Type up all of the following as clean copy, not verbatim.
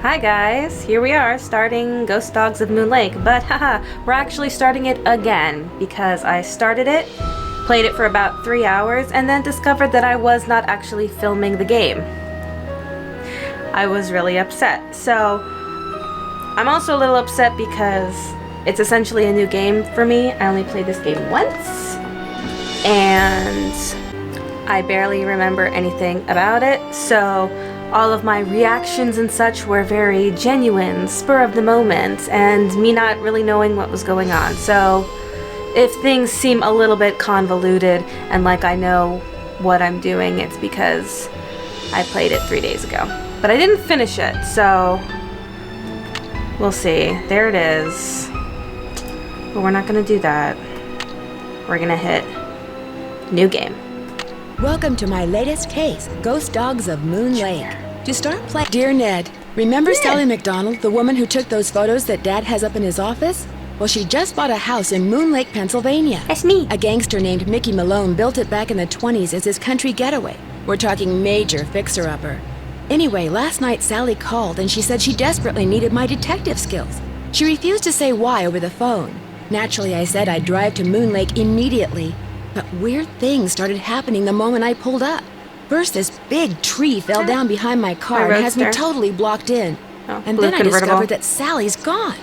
Hi guys, here we are starting Ghost Dogs of Moon Lake, but haha, we're actually starting it again because I started it, played it for about 3 hours, and then discovered that I was not actually filming the game. I was really upset. So I'm also a little upset because it's essentially a new game for me. I only played this game once and I barely remember anything about it, so all of my reactions and such were very genuine, spur of the moment, and me not really knowing what was going on. So if things seem a little bit convoluted and like I know what I'm doing, it's because I played it 3 days ago. But I didn't finish it, so we'll see. There it is. But we're not gonna do that. We're gonna hit new game. Welcome to my latest case, Ghost Dogs of Moon Lake. To start playing, dear Ned, remember Sally McDonald, the woman who took those photos that Dad has up in his office? Well, she just bought a house in Moon Lake, Pennsylvania. That's me. A gangster named Mickey Malone built it back in the 20s as his country getaway. We're talking major fixer-upper. Anyway, last night Sally called and she said she desperately needed my detective skills. She refused to say why over the phone. Naturally, I said I'd drive to Moon Lake immediately. But weird things started happening the moment I pulled up. First, this big tree fell down behind my car and has me totally blocked in. And then I discovered that Sally's gone.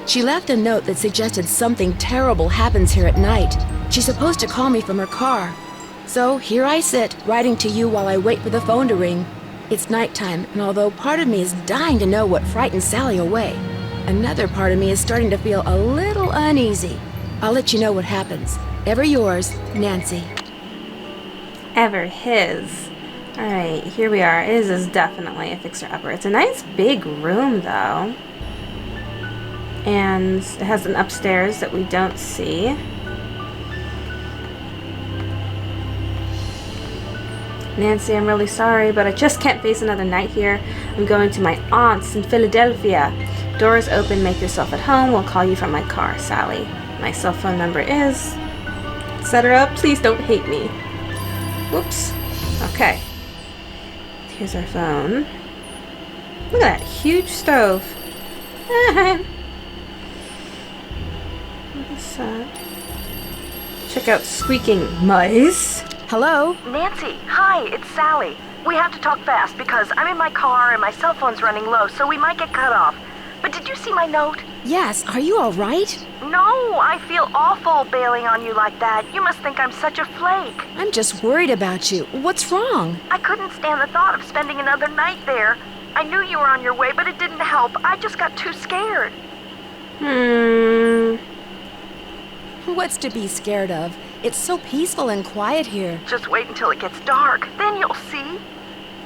She left a note that suggested something terrible happens here at night. She's supposed to call me from her car. So here I sit, writing to you while I wait for the phone to ring. It's nighttime, and although part of me is dying to know what frightened Sally away, another part of me is starting to feel a little uneasy. I'll let you know what happens. Ever yours, Nancy. Ever his. Alright, here we are. It is definitely a fixer-upper. It's a nice big room, though. And it has an upstairs that we don't see. Nancy, I'm really sorry, but I just can't face another night here. I'm going to my aunt's in Philadelphia. Doors open, make yourself at home. We'll call you from my car, Sally. My cell phone number is... etc. Please don't hate me. Whoops. Okay. Here's our phone. Look at that huge stove. What is that? Check out squeaking mice. Hello? Nancy, hi, it's Sally. We have to talk fast because I'm in my car and my cell phone's running low, so we might get cut off. But did you see my note? Yes, are you all right? No, I feel awful bailing on you like that. You must think I'm such a flake. I'm just worried about you. What's wrong? I couldn't stand the thought of spending another night there. I knew you were on your way, but it didn't help. I just got too scared. What's to be scared of? It's so peaceful and quiet here. Just wait until it gets dark. Then you'll see.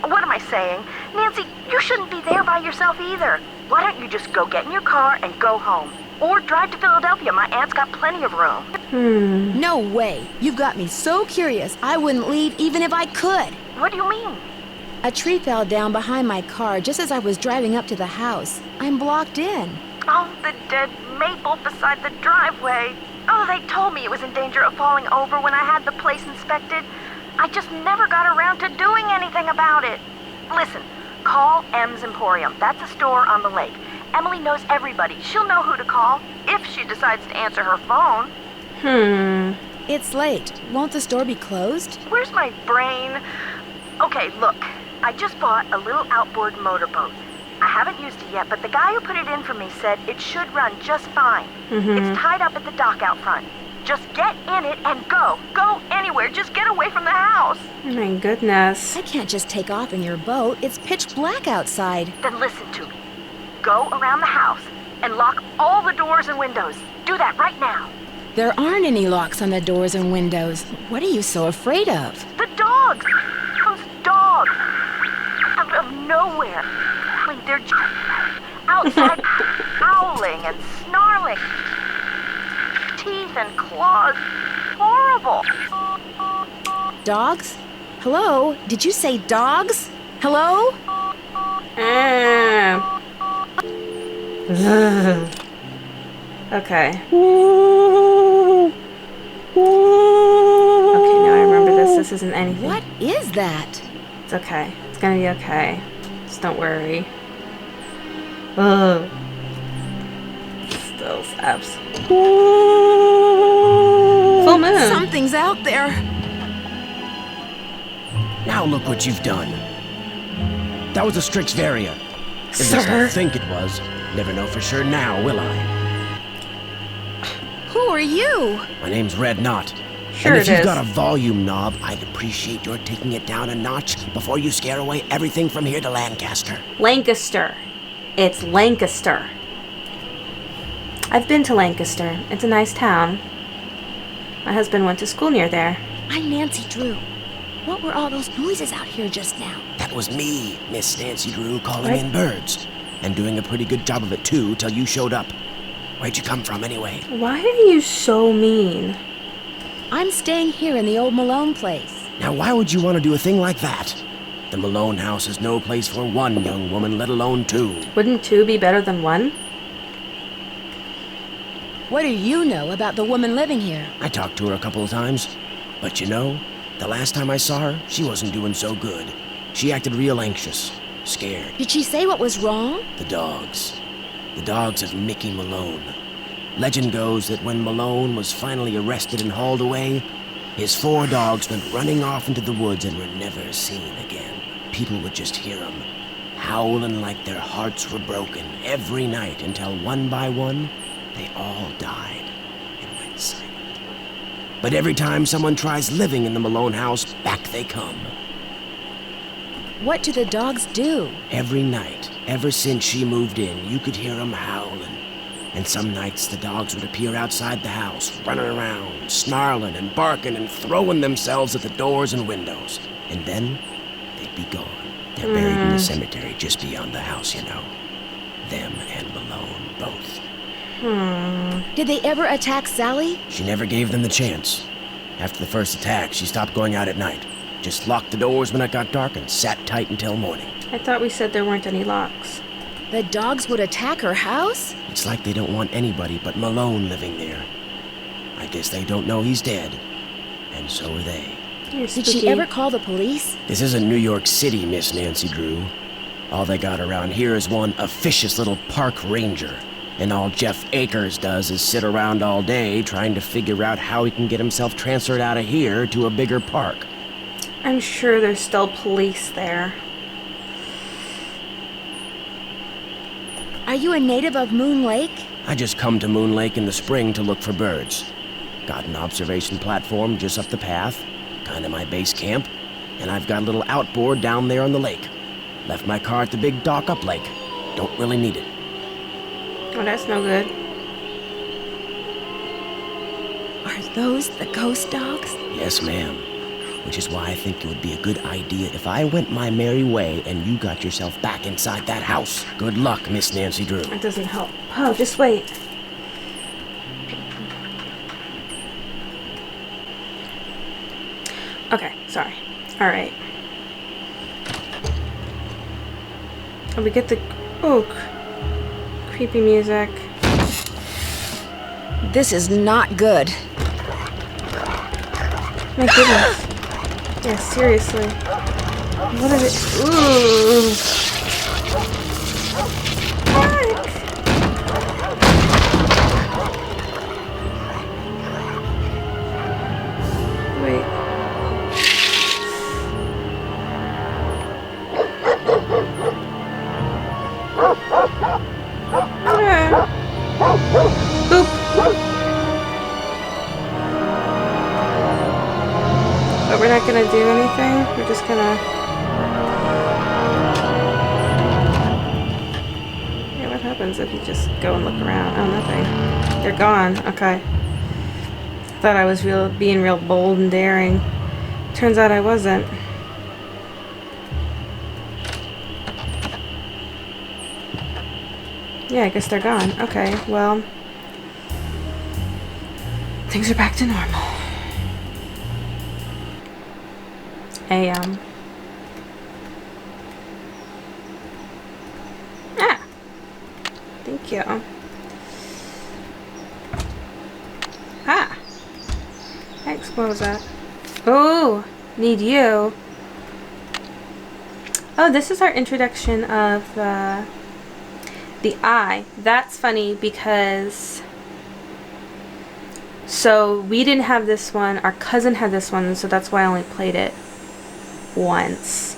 What am I saying? Nancy, you shouldn't be there by yourself either. Why don't you just go get in your car and go home? Or drive to Philadelphia. My aunt's got plenty of room. No way. You've got me so curious, I wouldn't leave even if I could. What do you mean? A tree fell down behind my car just as I was driving up to the house. I'm blocked in. Oh, the dead maple beside the driveway. Oh, they told me it was in danger of falling over when I had the place inspected. I just never got around to doing anything about it. Listen, call M's Emporium. That's a store on the lake. Emily knows everybody. She'll know who to call if she decides to answer her phone. It's late. Won't the store be closed? Where's my brain? Okay, look. I just bought a little outboard motorboat. I haven't used it yet, but the guy who put it in for me said it should run just fine. It's tied up at the dock out front. Just get in it and go. Go anywhere. Just get away from the house. Oh my goodness. I can't just take off in your boat. It's pitch black outside. Then listen to me. Go around the house and lock all the doors and windows. Do that right now. There aren't any locks on the doors and windows. What are you so afraid of? The dogs. Those dogs. Out of nowhere. They're just outside howling and snarling. Teeth and claws. Horrible. Dogs? Hello? Did you say dogs? Hello? Okay. Okay, now I remember this. This isn't anything. What is that? It's okay. It's gonna be okay. Just don't worry. Ugh. Still saps. Full moon. Something's out there. Now look what you've done. That was a Strixvaria. At least Sir. I think it was. Never know for sure now, will I? Who are you? My name's Red Knot. Sure and if it you've is. got a volume knob, I'd appreciate your taking it down a notch before you scare away everything from here to Lancaster. Lancaster. It's Lancaster. I've been to Lancaster. It's a nice town. My husband went to school near there. I'm Nancy Drew. What were all those noises out here just now? That was me, Miss Nancy Drew, calling What? in birds. And doing a pretty good job of it, too, till you showed up. Where'd you come from, anyway? Why are you so mean? I'm staying here in the old Malone place. Now, why would you want to do a thing like that? The Malone house is no place for one young woman, let alone two. Wouldn't two be better than one? What do you know about the woman living here? I talked to her a couple of times. But you know, the last time I saw her, she wasn't doing so good. She acted real anxious, scared. Did she say what was wrong? The dogs. The dogs of Mickey Malone. Legend goes that when Malone was finally arrested and hauled away, his 4 dogs went running off into the woods and were never seen again. People would just hear them, howling like their hearts were broken every night until one by one, they all died and went silent. But every time someone tries living in the Malone house, back they come. What do the dogs do? Every night, ever since she moved in, you could hear them howling. And some nights the dogs would appear outside the house, running around, snarling and barking and throwing themselves at the doors and windows. And then they'd be gone. They're buried in the cemetery just beyond the house, you know. Them and Malone, both. Did they ever attack Sally? She never gave them the chance. After the first attack, she stopped going out at night. Just locked the doors when it got dark and sat tight until morning. I thought we said there weren't any locks. The dogs would attack her house? It's like they don't want anybody but Malone living there. I guess they don't know he's dead. And so are they. You're Did spooky. she ever call the police? This isn't New York City, Miss Nancy Drew. All they got around here is one officious little park ranger. And all Jeff Akers does is sit around all day trying to figure out how he can get himself transferred out of here to a bigger park. I'm sure there's still police there. Are you a native of Moon Lake? I just come to Moon Lake in the spring to look for birds. Got an observation platform just up the path, kinda my base camp, and I've got a little outboard down there on the lake. Left my car at the big dock up lake. Don't really need it. Oh, that's no good. Are those the ghost dogs? Yes, ma'am. Which is why I think it would be a good idea if I went my merry way and you got yourself back inside that house. Good luck, Miss Nancy Drew. That doesn't help. Oh, just wait. Okay, sorry. Alright. Oh, we get the... Oh, creepy music. This is not good. My goodness. Yeah, seriously. What is it? Ooh. Fuck. Wait. Yeah. Boop. But we're not gonna do anything. We're just gonna... Yeah, what happens if you just go and look around? Oh, nothing. They're gone. Okay. Thought I was being real bold and daring. Turns out I wasn't. Yeah, I guess they're gone. Okay, well... Things are back to normal. Thank you. Thanks, what was that? Oh, need you. Oh, this is our introduction of The eye. That's funny because... So we didn't have this one. Our cousin had this one, so that's why I only played it once.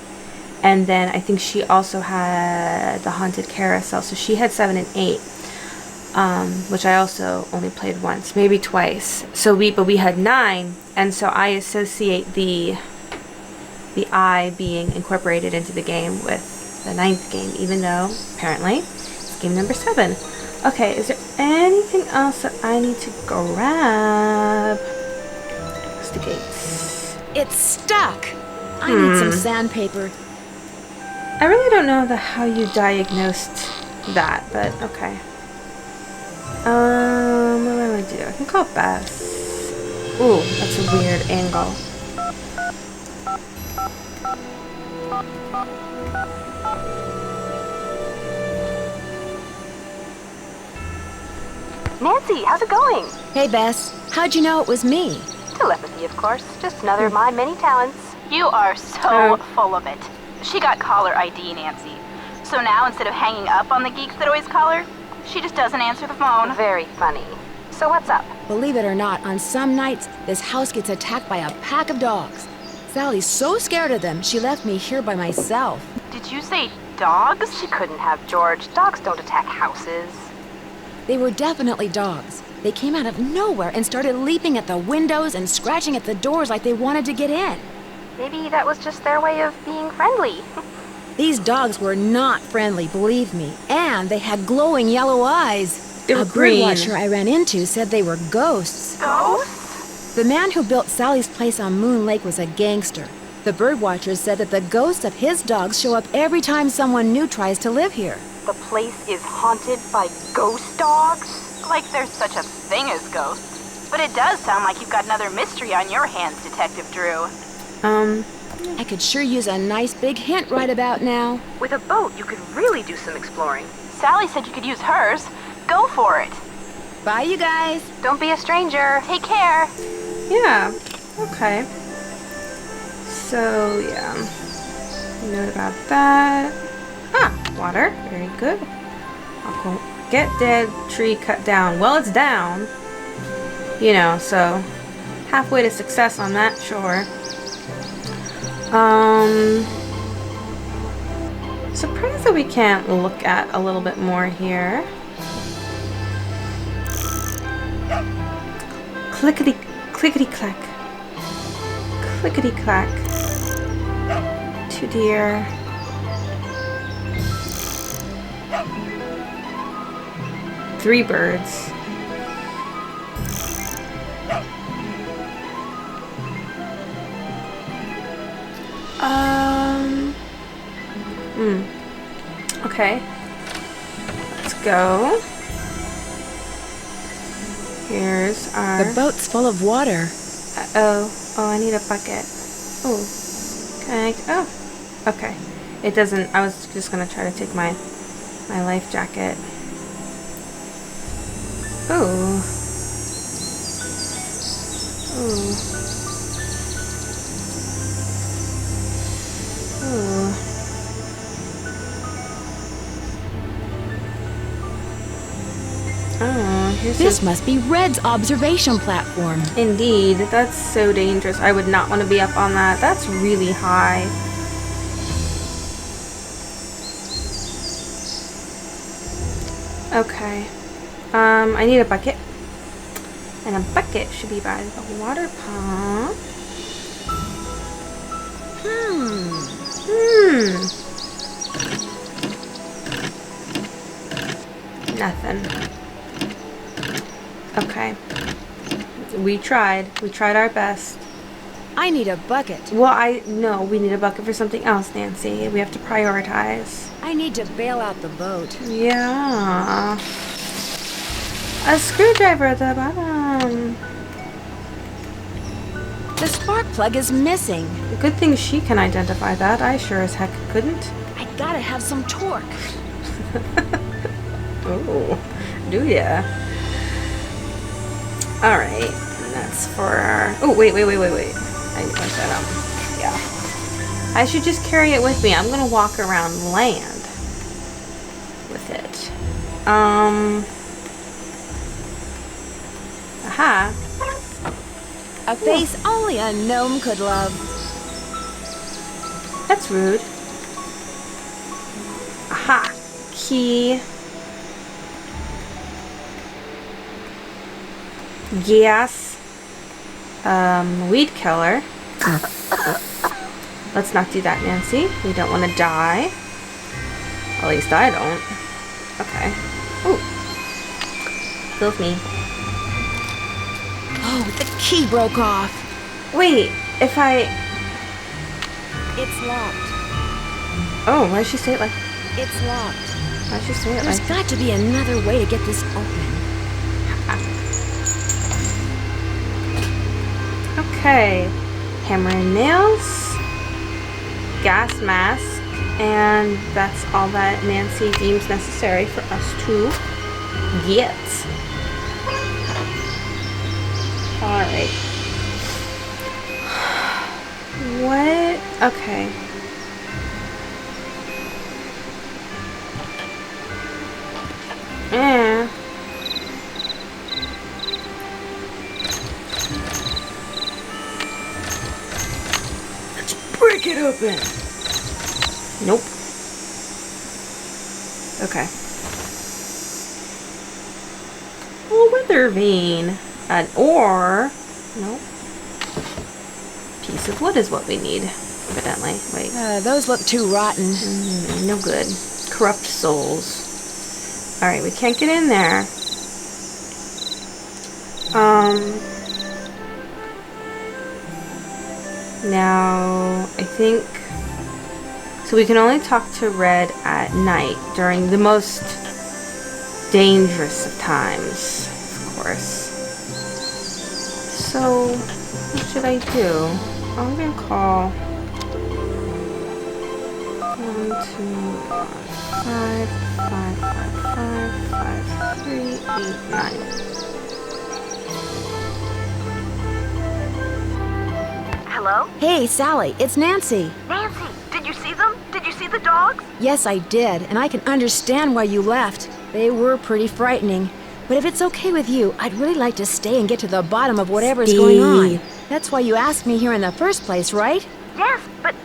And then I think she also had the Haunted Carousel. So she had 7 and 8. Which I also only played once, maybe twice. But we had 9, and so I associate the eye being incorporated into the game with the 9th game, even though apparently it's game number 7. Okay, is there anything else that I need to grab? Where's the gates? It's stuck. I need some sandpaper. I really don't know how you diagnosed that, but okay. What do I do? I can call Bess. Ooh, that's a weird angle. Nancy, how's it going? Hey, Bess. How'd you know it was me? Telepathy, of course. Just another of my many talents. You are so full of it. She got caller ID, Nancy. So now, instead of hanging up on the geeks that always call her, she just doesn't answer the phone. Very funny. So what's up? Believe it or not, on some nights, this house gets attacked by a pack of dogs. Sally's so scared of them, she left me here by myself. Did you say dogs? She couldn't have, George. Dogs don't attack houses. They were definitely dogs. They came out of nowhere and started leaping at the windows and scratching at the doors like they wanted to get in. Maybe that was just their way of being friendly. These dogs were not friendly, believe me, and they had glowing yellow eyes. They were A green. birdwatcher I ran into said they were ghosts. Ghosts? The man who built Sally's place on Moon Lake was a gangster. The birdwatcher said that the ghosts of his dogs show up every time someone new tries to live here. The place is haunted by ghost dogs? Like there's such a thing as ghosts. But it does sound like you've got another mystery on your hands, Detective Drew. I could sure use a nice big hint right about now. With a boat, you could really do some exploring. Sally said you could use hers. Go for it. Bye, you guys. Don't be a stranger. Take care. Yeah, okay. So, yeah. Note about that. Ah, water. Very good. I'll go get dead tree cut down. Well, it's down. You know, so halfway to success on that, sure. Surprised that we can't look at a little bit more here. Clickety clack. Clickety clack. 2 deer. Three birds. Okay. Let's go. Here's our... The boat's full of water. Oh, I need a bucket. Oh. Can I... Oh. Okay. It doesn't... I was just gonna try to take my life jacket. Ooh. Ooh. Ooh. Oh, here's This must be Red's observation platform. Indeed, that's so dangerous. I would not want to be up on that. That's really high. Okay. I need a bucket. And a bucket should be by the water pump. Nothing. Okay. We tried our best. I need a bucket. Well, no, we need a bucket for something else, Nancy. We have to prioritize. I need to bail out the boat. Yeah. A screwdriver at the bottom. The spark plug is missing. Good thing she can identify that. I sure as heck couldn't. I gotta have some torque. Oh, do ya? Alright. And that's for our... Oh, wait. I need to punch that out. Yeah. I should just carry it with me. I'm gonna walk around land with it. Aha. A face only a gnome could love. That's rude. Aha. Key. Gas. Weed killer. Let's not do that, Nancy. We don't want to die. At least I don't. Okay. Ooh. Fills me. Oh, the key broke off. Wait, if I... It's locked. Oh, why did she say it like... It's locked. Why did she say it There's like... got to be another way to get this open. Okay. Hammer and nails. Gas mask. And that's all that Nancy deems necessary for us to get. Alright. What? Okay. Let's break it open. Nope. Okay. Well, weather vane. An ore. Nope. Piece of wood is what we need, evidently. Wait. Those look too rotten. No good. Corrupt souls. Alright, we can't get in there. Now, I think... So we can only talk to Red at night, during the most dangerous of times, of course. So, what should I do? I'm gonna call... 1, 2, 5, 5, 5, 5, 3, 8, 9. Hello? Hey, Sally, it's Nancy. Nancy, did you see them? Did you see the dogs? Yes, I did, and I can understand why you left. They were pretty frightening. But if it's okay with you, I'd really like to stay and get to the bottom of whatever's going on. That's why you asked me here in the first place, right? Yes, but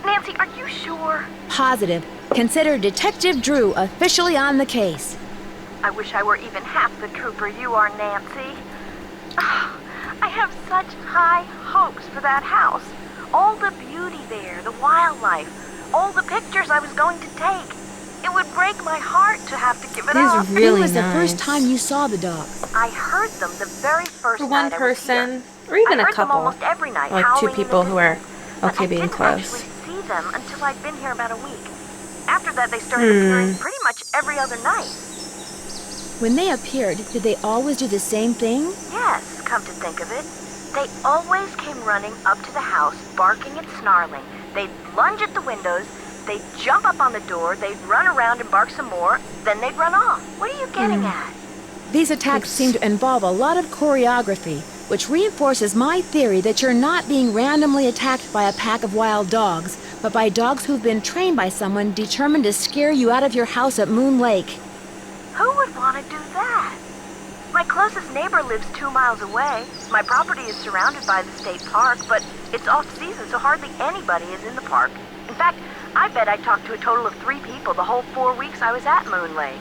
Nancy, are you sure? Positive. Consider Detective Drew officially on the case. I wish I were even half the trooper you are, Nancy. I have such high hopes for that house. All the beauty there, the wildlife, all the pictures I was going to take. It would break my heart to have to give it up. Really When was the nice. first time you saw the dogs? I heard them the very first For night one I was here. person, or even I a heard them couple. almost every night, Like two howling in the people who are distance, but okay being I didn't close. actually see them until I'd been here about a week. After that, they started appearing pretty much every other night. When they appeared, did they always do the same thing? Yes, come to think of it. They always came running up to the house, barking and snarling. They'd lunge at the windows, they'd jump up on the door, they'd run around and bark some more, then they'd run off. What are you getting at? These attacks seem to involve a lot of choreography, which reinforces my theory that you're not being randomly attacked by a pack of wild dogs, but by dogs who've been trained by someone determined to scare you out of your house at Moon Lake. Who would want to do that? My closest neighbor lives 2 miles away. My property is surrounded by the state park, but it's off-season, so hardly anybody is in the park. In fact, I bet I talked to a total of 3 people the whole 4 weeks I was at Moon Lake.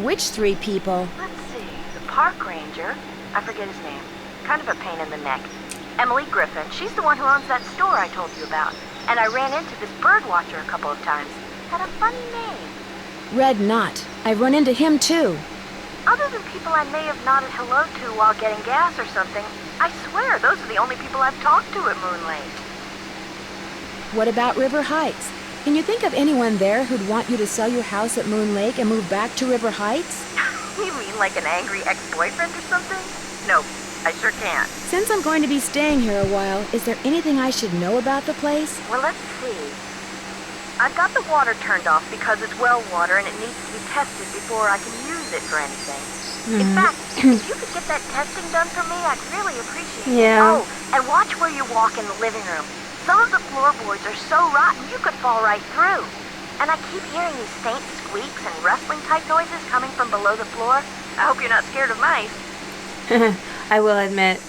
Which 3 people? Let's see, the park ranger, I forget his name, kind of a pain in the neck. Emily Griffin, she's the one who owns that store I told you about. And I ran into this bird watcher a couple of times. Had a funny name. Red Knot. I've run into him too. Other than people I may have nodded hello to while getting gas or something, I swear those are the only people I've talked to at Moon Lake. What about River Heights? Can you think of anyone there who'd want you to sell your house at Moon Lake and move back to River Heights? You mean like an angry ex-boyfriend or something? Nope, I sure can't. Since I'm going to be staying here a while, is there anything I should know about the place? Well, let's see. I've got the water turned off because it's well water and it needs to be tested before I can use it for anything. In fact, if you could get that testing done for me, I'd really appreciate it. Yeah. Oh, and watch where you walk in the living room. Some of the floorboards are so rotten you could fall right through. And I keep hearing these faint squeaks and rustling type noises coming from below the floor. I hope you're not scared of mice. I will admit,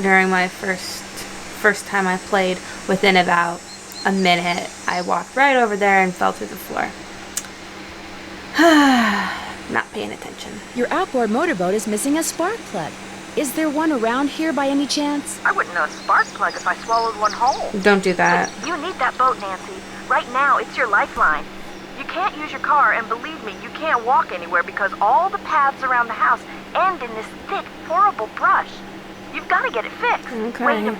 during my first time I played, within about a minute, I walked right over there and fell through the floor. Not paying attention. Your outboard motorboat is missing a spark plug. Is there one around here by any chance? I wouldn't know a spark plug if I swallowed one whole. Don't do that. You need that boat, Nancy. Right now, it's your lifeline. You can't use your car, and believe me, you can't walk anywhere because all the paths around the house end in this thick, horrible brush. You've got to get it fixed. Okay. Wait a minute.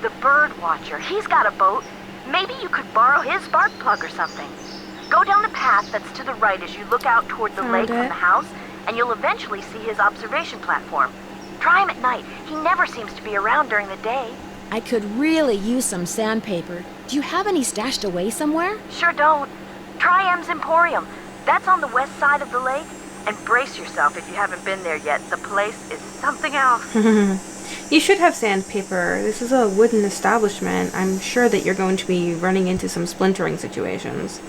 The bird watcher, he's got a boat. Maybe you could borrow his spark plug or something. Go down the path that's to the right as you look out toward the lake from the house, and you'll eventually see his observation platform. Try him at night. He never seems to be around during the day. I could really use some sandpaper. Do you have any stashed away somewhere? Sure don't. Try M's Emporium. That's on the west side of the lake. And brace yourself if you haven't been there yet. The place is something else. You should have sandpaper. This is a wooden establishment. I'm sure that you're going to be running into some splintering situations.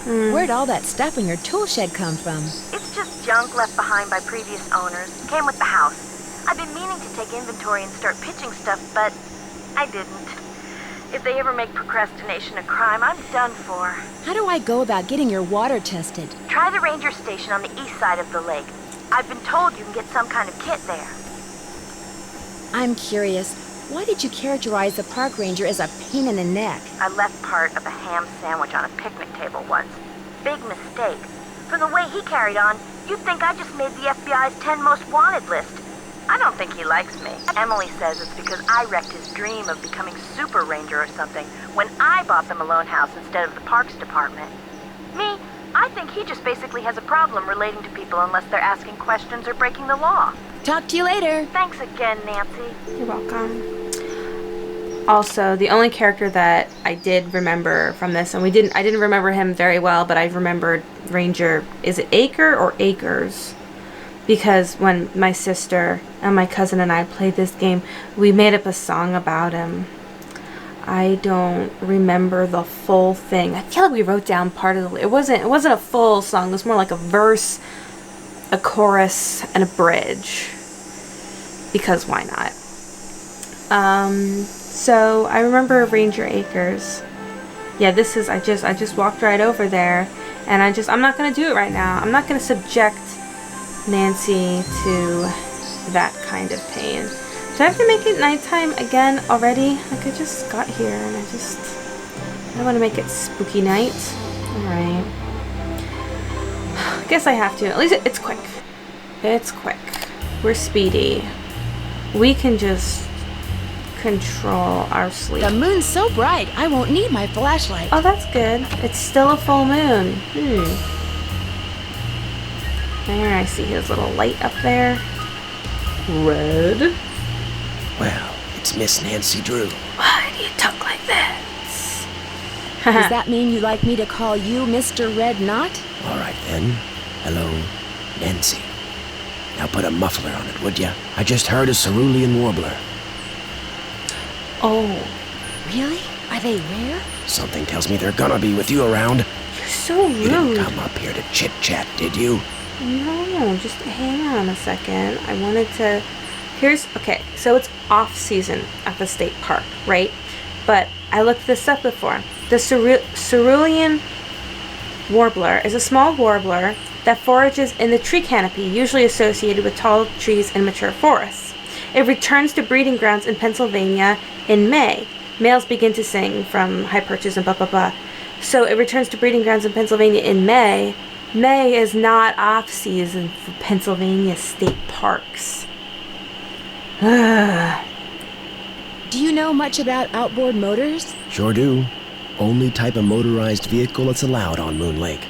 Where'd all that stuff in your tool shed come from? It's just junk left behind by previous owners. Came with the house. I've been meaning to take inventory and start pitching stuff, but I didn't. If they ever make procrastination a crime, I'm done for. How do I go about getting your water tested? Try the ranger station on the east side of the lake. I've been told you can get some kind of kit there. I'm curious. Why did you characterize the park ranger as a pain in the neck? I left part of a ham sandwich on a picnic table once. Big mistake. From the way he carried on, you'd think I just made the FBI's 10 most wanted list. I don't think he likes me. Emily says it's because I wrecked his dream of becoming Super Ranger or something when I bought the Malone house instead of the Parks Department. Me, I think he just basically has a problem relating to people unless they're asking questions or breaking the law. Talk to you later. Thanks again, Nancy. You're welcome. Also, the only character that I did remember from this, and I didn't remember him very well, but I remembered Ranger, is it Acre or Acres? Because when my sister and my cousin and I played this game, we made up a song about him. I don't remember the full thing. I feel like we wrote down part of it wasn't a full song. It was more like a verse, a chorus, and a bridge. Because why not? So I remember Ranger Acres. Yeah, this is I just walked right over there, and I'm not gonna do it right now. I'm not gonna subject Nancy to that kind of pain. Do I have to make it nighttime again already? Like, I just got here and I don't want to make it spooky night. Alright. I guess I have to. At least it's quick. It's quick. We're speedy. We can just control our sleep. The moon's so bright, I won't need my flashlight. Oh, that's good. It's still a full moon. There, I see his little light up there. Red. Well, it's Miss Nancy Drew. Why do you talk like this? Does that mean you'd like me to call you Mr. Red Knot? All right, then. Hello, Nancy. Now put a muffler on it, would ya? I just heard a cerulean warbler. Oh, Really? Are they rare? Something tells me they're gonna be with you around. you're so You didn't rude. come up here to chit-chat, did you? No, just hang on a second. I wanted to... Okay, so it's off-season at the state park, right? But I looked this up before. The cerulean warbler is a small warbler that forages in the tree canopy, usually associated with tall trees and mature forests. It returns to breeding grounds in Pennsylvania in May. Males begin to sing from high perches and blah, blah, blah. So it returns to breeding grounds in Pennsylvania in May. May is not off-season for Pennsylvania state parks. Do you know much about outboard motors? Sure do. Only type of motorized vehicle that's allowed on Moon Lake.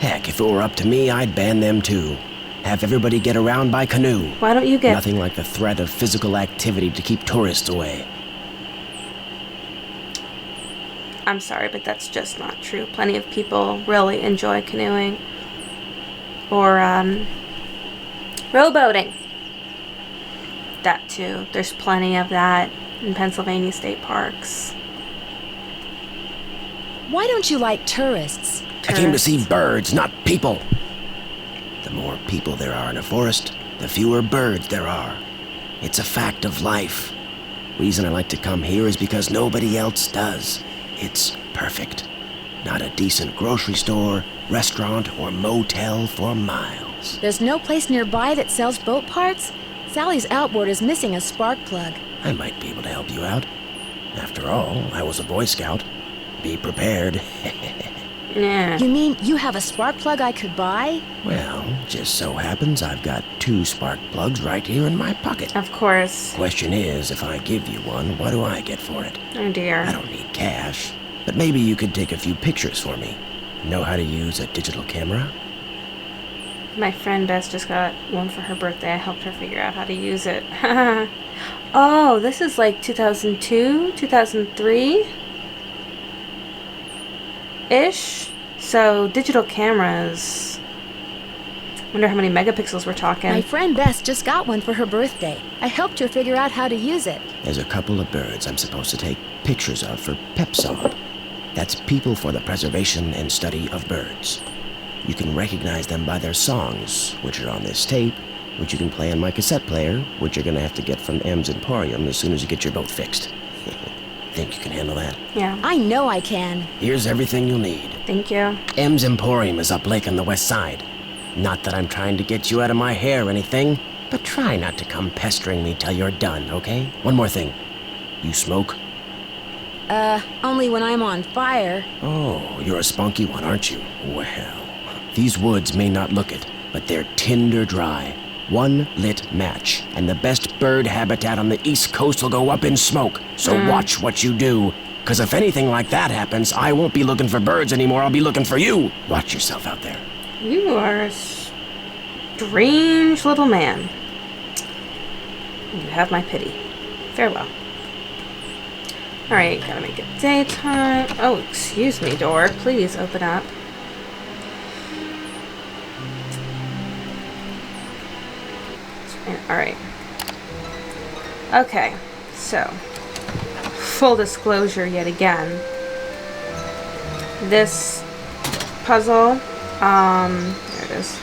Heck, if it were up to me, I'd ban them too. Have everybody get around by canoe. Why don't you get... Nothing like the threat of physical activity to keep tourists away. I'm sorry, but that's just not true. Plenty of people really enjoy canoeing. Or, rowboating. That too. There's plenty of that. in Pennsylvania state parks. Why don't you like tourists? I came to see birds, not people. The more people there are in a forest, the fewer birds there are. It's a fact of life. Reason I like to come here is because nobody else does. It's perfect. Not a decent grocery store, restaurant, or motel for miles. There's no place nearby that sells boat parts? Sally's outboard is missing a spark plug. I might be able to help you out. After all, I was a Boy Scout. Be prepared. Yeah. You mean you have a spark plug I could buy? Well, just so happens I've got 2 spark plugs right here in my pocket. Of course. Question is, if I give you one, what do I get for it? Oh dear. I don't need cash, but maybe you could take a few pictures for me. Know how to use a digital camera? My friend Bess just got one for her birthday. I helped her figure out how to use it. Oh, this is like 2002, 2003? Ish. So digital cameras. Wonder how many megapixels we're talking. My friend Bess just got one for her birthday. I helped her figure out how to use it. There's a couple of birds I'm supposed to take pictures of for PEPSOB. That's People for the Preservation and Study of Birds. You can recognize them by their songs, which are on this tape, which you can play on my cassette player, which you're gonna have to get from M's Emporium as soon as you get your boat fixed. Think you can handle that? Yeah. I know I can. Here's everything you'll need. Thank you. M's Emporium is up lake on the west side. Not that I'm trying to get you out of my hair or anything, but try not to come pestering me till you're done, okay? One more thing. You smoke? Only when I'm on fire. Oh, you're a spunky one, aren't you? Well, these woods may not look it, but they're tinder dry. One lit match, and the best bird habitat on the East Coast will go up in smoke. So watch what you do, because if anything like that happens, I won't be looking for birds anymore, I'll be looking for you. Watch yourself out there. You are a strange little man. You have my pity. Farewell. Alright, gotta make it daytime. Oh, excuse me, door. Please open up. Alright. Okay, so full disclosure yet again. This puzzle, there it is.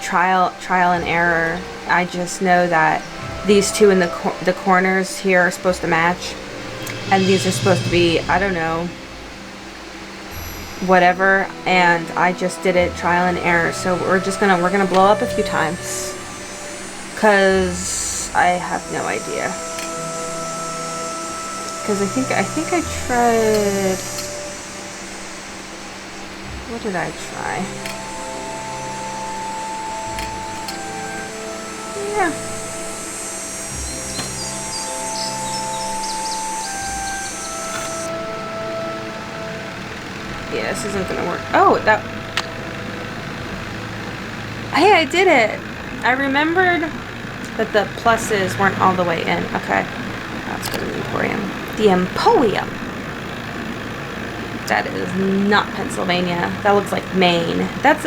Trial and error. I just know that these two in the corners here are supposed to match, and these are supposed to be, I don't know, whatever, and I just did it trial and error. So we're gonna blow up a few times, cause I have no idea. Cause I think I tried. What did I try? Yeah. Yeah, this isn't gonna work. Oh, that. Hey, I did it! I remembered that the pluses weren't all the way in. Okay. Let's go to the Emporium. The Emporium! That is not Pennsylvania. That looks like Maine. That's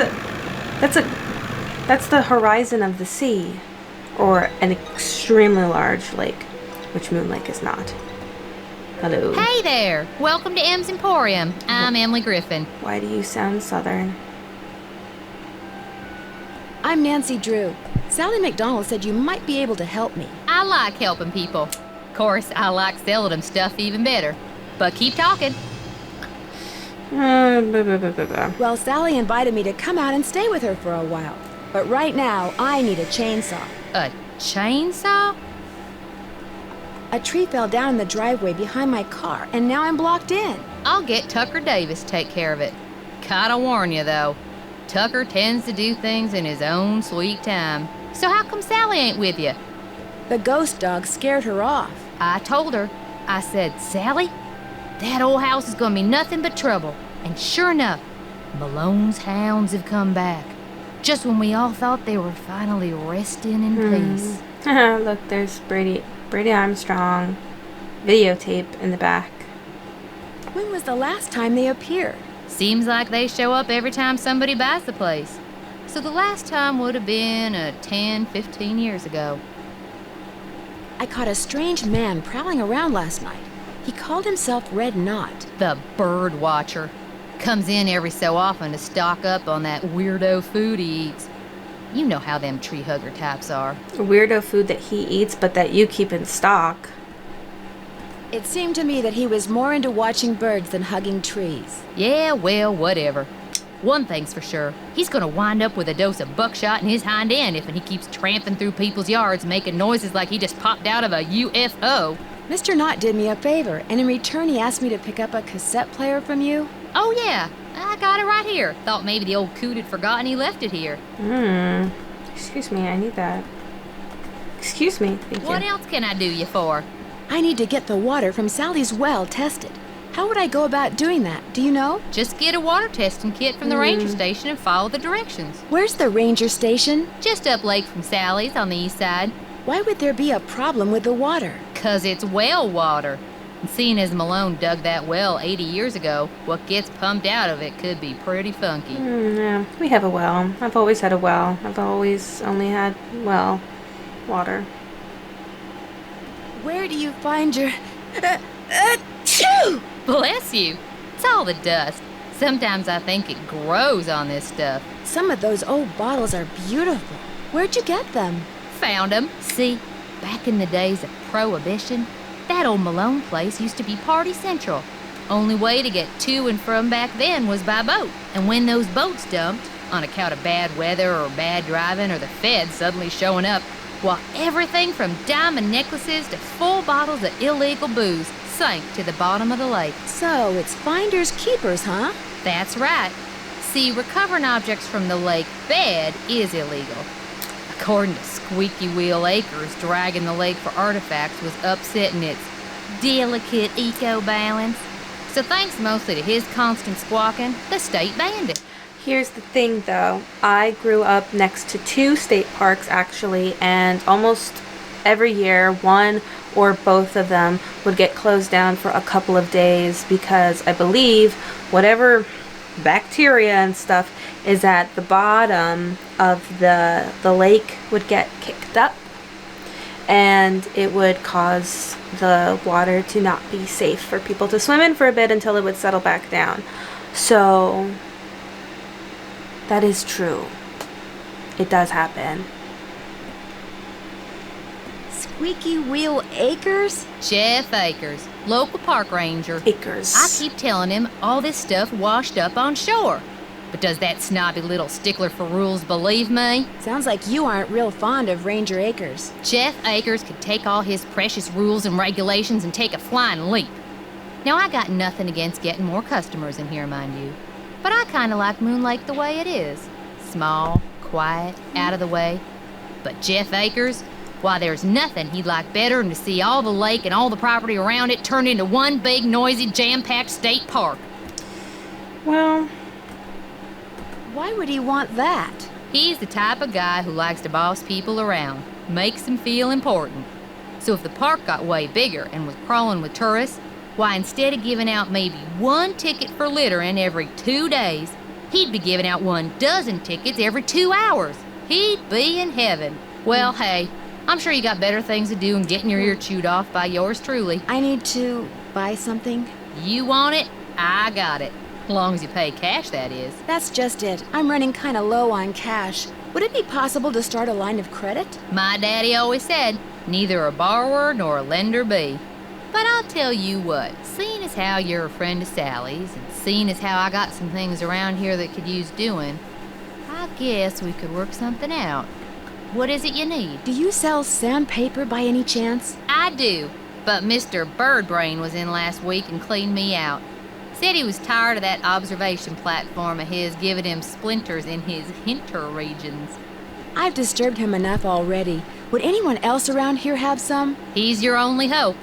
the horizon of the sea. Or an extremely large lake, which Moon Lake is not. Hello. Hey there! Welcome to M's Emporium. I'm Emily Griffin. Why do you sound southern? I'm Nancy Drew. Sally McDonald said you might be able to help me. I like helping people. Of course, I like selling them stuff even better. But keep talking. Well, Sally invited me to come out and stay with her for a while. But right now, I need a chainsaw. A chainsaw? A tree fell down in the driveway behind my car, and now I'm blocked in. I'll get Tucker Davis to take care of it. Gotta warn you, though. Tucker tends to do things in his own sweet time. So how come Sally ain't with you? The ghost dog scared her off. I told her. I said, Sally, that old house is gonna be nothing but trouble. And sure enough, Malone's hounds have come back. Just when we all thought they were finally resting in peace. Look, there's Brady Armstrong videotape in the back. When was the last time they appeared? Seems like they show up every time somebody buys the place. So the last time would have been 10, 15 years ago. I caught a strange man prowling around last night. He called himself Red Knot. The bird watcher. Comes in every so often to stock up on that weirdo food he eats. You know how them tree hugger types are. Weirdo food that he eats, but that you keep in stock. It seemed to me that he was more into watching birds than hugging trees. Yeah, well, whatever. One thing's for sure. He's gonna wind up with a dose of buckshot in his hind end if he keeps tramping through people's yards making noises like he just popped out of a UFO. Mr. Knott did me a favor, and in return he asked me to pick up a cassette player from you. Oh yeah, I got it right here. Thought maybe the old coot had forgotten he left it here. Excuse me, I need that. Excuse me, thank What you. else can I do you for? I need to get the water from Sally's well tested. How would I go about doing that? Do you know? Just get a water testing kit from the ranger station and follow the directions. Where's the ranger station? Just up lake from Sally's on the east side. Why would there be a problem with the water? 'Cause it's well water. And seeing as Malone dug that well 80 years ago, what gets pumped out of it could be pretty funky. Yeah, we have a well. I've always had a well. I've always only had, well, water. Where do you find your... Achoo! Bless you. It's all the dust. Sometimes I think it grows on this stuff. Some of those old bottles are beautiful. Where'd you get them? Found 'em. See, back in the days of Prohibition, that old Malone place used to be party central. Only way to get to and from back then was by boat. And when those boats dumped, on account of bad weather or bad driving or the feds suddenly showing up, well, everything from diamond necklaces to full bottles of illegal booze sank to the bottom of the lake. So, it's finders keepers, huh? That's right. See, recovering objects from the lake bed is illegal. According to Squeaky Wheel Acres, dragging the lake for artifacts was upsetting its delicate eco-balance. So thanks mostly to his constant squawking, the state banned it. Here's the thing though, I grew up next to 2 state parks actually, and almost every year one or both of them would get closed down for a couple of days because I believe whatever bacteria and stuff is at the bottom of the lake would get kicked up and it would cause the water to not be safe for people to swim in for a bit until it would settle back down. So that is true. It does happen. Squeaky Wheel Acres? Jeff Akers, local park ranger. Acres. I keep telling him all this stuff washed up on shore. But does that snobby little stickler for rules believe me? Sounds like you aren't real fond of Ranger Acres. Jeff Akers could take all his precious rules and regulations and take a flying leap. Now, I got nothing against getting more customers in here, mind you. But I kind of like Moon Lake the way it is. Small, quiet, out of the way. But Jeff Akers, why, there's nothing he'd like better than to see all the lake and all the property around it turned into one big, noisy, jam-packed state park. Well, Why would he want that? He's the type of guy who likes to boss people around, makes them feel important. So if the park got way bigger and was crawling with tourists, why, instead of giving out maybe 1 ticket for littering every 2 days, he'd be giving out 12 tickets every 2 hours. He'd be in heaven. Well, hey, I'm sure you got better things to do than getting your ear chewed off by yours truly. I need to buy something. You want it? I got it. As long as you pay cash, that is. That's just it. I'm running kind of low on cash. Would it be possible to start a line of credit? My daddy always said, neither a borrower nor a lender be. But I'll tell you what, seeing as how you're a friend of Sally's, and seeing as how I got some things around here that could use doing, I guess we could work something out. What is it you need? Do you sell sandpaper by any chance? I do, but Mr. Birdbrain was in last week and cleaned me out. Said he was tired of that observation platform of his giving him splinters in his hinter regions. I've disturbed him enough already. Would anyone else around here have some? He's your only hope.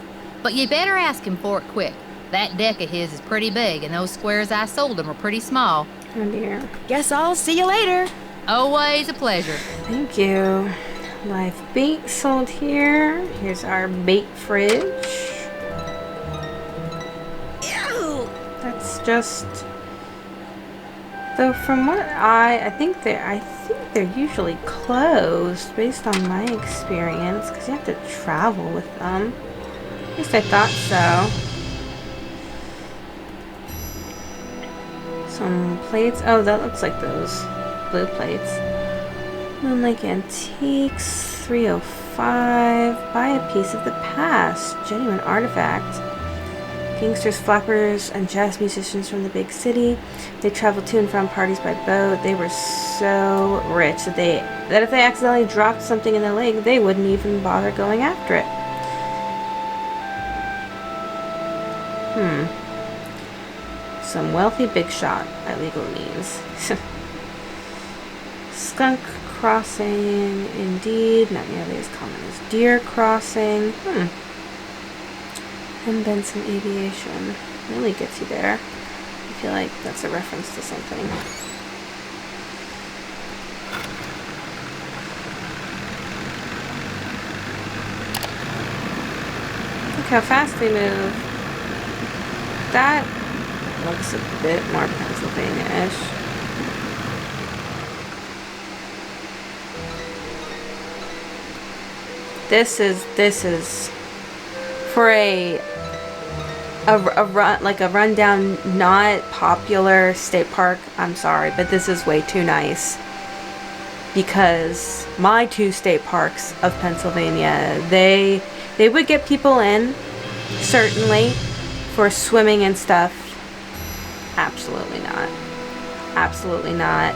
But you better ask him for it quick. That deck of his is pretty big, and those squares I sold him were pretty small. oh dear. Guess I'll see you later. Always a pleasure. Thank you. Live bait sold here. Here's our bait fridge. Ew! That's just, though from what I think they're usually closed based on my experience because you have to travel with them. At least I thought so. Some plates. Oh, that looks like those blue plates. Moonlake Antiques, 305. Buy a piece of the past. Genuine artifact. Gangsters, flappers, and jazz musicians from the big city. They traveled to and from parties by boat. They were so rich that if they accidentally dropped something in the lake, they wouldn't even bother going after it. Some wealthy big shot by legal means. Skunk crossing, indeed, not nearly as common as deer crossing. And Benson Aviation really gets you there. I feel like that's a reference to something. Look how fast they move. That looks a bit more Pennsylvania-ish. This is for a rundown, not popular state park. I'm sorry, but this is way too nice. Because my 2 state parks of Pennsylvania, they would get people in, certainly, for swimming and stuff. Absolutely not. Absolutely not.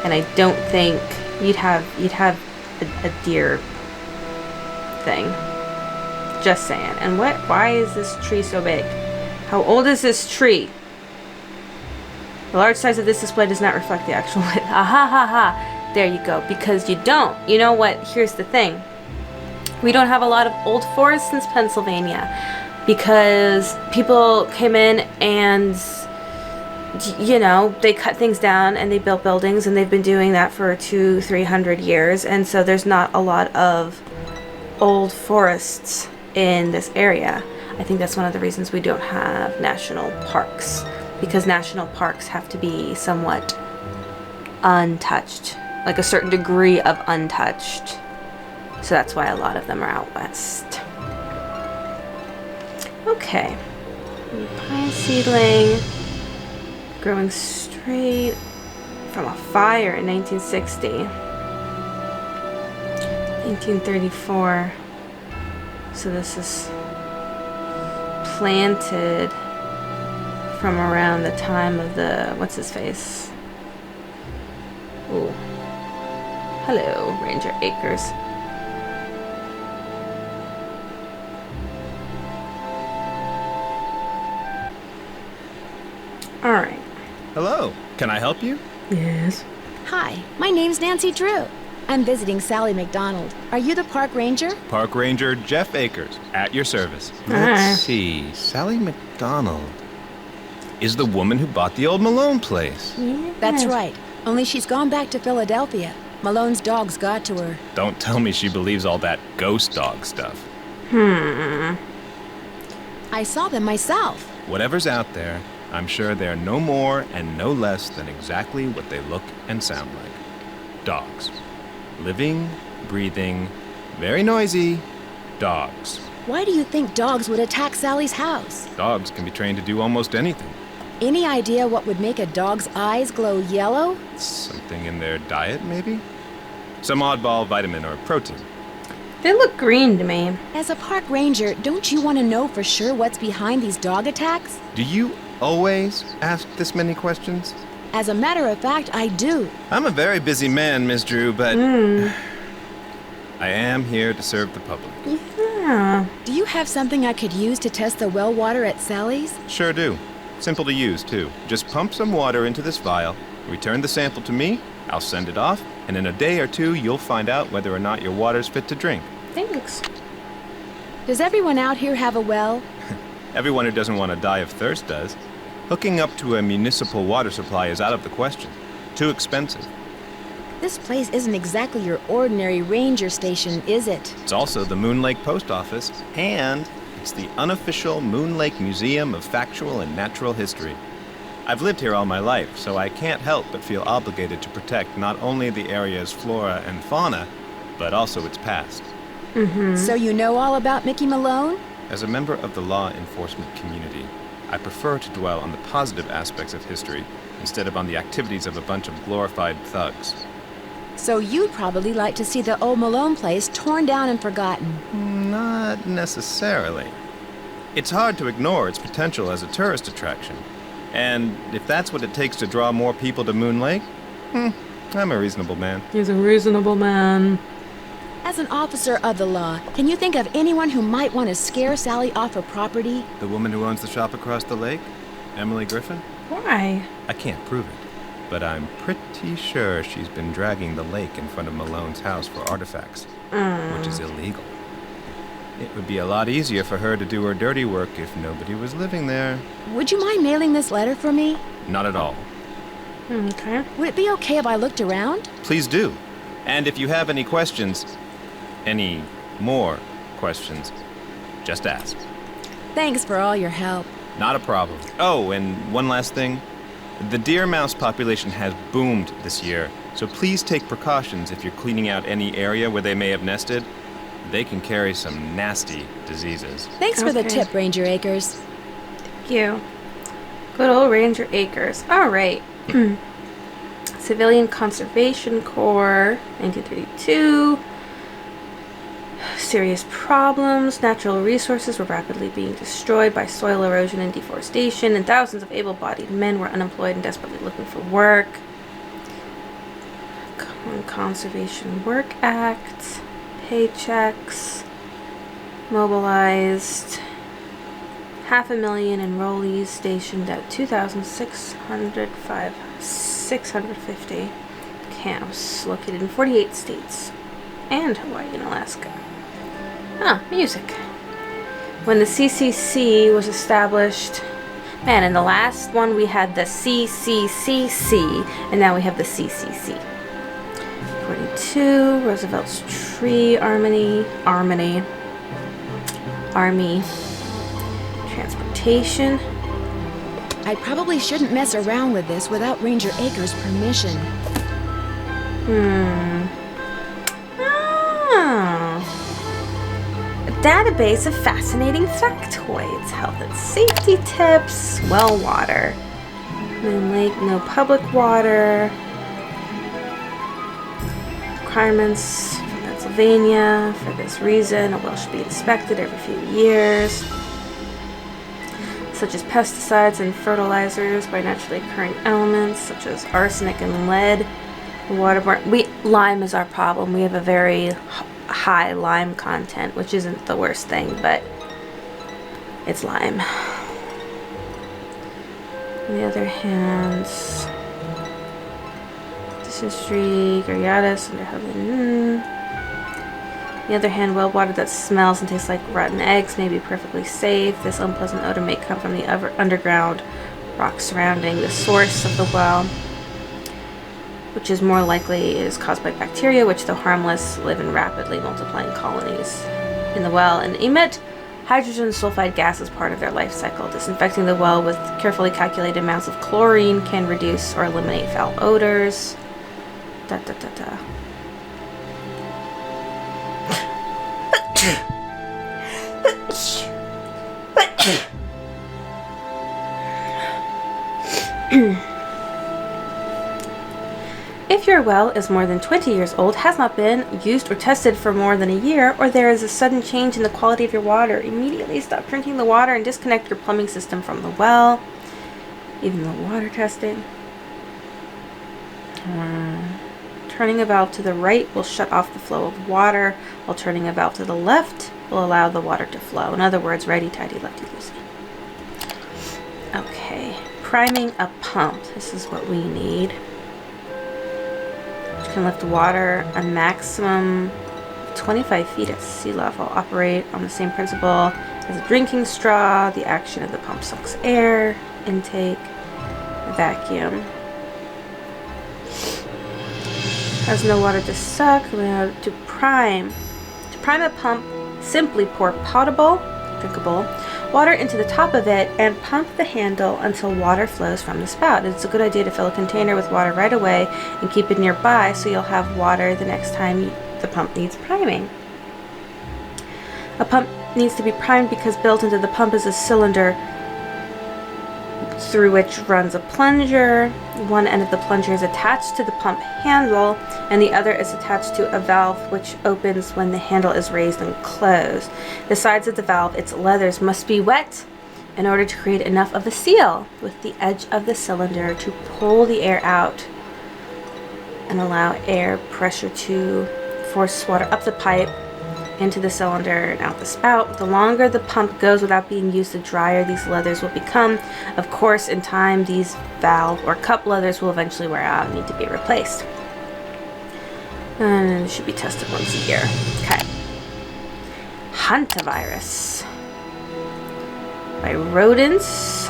And I don't think you'd have a deer thing. Just saying. And why is this tree so big? How old is this tree? The large size of this display does not reflect the actual width. Ah ha ha ha. There you go. Because you don't. You know what? Here's the thing. We don't have a lot of old forests in Pennsylvania because people came in and, you know, they cut things down and they built buildings, and they've been doing that for 200-300 years, and so there's not a lot of old forests in this area. I think that's one of the reasons we don't have national parks, because national parks have to be somewhat untouched, like a certain degree of untouched. So that's why a lot of them are out west. Okay. Pine seedling growing straight from a fire in 1960. 1934. So this is planted from around the time of the, what's his face? Ooh. Hello, Ranger Acres. All right. Hello. Can I help you? Yes. Hi, my name's Nancy Drew. I'm visiting Sally McDonald. Are you the park ranger? Park Ranger Jeff Akers, at your service. Ah. Let's see. Sally McDonald is the woman who bought the old Malone place. Yeah. That's right. Only she's gone back to Philadelphia. Malone's dogs got to her. Don't tell me she believes all that ghost dog stuff. I saw them myself. Whatever's out there, I'm sure they're no more and no less than exactly what they look and sound like. Dogs. Living, breathing, very noisy dogs. Why do you think dogs would attack Sally's house? Dogs can be trained to do almost anything. Any idea what would make a dog's eyes glow yellow? Something in their diet, maybe? Some oddball vitamin or protein. They look green to me. As a park ranger, don't you want to know for sure what's behind these dog attacks? Do you always ask this many questions? As a matter of fact, I do. I'm a very busy man, Miss Drew, but I am here to serve the public. Yeah. Do you have something I could use to test the well water at Sally's? Sure do. Simple to use, too. Just pump some water into this vial, return the sample to me, I'll send it off, and in a day or two, you'll find out whether or not your water's fit to drink. Thanks. Does everyone out here have a well? Everyone who doesn't want to die of thirst does. Hooking up to a municipal water supply is out of the question. Too expensive. This place isn't exactly your ordinary ranger station, is it? It's also the Moon Lake Post Office, and it's the unofficial Moon Lake Museum of Factual and Natural History. I've lived here all my life, so I can't help but feel obligated to protect not only the area's flora and fauna, but also its past. So you know all about Mickey Malone? As a member of the law enforcement community, I prefer to dwell on the positive aspects of history instead of on the activities of a bunch of glorified thugs. So you'd probably like to see the old Malone place torn down and forgotten. Not necessarily. It's hard to ignore its potential as a tourist attraction. And if that's what it takes to draw more people to Moon Lake, I'm a reasonable man. He's a reasonable man. As an officer of the law, can you think of anyone who might want to scare Sally off her property? The woman who owns the shop across the lake? Emily Griffin? Why? I can't prove it, but I'm pretty sure she's been dragging the lake in front of Malone's house for artifacts, which is illegal. It would be a lot easier for her to do her dirty work if nobody was living there. Would you mind mailing this letter for me? Not at all. Okay. Would it be okay if I looked around? Please do. And if you have any questions, any more questions, just ask. Thanks for all your help. Not a problem. Oh, and one last thing. The deer mouse population has boomed this year, so please take precautions if you're cleaning out any area where they may have nested. They can carry some nasty diseases. Thanks for the Okay. tip, Ranger Acres. Thank you. Good old Ranger Acres. All right. Civilian Conservation Corps, 1932. Serious problems. Natural resources were rapidly being destroyed by soil erosion and deforestation, and thousands of able-bodied men were unemployed and desperately looking for work. Common Conservation Work Act. Paychecks. Mobilized. 500,000 enrollees stationed at 650 camps located in 48 states and Hawaii and Alaska. Music. When the CCC was established, man, in the last one we had the CCCC, and now we have the CCC. 42, Roosevelt's Tree Army. Transportation. I probably shouldn't mess around with this without Ranger Acres' permission. A database of fascinating factoids, health and safety tips, well water. Moon Lake, no public water. Requirements from Pennsylvania. For this reason, a well should be inspected every few years. Such as pesticides and fertilizers by naturally occurring elements, such as arsenic and lead. Waterborne. Lime is our problem. We have a very high lime content, which isn't the worst thing, but it's lime. On the other hand, dysentery, Garriatus, On the other hand, well water that smells and tastes like rotten eggs may be perfectly safe. This unpleasant odor may come from the underground rock surrounding the source of the well, which is more likely is caused by bacteria, which, though harmless, live in rapidly multiplying colonies in the well and emit hydrogen sulfide gas as part of their life cycle. Disinfecting the well with carefully calculated amounts of chlorine can reduce or eliminate foul odors. If your well is more than 20 years old, has not been used or tested for more than a year, or there is a sudden change in the quality of your water, immediately stop drinking the water and disconnect your plumbing system from the well. Even the water testing. Turning a valve to the right will shut off the flow of water, while turning a valve to the left will allow the water to flow. In other words, righty-tighty, lefty-loosey. Okay, priming a pump. This is what we need. Which can lift water a maximum of 25 feet at sea level. Operate on the same principle as a drinking straw. The action of the pump sucks air. Intake. Vacuum. Has no water to suck. We have to prime. To prime a pump, simply pour potable drinkable, water into the top of it, and pump the handle until water flows from the spout. It's a good idea to fill a container with water right away and keep it nearby so you'll have water the next time the pump needs priming. A pump needs to be primed because built into the pump is a cylinder through which runs a plunger. One end of the plunger is attached to the pump handle, and the other is attached to a valve which opens when the handle is raised and closed. The sides of the valve, its leathers, must be wet in order to create enough of a seal with the edge of the cylinder to pull the air out and allow air pressure to force water up the pipe into the cylinder and out the spout. The longer the pump goes without being used, the drier these leathers will become. Of course, in time, these valve or cup leathers will eventually wear out and need to be replaced. And it should be tested once a year. Okay. Hantavirus. By rodents.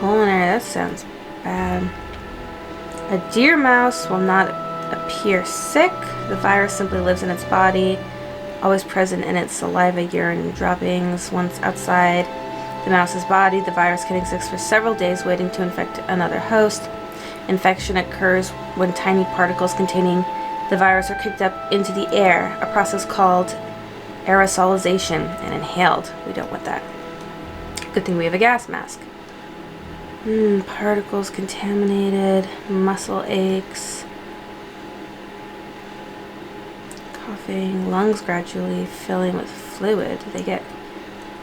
Pulmonary, that sounds bad. A deer mouse will not appear sick. The virus simply lives in its body, always present in its saliva, urine, and droppings. Once outside the mouse's body, the virus can exist for several days, waiting to infect another host. Infection occurs when tiny particles containing the virus are kicked up into the air, a process called aerosolization, and inhaled. We don't want that. Good thing we have a gas mask. Particles contaminated, muscle aches, coughing, lungs gradually filling with fluid. They get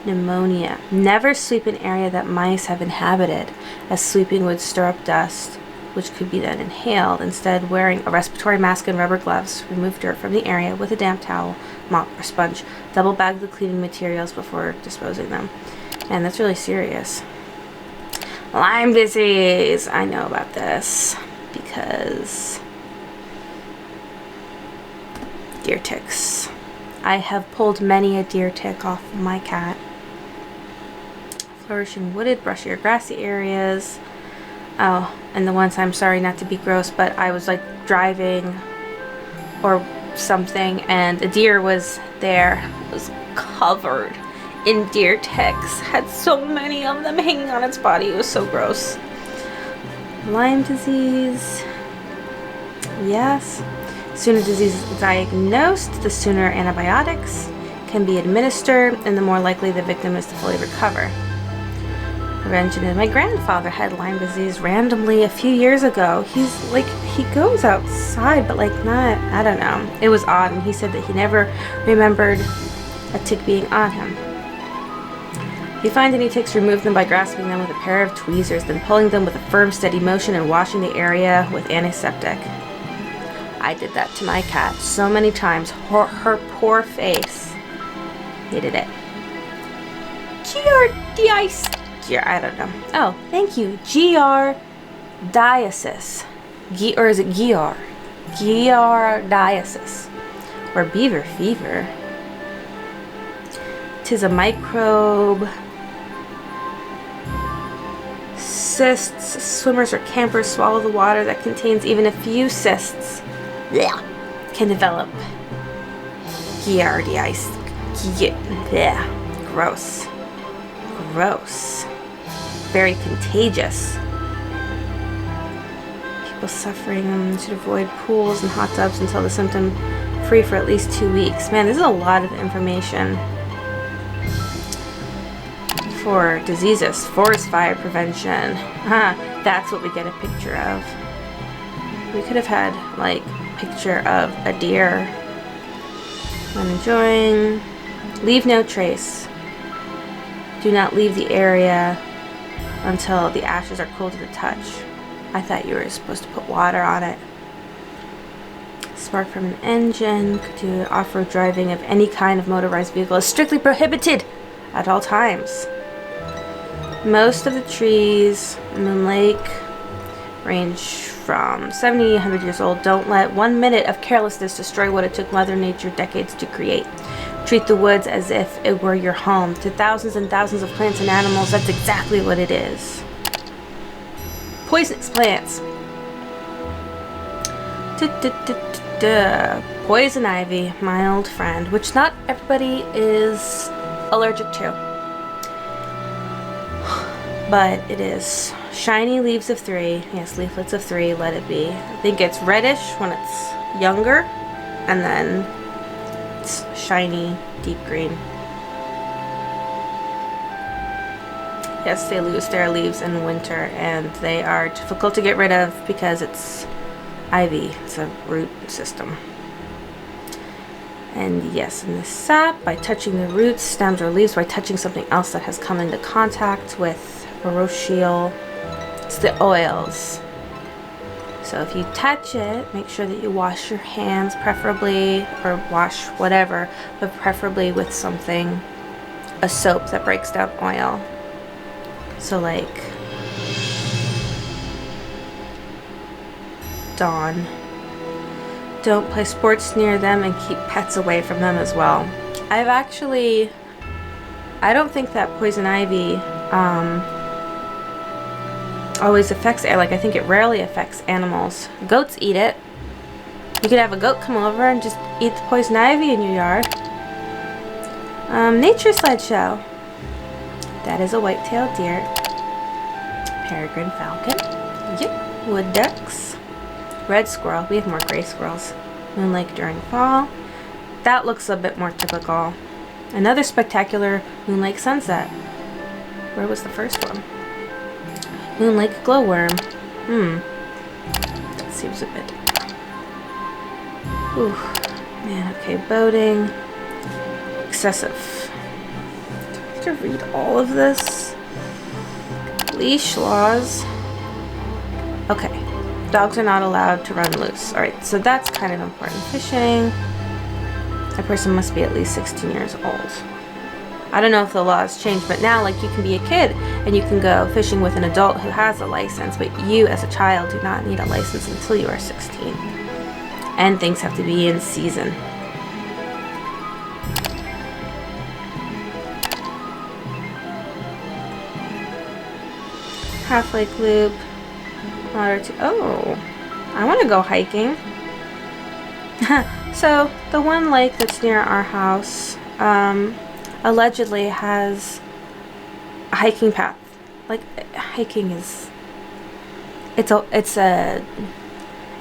pneumonia. Never sweep an area that mice have inhabited, as sweeping would stir up dust, which could be then inhaled. Instead, wearing a respiratory mask and rubber gloves, remove dirt from the area with a damp towel, mop, or sponge. Double bag the cleaning materials before disposing them. Man, that's really serious. Lyme disease. I know about this because deer ticks. I have pulled many a deer tick off my cat. Flourishing wooded, brushier, grassy areas. Oh, and the ones, I'm sorry not to be gross, but I was like driving or something and a deer was there. It was covered in deer ticks. Had so many of them hanging on its body. It was so gross. Lyme disease. Yes. Sooner disease is diagnosed, the sooner antibiotics can be administered, and the more likely the victim is to fully recover. Prevention is, my grandfather had Lyme disease randomly a few years ago. He's like, he goes outside, but like not, I don't know. It was odd, and he said that he never remembered a tick being on him. If you find any ticks, remove them by grasping them with a pair of tweezers, then pulling them with a firm, steady motion and washing the area with antiseptic. I did that to my cat so many times. Her poor face hated it. I don't know. Oh, thank you. Giardiasis. Or is it Giar? Giardiasis. Or beaver fever. 'Tis a microbe. Cysts. Swimmers or campers swallow the water that contains even a few cysts. Yeah, can develop giardiasis. Yeah, gross. Gross. Very contagious. People suffering should avoid pools and hot tubs until the symptom free for at least 2 weeks. Man, this is a lot of information for diseases. Forest fire prevention. That's what we get a picture of. We could have had like picture of a deer. I'm enjoying. Leave no trace. Do not leave the area until the ashes are cool to the touch. I thought you were supposed to put water on it. Spark from an engine. Could do off-road driving of any kind of motorized vehicle is strictly prohibited at all times. Most of the trees in Moon Lake range from 70 to 100 years old. Don't let 1 minute of carelessness destroy what it took Mother Nature decades to create. Treat the woods as if it were your home. To thousands and thousands of plants and animals, that's exactly what it is. Poisonous plants. Poison ivy, my old friend, which not everybody is allergic to. But it is shiny leaves of 3. Yes, leaflets of 3, let it be. I think it's reddish when it's younger, and then it's shiny, deep green. Yes, they lose their leaves in winter, and they are difficult to get rid of because it's ivy. It's a root system. And yes, in the sap, by touching the roots, stems, or leaves, by touching something else that has come into contact with barochial, it's the oils. So if you touch it, make sure that you wash your hands preferably, or wash whatever, but preferably with something, a soap that breaks down oil. So like Dawn. Don't play sports near them and keep pets away from them as well. I don't think that poison ivy always affects it. Like, I think it rarely affects animals. Goats eat it. You could have a goat come over and just eat the poison ivy in your yard. Nature slideshow. That is a white-tailed deer. Peregrine falcon. Yep. Wood ducks. Red squirrel. We have more gray squirrels. Moon Lake during fall. That looks a bit more typical. Another spectacular Moon Lake sunset. Where was the first one? Moon Lake glowworm. That seems a bit... Ooh. Man, okay. Boating. Excessive. Do I have to read all of this? Leash laws. Okay. Dogs are not allowed to run loose. Alright, so that's kind of important. Fishing. A person must be at least 16 years old. I don't know if the laws changed, but now, like, you can be a kid and you can go fishing with an adult who has a license, but you as a child do not need a license until you are 16. And things have to be in season. Half Lake Loop. Oh, I want to go hiking. So the one lake that's near our house allegedly has a hiking path. Like, hiking is, it's a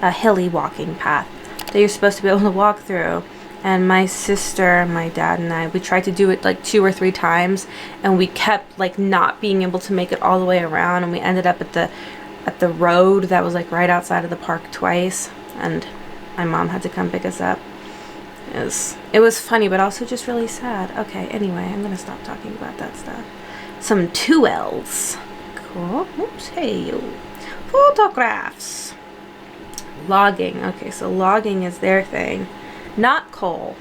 hilly walking path that you're supposed to be able to walk through. And my sister, my dad, and I, we tried to do it like 2 or 3 times, and we kept like not being able to make it all the way around, and we ended up at the road that was like right outside of the park twice, and my mom had to come pick us up. It was funny, but also just really sad. Okay, anyway, I'm gonna stop talking about that stuff. Some 2Ls. Cool. Oops, hey, photographs. Logging. Okay, so logging is their thing. Not coal.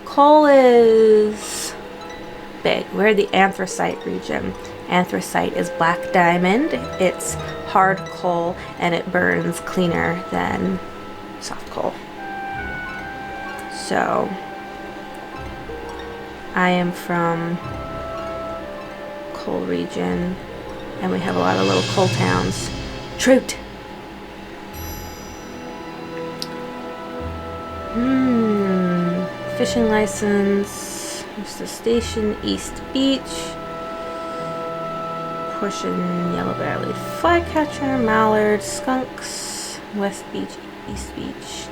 Coal is big. We're the anthracite region. Anthracite is black diamond. It's hard coal, and it burns cleaner than soft coal. So I am from coal region, and we have a lot of little coal towns. Trout. Fishing license. There's the station, East Beach. Portion, yellow-bellied flycatcher, mallard, skunks, West Beach, East Beach.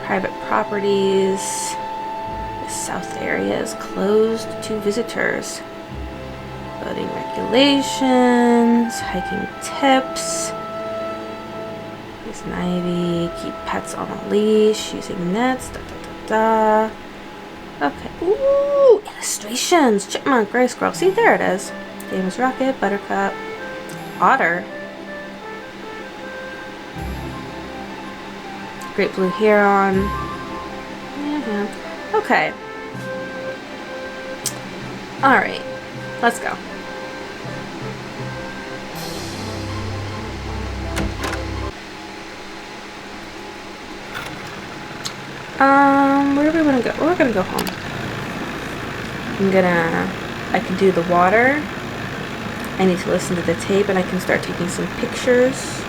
Private properties. The south area is closed to visitors. Boating regulations, hiking tips. Poison ivy, keep pets on a leash, using nets, Okay, ooh, illustrations, chipmunk, gray squirrel, see, there it is. Damon's rocket, buttercup, otter, great blue heron, okay. Alright, let's go. Where do we want to go? We're gonna go home. I can do the water. I need to listen to the tape, and I can start taking some pictures.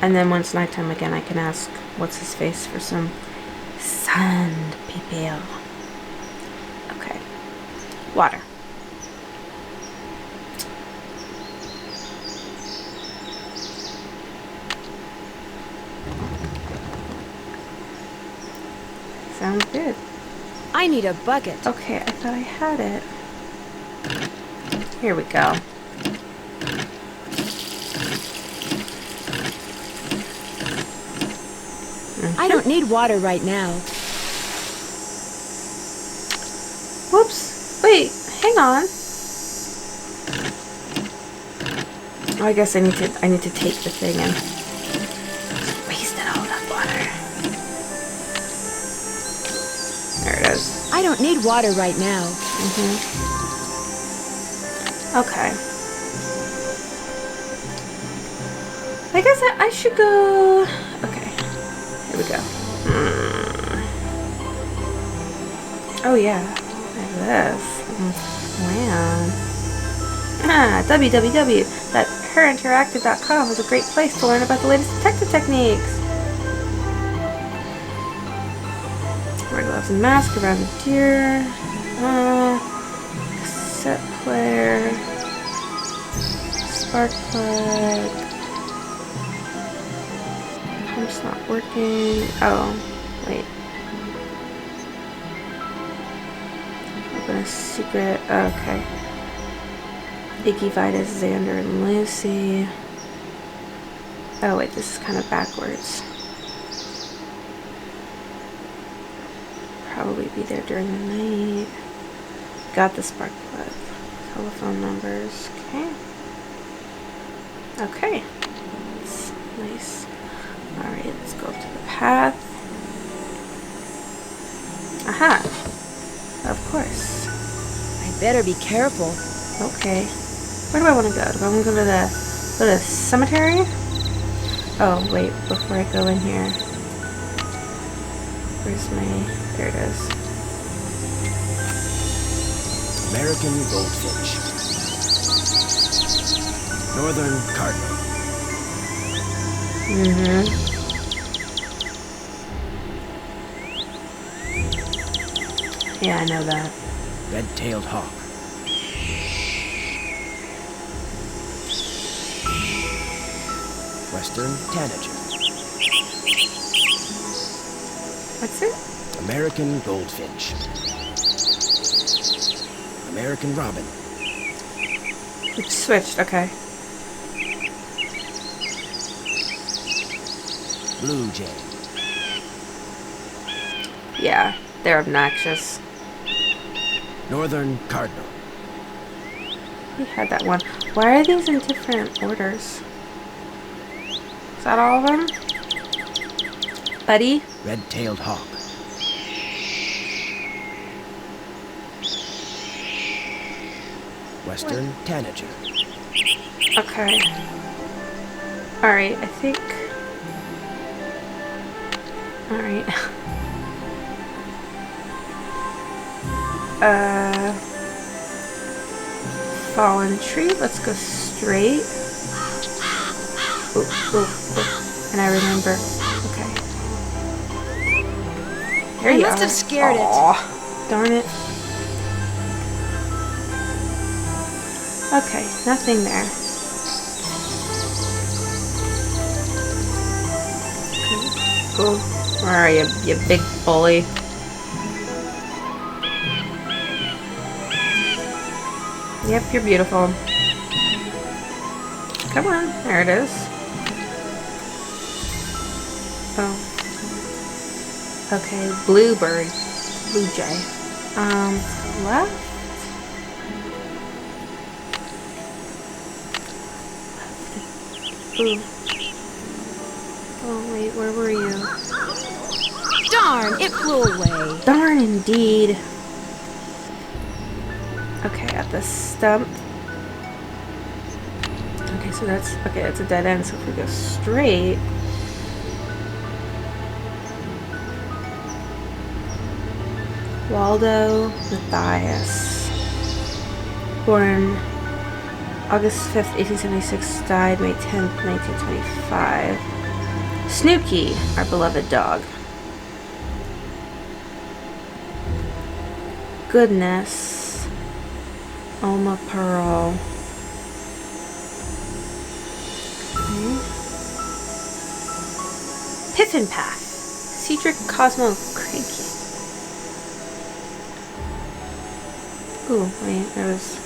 And then once nighttime again, I can ask what's his face for some sand people. Okay. water. Sounds good. I need a bucket. Okay, I thought I had it. Here we go. I don't need water right now. Whoops. Wait, hang on. Oh, I guess I need to take the thing and wasted all that water. There it is. I don't need water right now. Okay. I guess I should go. Okay. Here we go. Oh yeah. Like this. Wow. www.herinteractive.com is a great place to learn about the latest detective techniques. Wear gloves and mask around the deer. Cassette player. Spark plug. Pump's not working. Oh, wait. Open a secret. Okay. Icky, Vitus, Xander, and Lucy. Oh wait, this is kind of backwards. Probably be there during the night. Got the spark plug. Telephone numbers. Okay. Okay. That's nice. Alright, let's go up to the path. Aha! Of course. I better be careful. Okay. Where do I want to go? Do I want to go to the cemetery? Oh, wait, before I go in here. Where's my... There it is. American goldfinch. Northern cardinal. Yeah, I know that. Red-tailed hawk. Western tanager. What's it? American goldfinch. American robin. It switched, okay. Blue jay. Yeah, they're obnoxious. Northern cardinal. We had that one. Why are these in different orders? Is that all of them? Buddy? Red-tailed hawk. Western tanager. Okay. Alright, I think... Alright. Fallen tree. Let's go straight. Ooh, ooh, ooh. And I remember. Okay. There you are. I must have scared it. Darn it. Okay, nothing there. Ooh, where are you, you big bully? Yep, you're beautiful. Come on, there it is. Oh. Okay, bluebird. Blue jay. Left? Ooh. Oh, wait, where were you? Darn, it flew away. Darn indeed. Okay, at the stump. Okay, so that's... Okay, it's a dead end, so if we go straight... Waldo Matthias. Born August 5th, 1876, died May 10th, 1925. Snooky, our beloved dog. Goodness. Oma Pearl. Okay. Piffin Path. Cedric Cosmo Cranky. Ooh, wait, there's...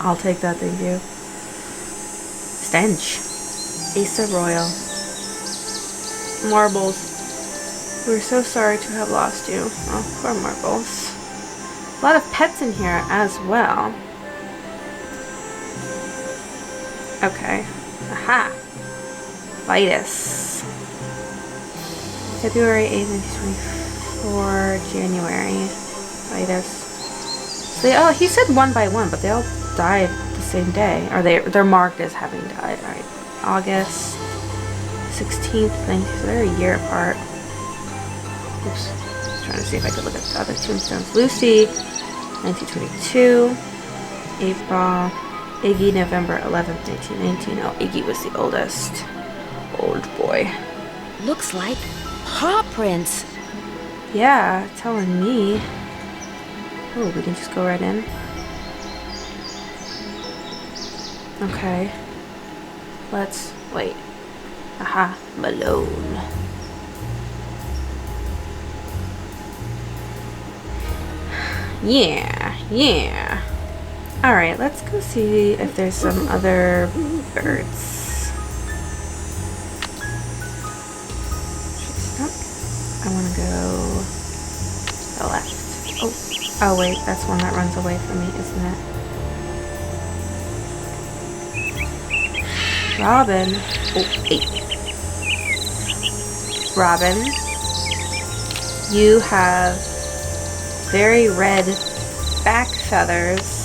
I'll take that, thank you. Stench. Asa Royal. Marbles. We're so sorry to have lost you. Oh, poor Marbles. A lot of pets in here as well. Okay. Aha! Vitus. February 8th, 1924. January. Vitus. So they, oh, he said one by one, but they all died the same day. Or they're marked as having died. Alright. August 16th, 19th. So they're a year apart. Oops. Just trying to see if I could look at the other tombstones. Lucy, 1922. April. Iggy, November 11th, 1919. Oh, Iggy was the oldest. Old boy. Looks like paw prints. Yeah, telling me. Oh, we can just go right in. Okay. Let's wait. Aha, Malone. Yeah. Alright, let's go see if there's some other birds. I want to go the left. Oh wait, that's one that runs away from me, isn't it? Robin. Oh, 8. Robin, you have very red back feathers.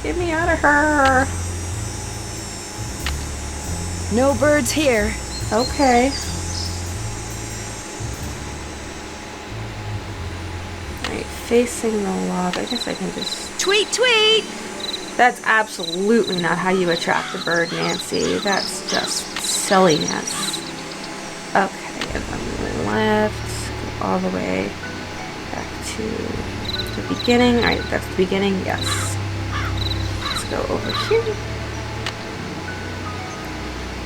Get me out of her. No birds here. Okay. Alright, facing the log. I guess I can just... Tweet, tweet! That's absolutely not how you attract a bird, Nancy. That's just silliness. Okay, and then we left. Go all the way back to the beginning. Alright, that's the beginning. Yes. Let's go over here.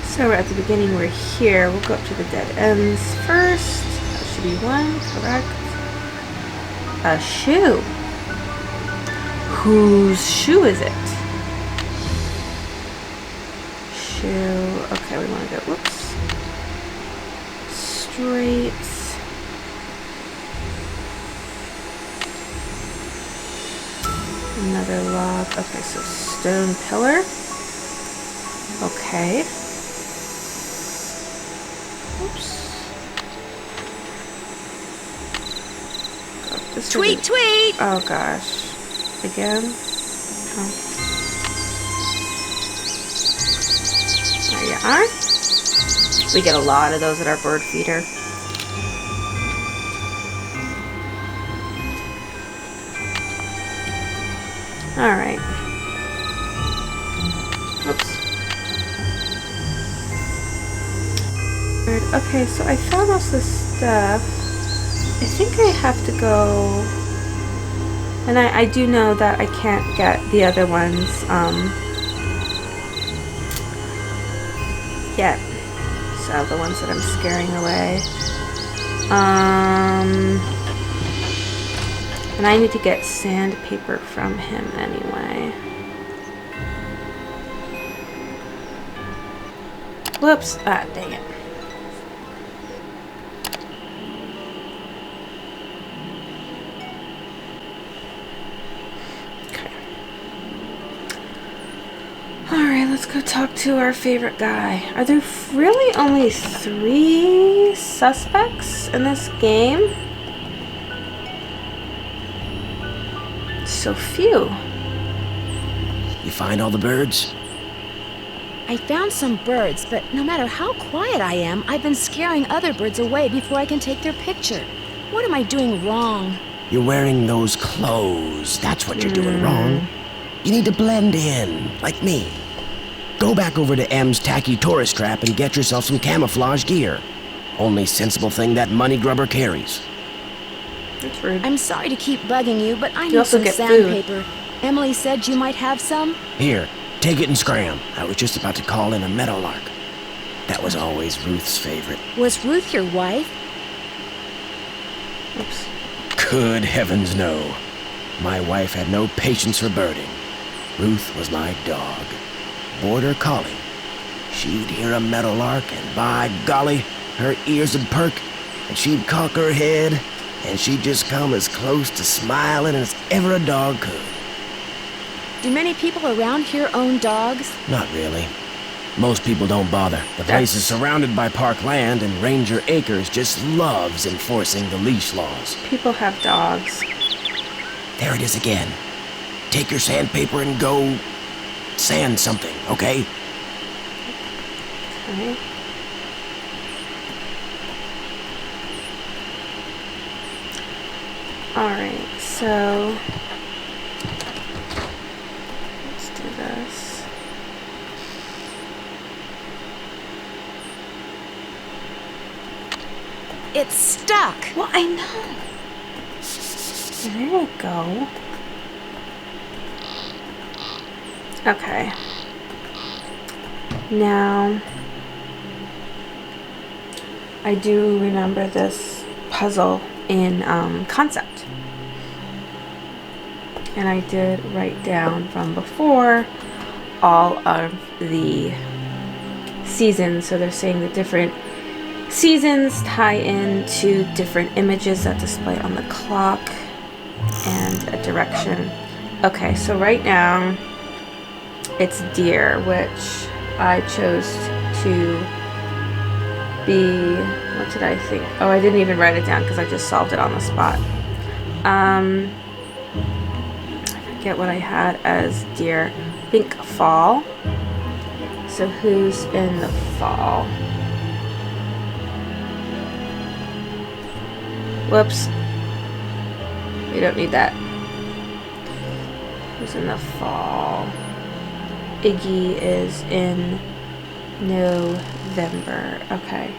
So we're at the beginning, we're here. We'll go up to the dead ends first. That should be 1, correct. A shoe. Whose shoe is it? Shoe. Okay, we want to go, whoops. Straight. Another log. Okay, so stone pillar. Okay. Oops. Tweet, tweet! Oh gosh. Again? Oh. There you are. We get a lot of those at our bird feeder. Alright. Oops. Okay, so I found most of this stuff. I think I have to go, and I do know that I can't get the other ones yet. So the ones that I'm scaring away. And I need to get sandpaper from him anyway. Whoops! Ah, dang it. Let's go talk to our favorite guy. Are there really only 3 suspects in this game? So few. You find all the birds? I found some birds, but no matter how quiet I am, I've been scaring other birds away before I can take their picture. What am I doing wrong? You're wearing those clothes. That's what you're doing wrong. You need to blend in, like me. Go back over to M's tacky tourist trap and get yourself some camouflage gear. Only sensible thing that money grubber carries. That's rude. I'm sorry to keep bugging you, but I You need also some get sandpaper. Emily said you might have some. Here, take it and scram. I was just about to call in a meadowlark. That was always Ruth's favorite. Was Ruth your wife? Oops. Good heavens, no. My wife had no patience for birding. Ruth was my dog. Border collie. She'd hear a meadowlark, and by golly, her ears would perk, and she'd cock her head, and she'd just come as close to smiling as ever a dog could. Do many people around here own dogs? Not really. Most people don't bother. The place is surrounded by park land, and Ranger Acres just loves enforcing the leash laws. People have dogs. There it is again. Take your sandpaper and go sand something, okay? Okay. Alright, so let's do this. It's stuck. Well, I know. There you go. Okay. Now, I do remember this puzzle in concept. And I did write down from before all of the seasons. So they're saying the different seasons tie into different images that display on the clock and a direction. Okay, so right now it's deer, which I chose to be, what did I think? Oh, I didn't even write it down because I just solved it on the spot. I forget what I had as deer. I think fall. So who's in the fall? Whoops. We don't need that. Who's in the fall? Iggy is in November. Okay.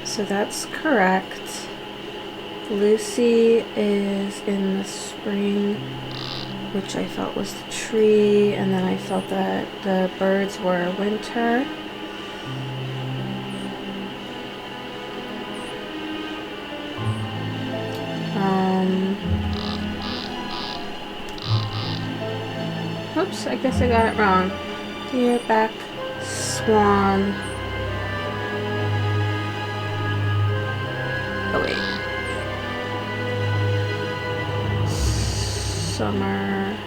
So that's correct. Lucy is in the spring, which I felt was the tree, and then I felt that the birds were winter. Oops, I guess I got it wrong. Deer, back, swan. Oh wait. Summer.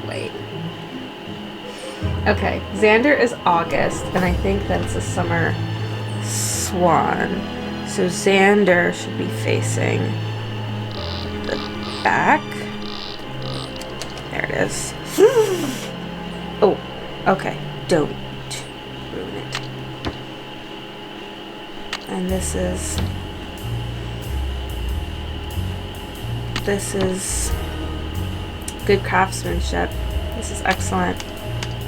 Wait. Okay, Xander is August, and I think that it's a summer swan. So Xander should be facing the back. There it is. Oh, okay. Don't ruin it. And this is good craftsmanship. This is excellent.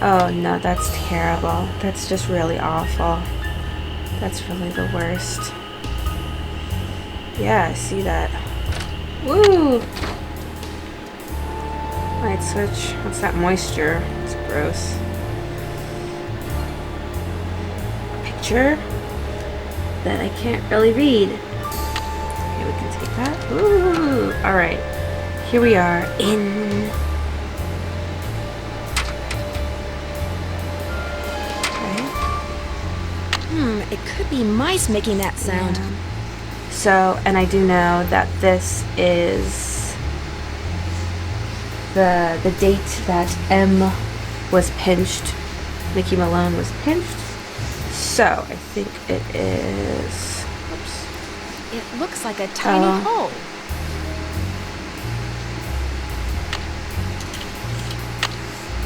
Oh no, that's terrible. That's just really awful. That's really the worst. Yeah, I see that. Woo! Light switch. What's that moisture? It's gross. Picture that I can't really read. Okay, we can take that. Ooh! Alright. Here we are in... Okay. It could be mice making that sound. Yeah. So, and I do know that this is the date that M was pinched. Mickey Malone was pinched. So, I think it is... Oops. It looks like a tiny hole.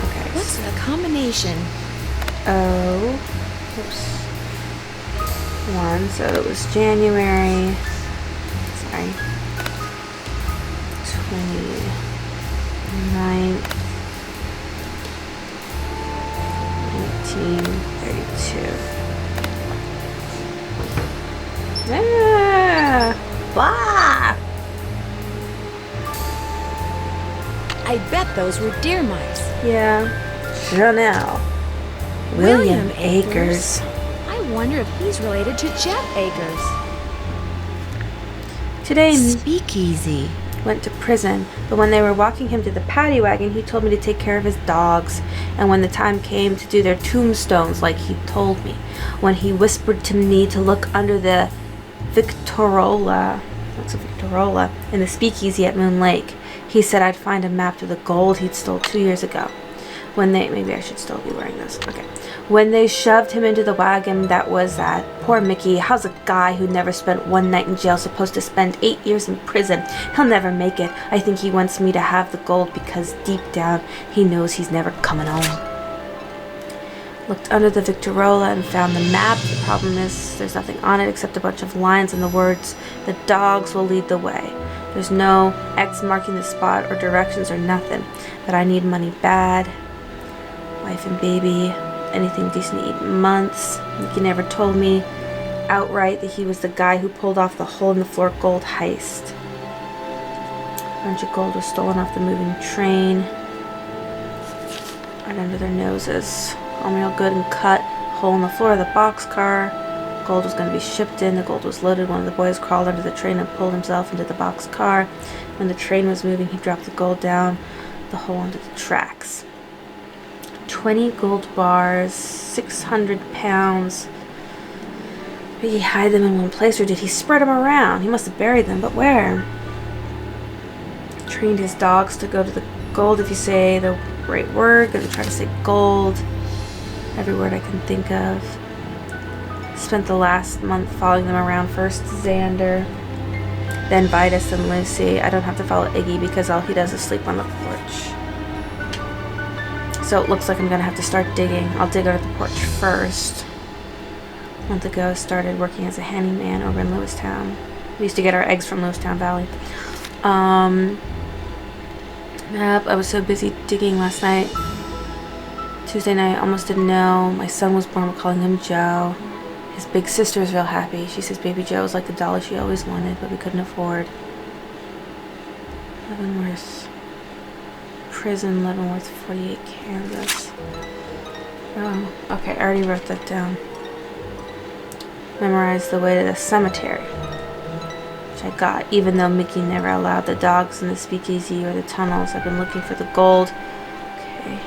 Okay. What's the combination? Oh. Oops. 1, so it was January. Sorry. 29th. 1932. Ah, blah! I bet those were deer mice. Yeah. Chanel. William Akers. I wonder if he's related to Jeff Akers. Today, Speakeasy. went to prison, but when they were walking him to the paddy wagon, he told me to take care of his dogs. And when the time came to do their tombstones, like he told me, when he whispered to me to look under the Victorola, what's a Victorola, in the speakeasy at Moon Lake, he said I'd find a map to the gold he'd stole 2 years ago. When they, maybe I should still be wearing this, okay. When they shoved him into the wagon, that was that. Poor Mickey, how's a guy who never spent one night in jail supposed to spend 8 years in prison? He'll never make it. I think he wants me to have the gold because deep down he knows he's never coming home. Looked under the Victorola and found the map. The problem is there's nothing on it except a bunch of lines and the words, "The dogs will lead the way." There's no X marking the spot or directions or nothing. But I need money bad. Wife and baby. Anything decent to eat in months. He never told me outright that he was the guy who pulled off the hole in the floor gold heist. A bunch of gold was stolen off the moving train. Right under their noses. All real good and cut. Hole in the floor of the boxcar. Gold was going to be shipped in. The gold was loaded. One of the boys crawled under the train and pulled himself into the boxcar. When the train was moving, he dropped the gold down the hole into the tracks. 20 gold bars, 600 pounds. Did he hide them in one place or did he spread them around? He must have buried them, but where? Trained his dogs to go to the gold if you say the right word. Gonna try to say gold. Every word I can think of. Spent the last month following them around. First Xander, then Vitus and Lucy. I don't have to follow Iggy because all he does is sleep on the porch. So it looks like I'm gonna have to start digging. I'll dig out at the porch first. A month ago, I started working as a handyman over in Lewistown. We used to get our eggs from Lewistown Valley. Yep, I was so busy digging last night. Tuesday night, almost didn't know. My son was born, we're calling him Joe. His big sister's real happy. She says baby Joe was like the dollar she always wanted, but we couldn't afford. Leavenworth. Prison, Leavenworth, 48, Kansas. Oh, okay, I already wrote that down. Memorized the way to the cemetery, which I got, even though Mickey never allowed the dogs in the speakeasy or the tunnels. I've been looking for the gold. Okay.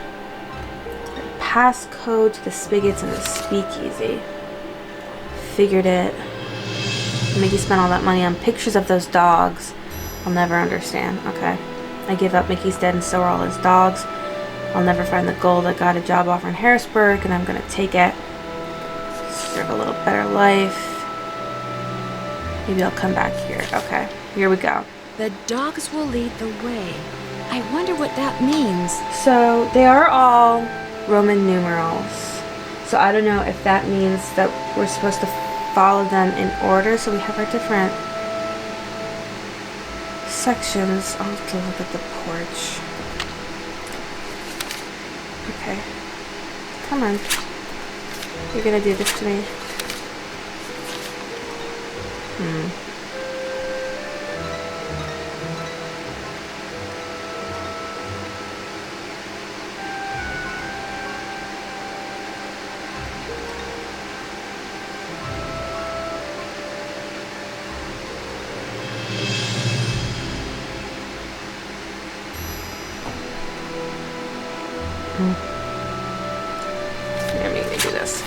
The passcode to the spigots in the speakeasy. Figured it. Mickey spent all that money on pictures of those dogs. I'll never understand. Okay. I give up. Mickey's dead and so are all his dogs. I'll never find the gold. I got a job offer in Harrisburg and I'm gonna take it. Serve a little better life. Maybe I'll come back here. Okay, here we go. The dogs will lead the way. I wonder what that means. So they are all Roman numerals. So I don't know if that means that we're supposed to follow them in order. So we have our different sections. I'll have to look at the porch. Okay. Come on. You're gonna do this to me. Here, make me do this.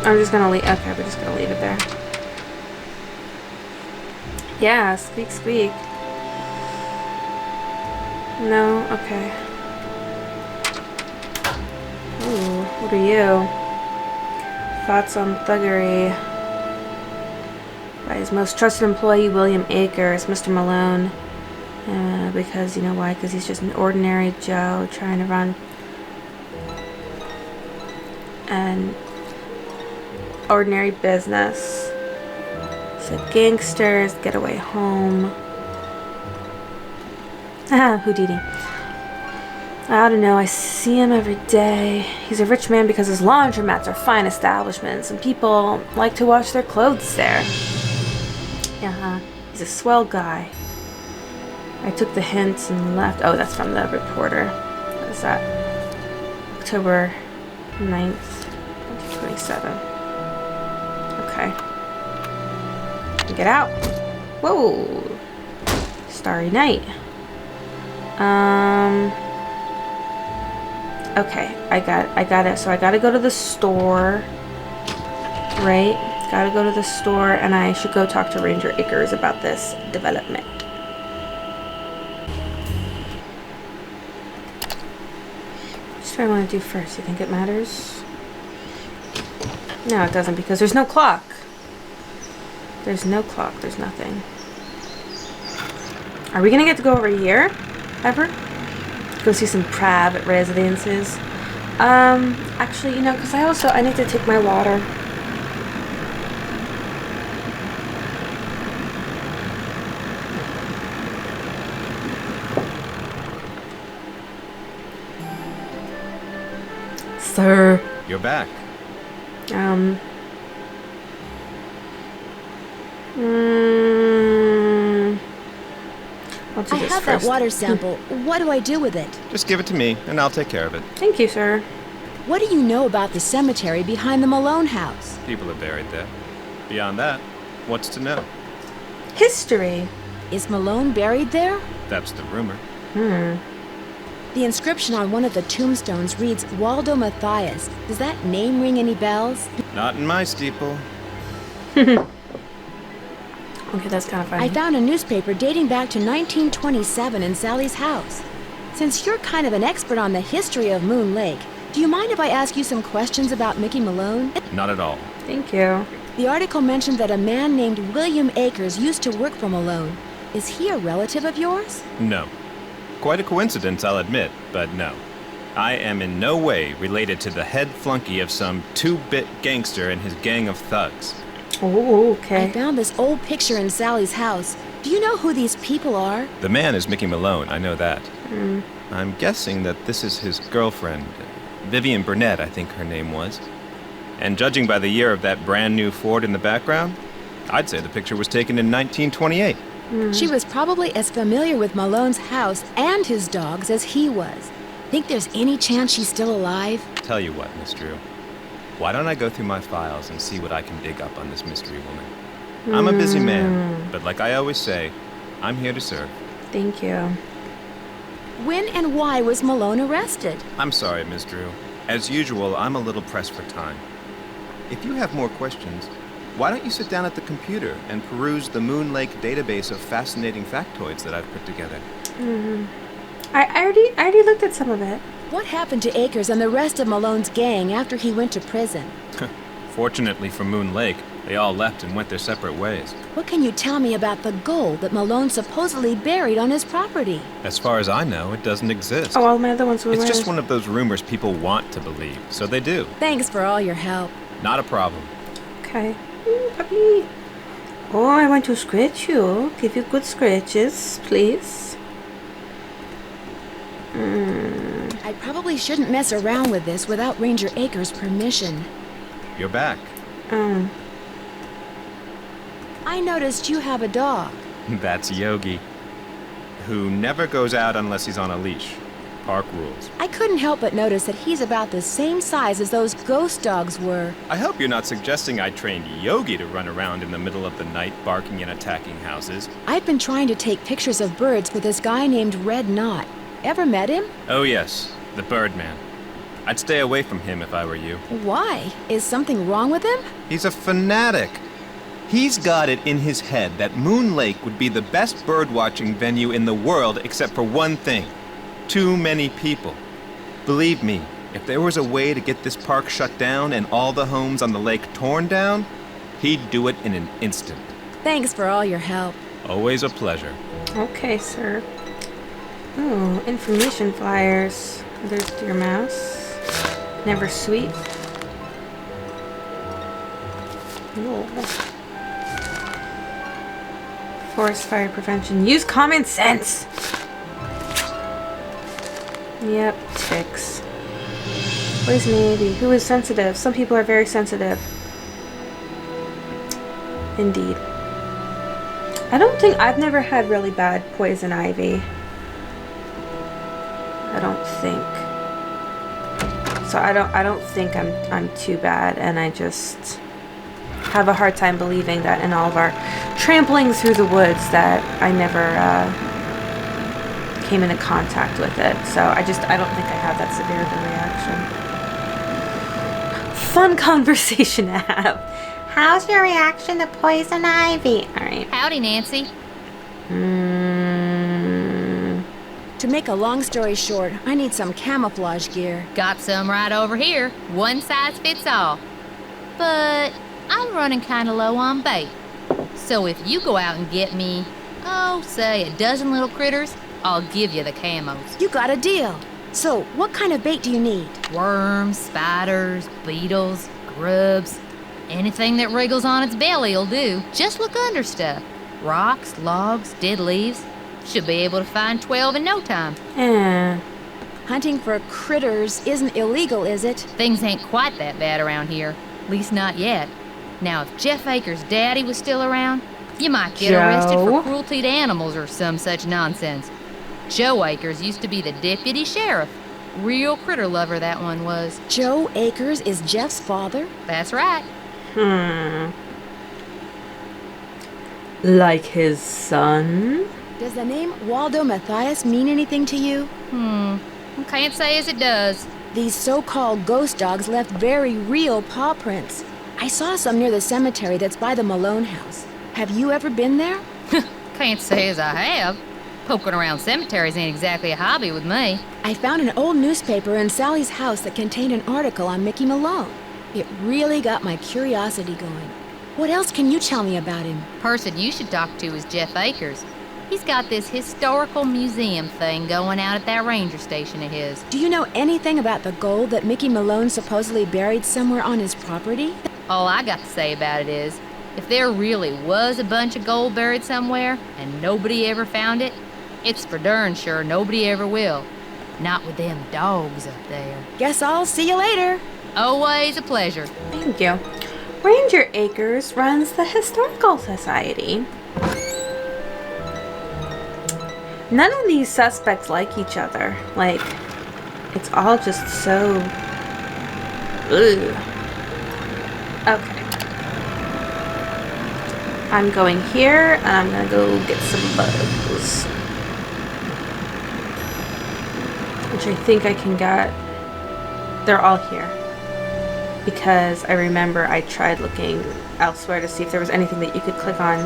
I'm just gonna leave. Okay, we're just gonna leave it there. Yeah, squeak, squeak. No, okay. Ooh, what are you? Thoughts on thuggery by his most trusted employee, William Akers, Mr. Malone. Because, you know why? Because he's just an ordinary Joe trying to run an ordinary business. So gangsters, getaway home. Houdini. I don't know, I see him every day. He's a rich man because his laundromats are fine establishments and people like to wash their clothes there. He's a swell guy. I took the hints and left. Oh, that's from the reporter. What is that? October 9th, 2027. Okay. Get out. Whoa. Starry night. Okay, I got it. So I gotta go to the store. Right? Gotta go to the store, and I should go talk to Ranger Akers about this development. What do I want to do first? You think it matters? No, it doesn't, because there's no clock. There's no clock. There's nothing. Are we gonna get to go over here? Ever? Go see some private residences. Actually, you know, because I need to take my water. Sir. You're back. I'll do I this have first. that water sample. What do I do with it? Just give it to me, and I'll take care of it. Thank you, sir. What do you know about the cemetery behind the Malone house? People are buried there. Beyond that, what's to know? History. Is Malone buried there? That's the rumor. The inscription on one of the tombstones reads Waldo Matthias. Does that name ring any bells? Not in my steeple. Okay, that's kind of funny. I found a newspaper dating back to 1927 in Sally's house. Since you're kind of an expert on the history of Moon Lake, do you mind if I ask you some questions about Mickey Malone? Not at all. Thank you. The article mentioned that a man named William Akers used to work for Malone. Is he a relative of yours? No. Quite a coincidence, I'll admit, but no. I am in no way related to the head flunky of some two-bit gangster and his gang of thugs. Oh, I okay. found this old picture in Sally's house. Do you know who these people are? The man is Mickey Malone, I know that. I'm guessing that this is his girlfriend. Vivian Burnett, I think her name was. And judging by the year of that brand new Ford in the background, I'd say the picture was taken in 1928. She was probably as familiar with Malone's house and his dogs as he was. Think there's any chance she's still alive? Tell you what, Miss Drew. Why don't I go through my files and see what I can dig up on this mystery woman? I'm a busy man, but like I always say, I'm here to serve. Thank you. When and why was Malone arrested? I'm sorry, Miss Drew. As usual, I'm a little pressed for time. If you have more questions, why don't you sit down at the computer and peruse the Moon Lake database of fascinating factoids that I've put together? I already looked at some of it. What happened to Akers and the rest of Malone's gang after he went to prison? Fortunately for Moon Lake, they all left and went their separate ways. What can you tell me about the gold that Malone supposedly buried on his property? As far as I know, it doesn't exist. Oh, all my other ones were It's mine. just one of those rumors people want to believe, so they do. Thanks for all your help. Not a problem. Okay. Puppy. Oh, I want to scratch you. Give you good scratches, please. I probably shouldn't mess around with this without Ranger Akers' permission. You're back. I noticed you have a dog. That's Yogi, who never goes out unless he's on a leash. Park rules. I couldn't help but notice that he's about the same size as those ghost dogs were. I hope you're not suggesting I trained Yogi to run around in the middle of the night barking and attacking houses. I've been trying to take pictures of birds for this guy named Red Knot. Ever met him? Oh yes, the Birdman. I'd stay away from him if I were you. Why? Is something wrong with him? He's a fanatic. He's got it in his head that Moon Lake would be the best birdwatching venue in the world except for one thing. Too many people. Believe me, if there was a way to get this park shut down and all the homes on the lake torn down, he'd do it in an instant. Thanks for all your help. Always a pleasure. Okay, sir. Oh, information flyers. There's Deer Mouse. Never sweet. Oh. Forest fire prevention. Use common sense. Yep, ticks. Poison ivy. Who is sensitive? Some people are very sensitive. Indeed. I've never had really bad poison ivy. I don't think. So I don't think I'm too bad, and I just have a hard time believing that in all of our trampling through the woods that I never came into contact with it. So I don't think I have that severe of a reaction. Fun conversation to have. How's your reaction to poison ivy? Alright. Howdy, Nancy. To make a long story short, I need some camouflage gear. Got some right over here. One size fits all. But I'm running kind of low on bait. So if you go out and get me, say a dozen little critters, I'll give you the camos. You got a deal. So, what kind of bait do you need? Worms, spiders, beetles, grubs. Anything that wriggles on its belly'll do. Just look under stuff. Rocks, logs, dead leaves. Should be able to find 12 in no time. Hunting for critters isn't illegal, is it? Things ain't quite that bad around here. At least not yet. Now, if Jeff Akers' daddy was still around, you might get arrested for cruelty to animals or some such nonsense. Joe Akers used to be the deputy sheriff. Real critter lover that one was. Joe Akers is Jeff's father? That's right. Like his son? Does the name Waldo Matthias mean anything to you? Can't say as it does. These so-called ghost dogs left very real paw prints. I saw some near the cemetery that's by the Malone house. Have you ever been there? Can't say as I have. Poking around cemeteries ain't exactly a hobby with me. I found an old newspaper in Sally's house that contained an article on Mickey Malone. It really got my curiosity going. What else can you tell me about him? Person you should talk to is Jeff Akers. He's got this historical museum thing going out at that ranger station of his. Do you know anything about the gold that Mickey Malone supposedly buried somewhere on his property? All I got to say about it is, if there really was a bunch of gold buried somewhere and nobody ever found it, it's for darn sure nobody ever will. Not with them dogs up there. Guess I'll see you later. Always a pleasure. Thank you. Ranger Akers runs the Historical Society. None of these suspects like each other. Like, it's all just so... Ugh. Okay. I'm going here, and I'm gonna go get some bugs. Which I think I can get... They're all here. Because I remember I tried looking elsewhere to see if there was anything that you could click on.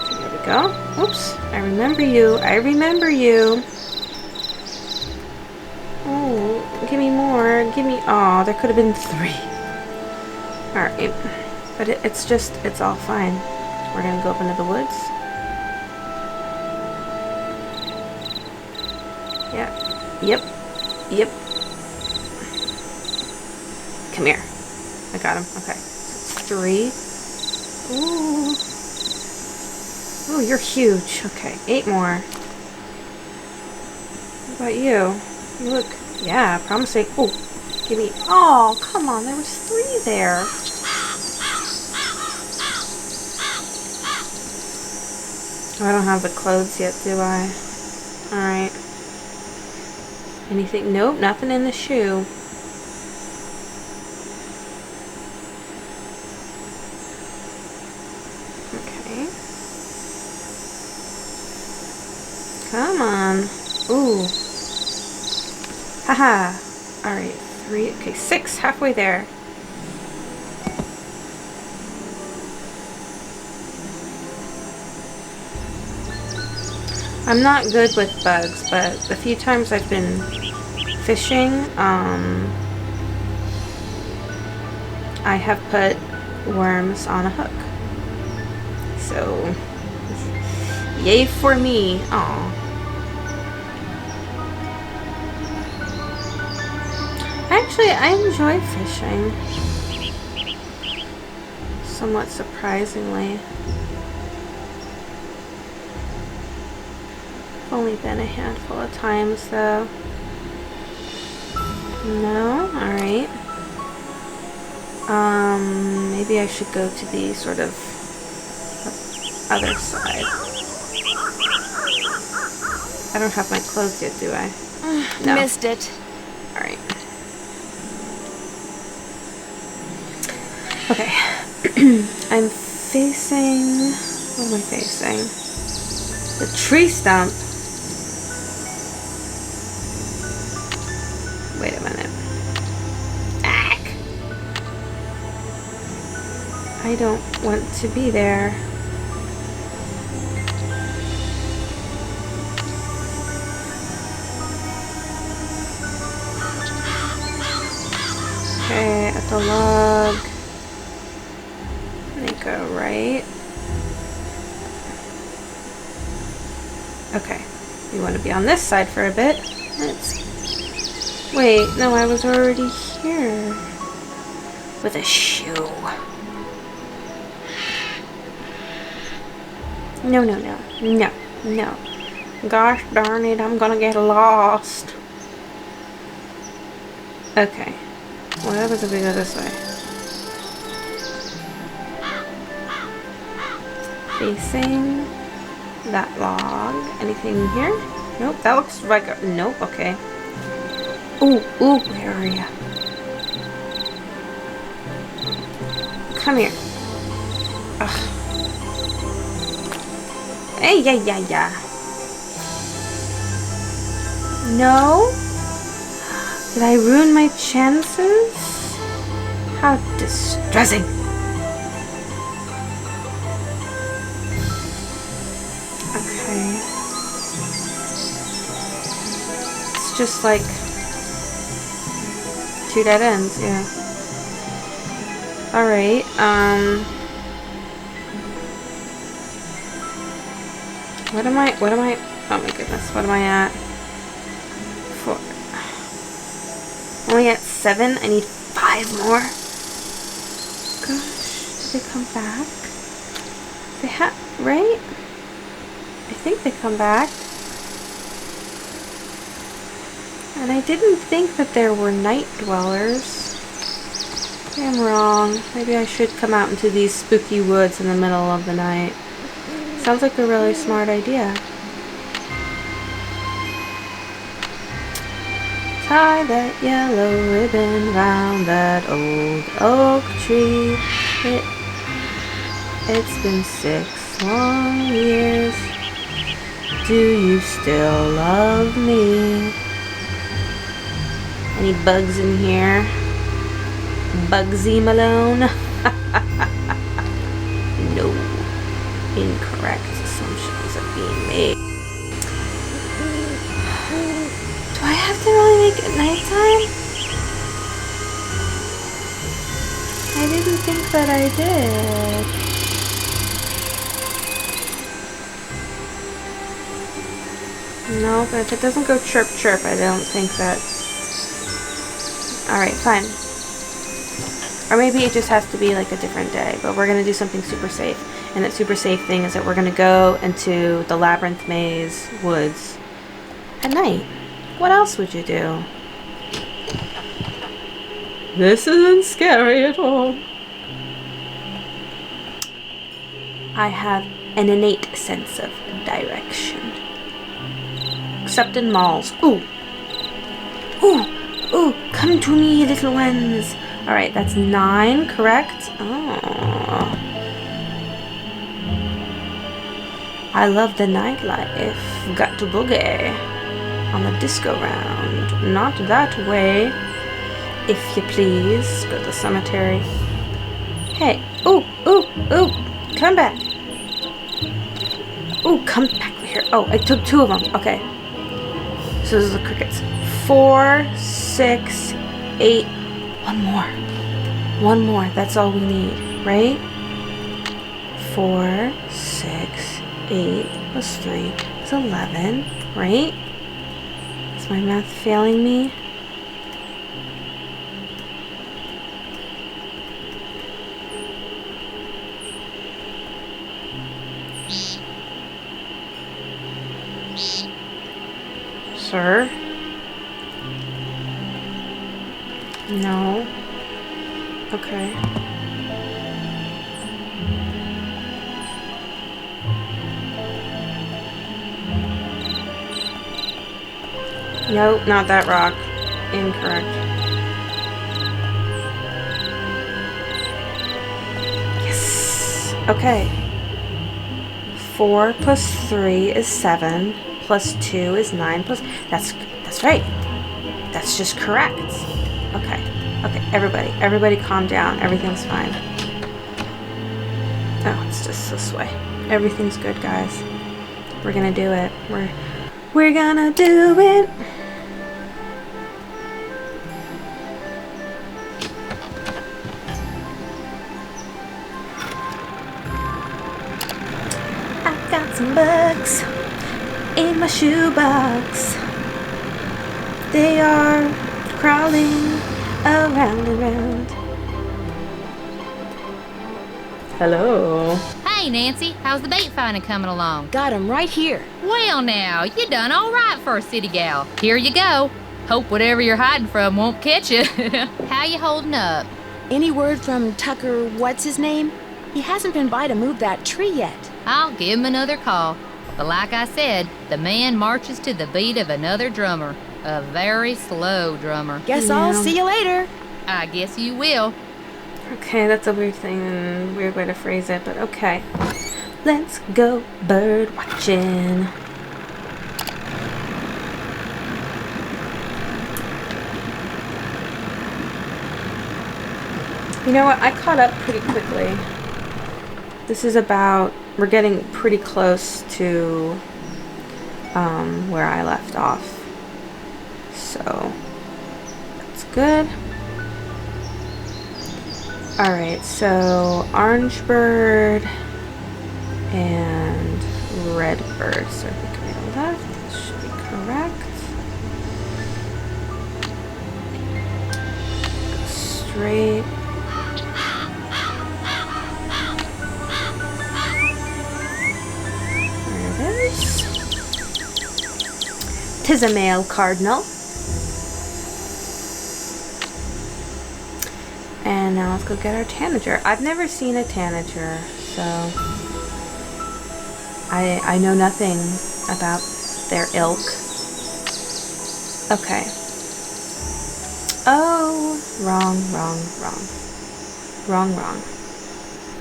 So here we go. Oops. I remember you. I remember you. Oh, give me more. Give me... Oh, there could have been 3. Alright. But it's all fine. We're gonna go up into the woods. Yeah. Yep. Yep. Come here. I got him. Okay. So it's 3. Ooh. Ooh, you're huge. Okay. 8 more. What about you? You look... Yeah, promising. Oh, give me... Oh, come on. There was 3 there. Oh, I don't have the clothes yet, do I? Alright. Anything? Nope, nothing in the shoe. Okay. Come on. Ooh. Haha. Alright, 3. Okay, 6. Halfway there. I'm not good with bugs, but the few times I've been fishing, I have put worms on a hook. So, yay for me. Aw. Actually, I enjoy fishing. Somewhat surprisingly. Only been a handful of times though. No? Alright. Maybe I should go to the sort of other side. I don't have my clothes yet, do I? No. Missed it. Alright. Okay. I'm facing... What am I facing? The tree stump. Wait a minute. Ack! I don't want to be there. Okay, at the log. Let me go right. Okay, we want to be on this side for a bit. Wait, no, I was already here. With a shoe. No, no, no. No, no. Gosh darn it, I'm gonna get lost. Okay. What happens if we go this way? Facing that log. Anything here? Nope, that looks like a... Nope, okay. Ooh, ooh, where are you? Come here. Ugh. Hey, yeah, yeah, yeah. No? Did I ruin my chances? How distressing. Okay. It's just like 2 dead ends, yeah. Alright, what am I, oh my goodness, what am I at? 4. Only at 7, I need 5 more. Gosh, did they come back? They right? I think they come back. And I didn't think that there were night dwellers. Maybe I'm wrong. Maybe I should come out into these spooky woods in the middle of the night. Sounds like a really smart idea. Tie that yellow ribbon round that old oak tree. It's been 6 long years. Do you still love me? Any bugs in here? Bugsy Malone? No. Incorrect assumptions are being made. Do I have to really make it nighttime? I didn't think that I did. No, but if it doesn't go chirp chirp, I don't think that... Alright, fine. Or maybe it just has to be like a different day, but we're gonna do something super safe. And that super safe thing is that we're gonna go into the Labyrinth Maze woods at night. What else would you do? This isn't scary at all. I have an innate sense of direction. Except in malls. Ooh! Ooh! Ooh! Come to me, little ones! Alright, that's 9, correct? Oh. I love the nightlife. Got to boogie. On the disco round. Not that way. If you please. Go to the cemetery. Hey. Ooh! Ooh! Ooh! Come back! Ooh! Come back here. Oh, I took 2 of them. Okay. So this is the crickets. 4, 6, 8. One more. One more. That's all we need, right? 4, 6, 8 plus 3 is 11, right? Is my math failing me? Sir? No. Okay. Nope, not that rock. Incorrect. Yes. Okay. 4 plus 3 is 7. Plus 2 is 9. Plus... That's right. That's just correct. Okay. Okay, everybody calm down. Everything's fine. Oh, it's just this way. Everything's good, guys. We're gonna do it. We're gonna do it. I've got some bugs in my shoebox. They are crawling around and around. Hello. Hey, Nancy, how's the bait finding coming along? Got him right here. Well, now, you done all right for a city gal. Here you go. Hope whatever you're hiding from won't catch you. How you holding up? Any word from Tucker, what's his name? He hasn't been by to move that tree yet. I'll give him another call. But like I said, the man marches to the beat of another drummer. A very slow drummer. Guess I'll see you later. I guess you will. Okay, that's a weird thing and weird way to phrase it, but okay. Let's go bird watching. You know what? I caught up pretty quickly. This is about... We're getting pretty close to where I left off. So, that's good. Alright, so orange-bird and red-bird. So if we go to the left, this should be correct. Go straight. There it is. 'Tis a male cardinal. And now let's go get our tanager. I've never seen a tanager, so I know nothing about their ilk. Okay. Oh, wrong.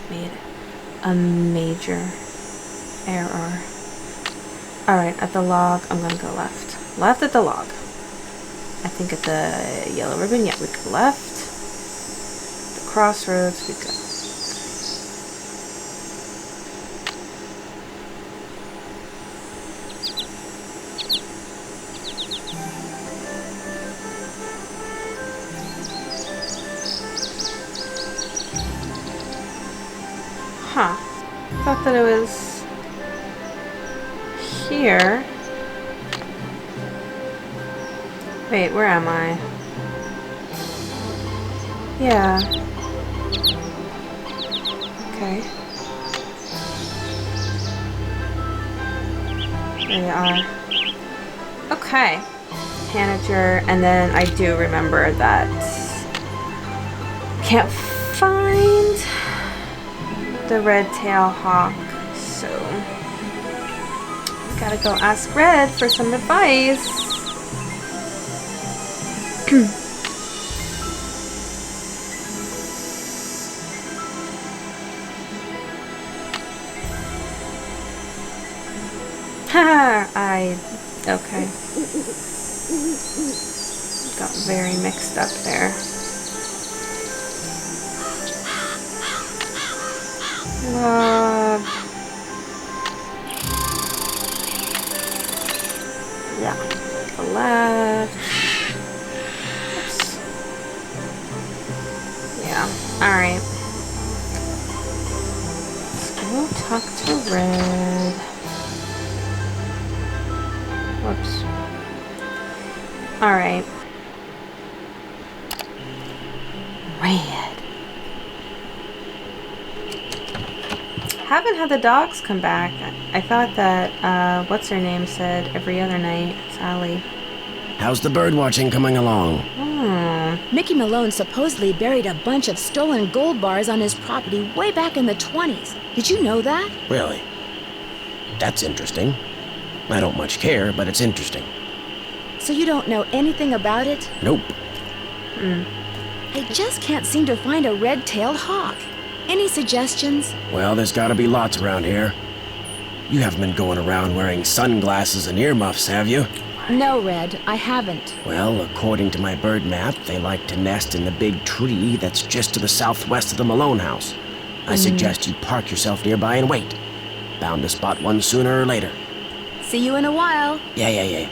Made a major error. Alright, at the log, I'm gonna go left. Left at the log. I think at the yellow ribbon, yeah, we go left. Crossroads we go. Huh. Thought that it was here. Wait, where am I? Yeah. Okay. There you are. Okay. Tanager, and then I do remember that can't find the red-tail hawk, so gotta go ask Red for some advice. Okay. Got very mixed up there. Yeah, the left. Oops. Yeah, alright. Let's go talk to Red. Whoops. Alright. Red. Haven't had the dogs come back. I thought that, what's her name said every other night. Sally. How's the bird watching coming along? Mickey Malone supposedly buried a bunch of stolen gold bars on his property way back in the 20s. Did you know that? Really? That's interesting. I don't much care, but it's interesting. So you don't know anything about it? Nope. I just can't seem to find a red-tailed hawk. Any suggestions? Well, there's gotta be lots around here. You haven't been going around wearing sunglasses and earmuffs, have you? No, Red, I haven't. Well, according to my bird map, they like to nest in the big tree that's just to the southwest of the Malone house. I suggest you park yourself nearby and wait. Bound to spot one sooner or later. See you in a while. Yeah.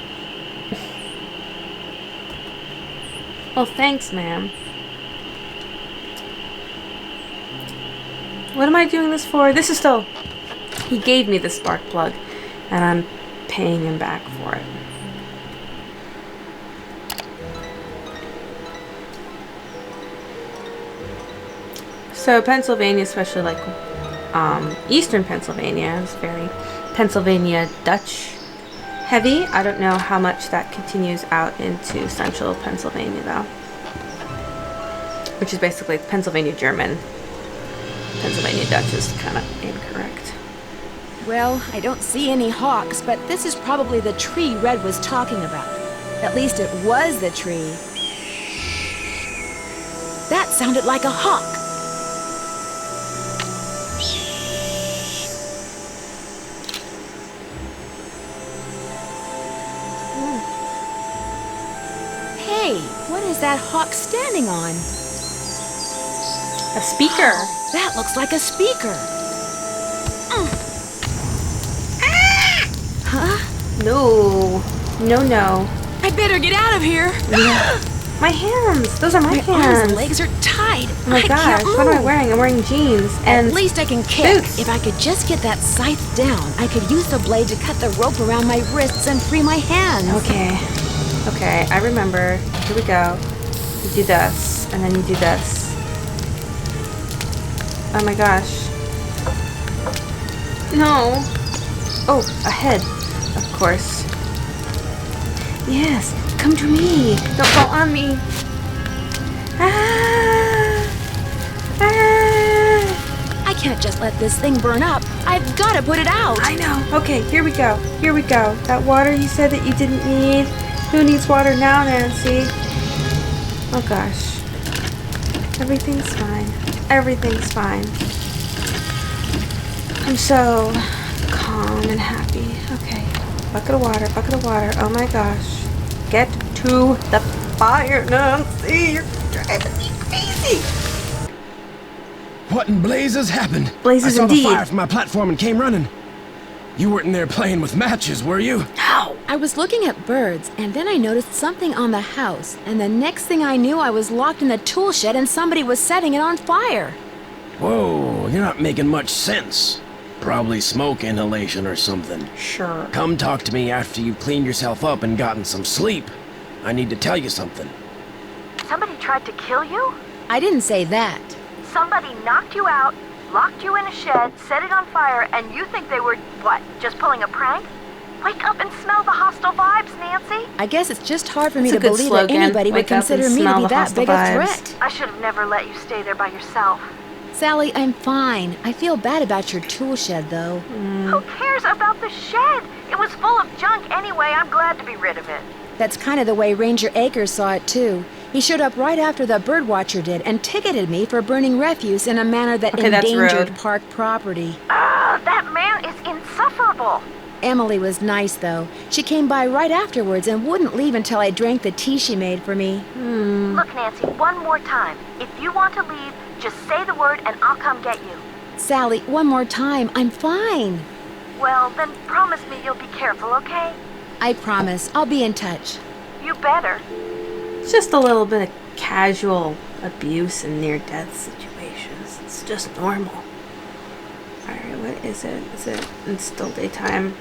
Well, thanks, ma'am. What am I doing this for? This is still... He gave me the spark plug, and I'm paying him back for it. So Pennsylvania, especially like eastern Pennsylvania, is very Pennsylvania Dutch heavy. I don't know how much that continues out into central Pennsylvania though, which is basically Pennsylvania German. Pennsylvania Dutch is kind of incorrect. Well, I don't see any hawks, but this is probably the tree Red was talking about. At least it was the tree. That sounded like a hawk. Hey, what is that hawk standing on? A speaker. That looks like a speaker. Huh? No. I better get out of here. My hands. Those are my My hands. arms and legs are tied. Oh my I gosh. can't move. What am I wearing? I'm wearing jeans and At least I can kick. boots. If I could just get that scythe down, I could use the blade to cut the rope around my wrists and free my hands. Okay, I remember. Here we go. You do this, and then you do this. Oh my gosh. No. Oh, a head. Of course. Yes, come to me. Don't fall on me. I can't just let this thing burn up. I've got to put it out. I know. Okay, here we go. That water you said that you didn't need. Who needs water now, Nancy? Oh gosh. Everything's fine. I'm so calm and happy. Okay. Bucket of water. Oh my gosh. Get to the fire, Nancy. You're driving me crazy. What in blazes happened? Blazes I saw indeed. the fire from my platform and came running. You weren't in there playing with matches, were you? No. I was looking at birds, and then I noticed something on the house, and the next thing I knew, I was locked in the tool shed and somebody was setting it on fire. Whoa, you're not making much sense. Probably smoke inhalation or something. Sure. Come talk to me after you've cleaned yourself up and gotten some sleep. I need to tell you something. Somebody tried to kill you? I didn't say that. Somebody knocked you out, locked you in a shed, set it on fire, and you think they were, what, just pulling a prank? Wake up and smell the hostile vibes, Nancy. I guess it's just hard for me That's to a good believe slogan. that anybody would Wake up consider and me to smell be the that hostile big a vibes. threat. I should have never let you stay there by yourself. Sally, I'm fine. I feel bad about your tool shed, though. Who cares about the shed? It was full of junk anyway. I'm glad to be rid of it. That's kind of the way Ranger Akers saw it, too. He showed up right after the birdwatcher did and ticketed me for burning refuse in a manner that Okay, that's endangered rude. park property. That man is insufferable. Emily was nice, though. She came by right afterwards and wouldn't leave until I drank the tea she made for me. Look, Nancy, one more time. If you want to leave, just say the word and I'll come get you. Sally, one more time. I'm fine. Well, then promise me you'll be careful, okay? I promise. I'll be in touch. You better. It's just a little bit of casual abuse and near-death situations. It's just normal. Alright, what is it? It's still daytime.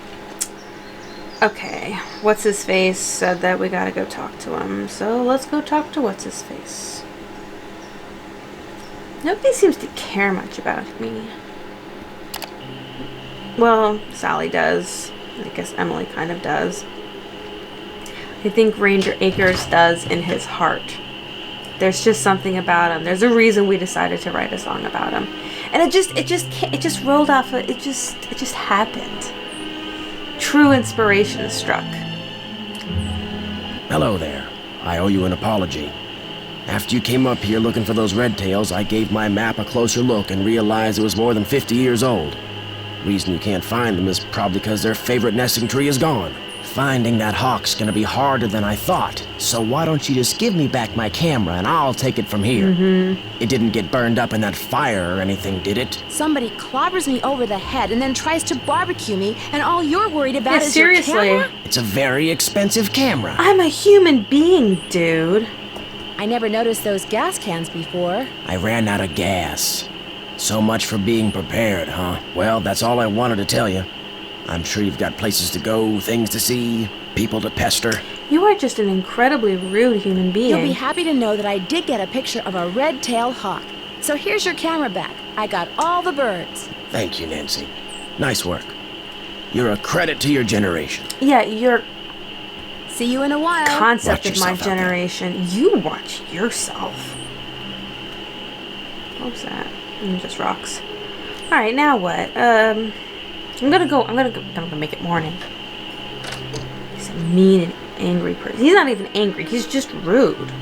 Okay, What's-His-Face said that we gotta go talk to him. So let's go talk to What's-His-Face. Nobody seems to care much about me. Well, Sally does. I guess Emily kind of does. I think Ranger Akers does in his heart. There's just something about him. There's a reason we decided to write a song about him. And it just rolled off. It just happened. True inspiration struck. Hello there. I owe you an apology. After you came up here looking for those red tails, I gave my map a closer look and realized it was more than 50 years old. Reason you can't find them is probably because their favorite nesting tree is gone. Finding that hawk's gonna be harder than I thought, so why don't you just give me back my camera and I'll take it from here. It didn't get burned up in that fire or anything, did it? Somebody clobbers me over the head and then tries to barbecue me, and all you're worried about is seriously. your camera? It's a very expensive camera. I'm a human being, dude. I never noticed those gas cans before. I ran out of gas. So much for being prepared, huh? Well, that's all I wanted to tell you. I'm sure you've got places to go, things to see, people to pester. You are just an incredibly rude human being. You'll be happy to know that I did get a picture of a red-tailed hawk. So here's your camera back. I got all the birds. Thank you, Nancy. Nice work. You're a credit to your generation. Yeah, your See you in a while. concept Watch of my yourself out there. generation. You watch yourself. What was that? Just rocks. All right, now what? I'm gonna make it morning. He's a mean and angry person. He's not even angry. He's just rude.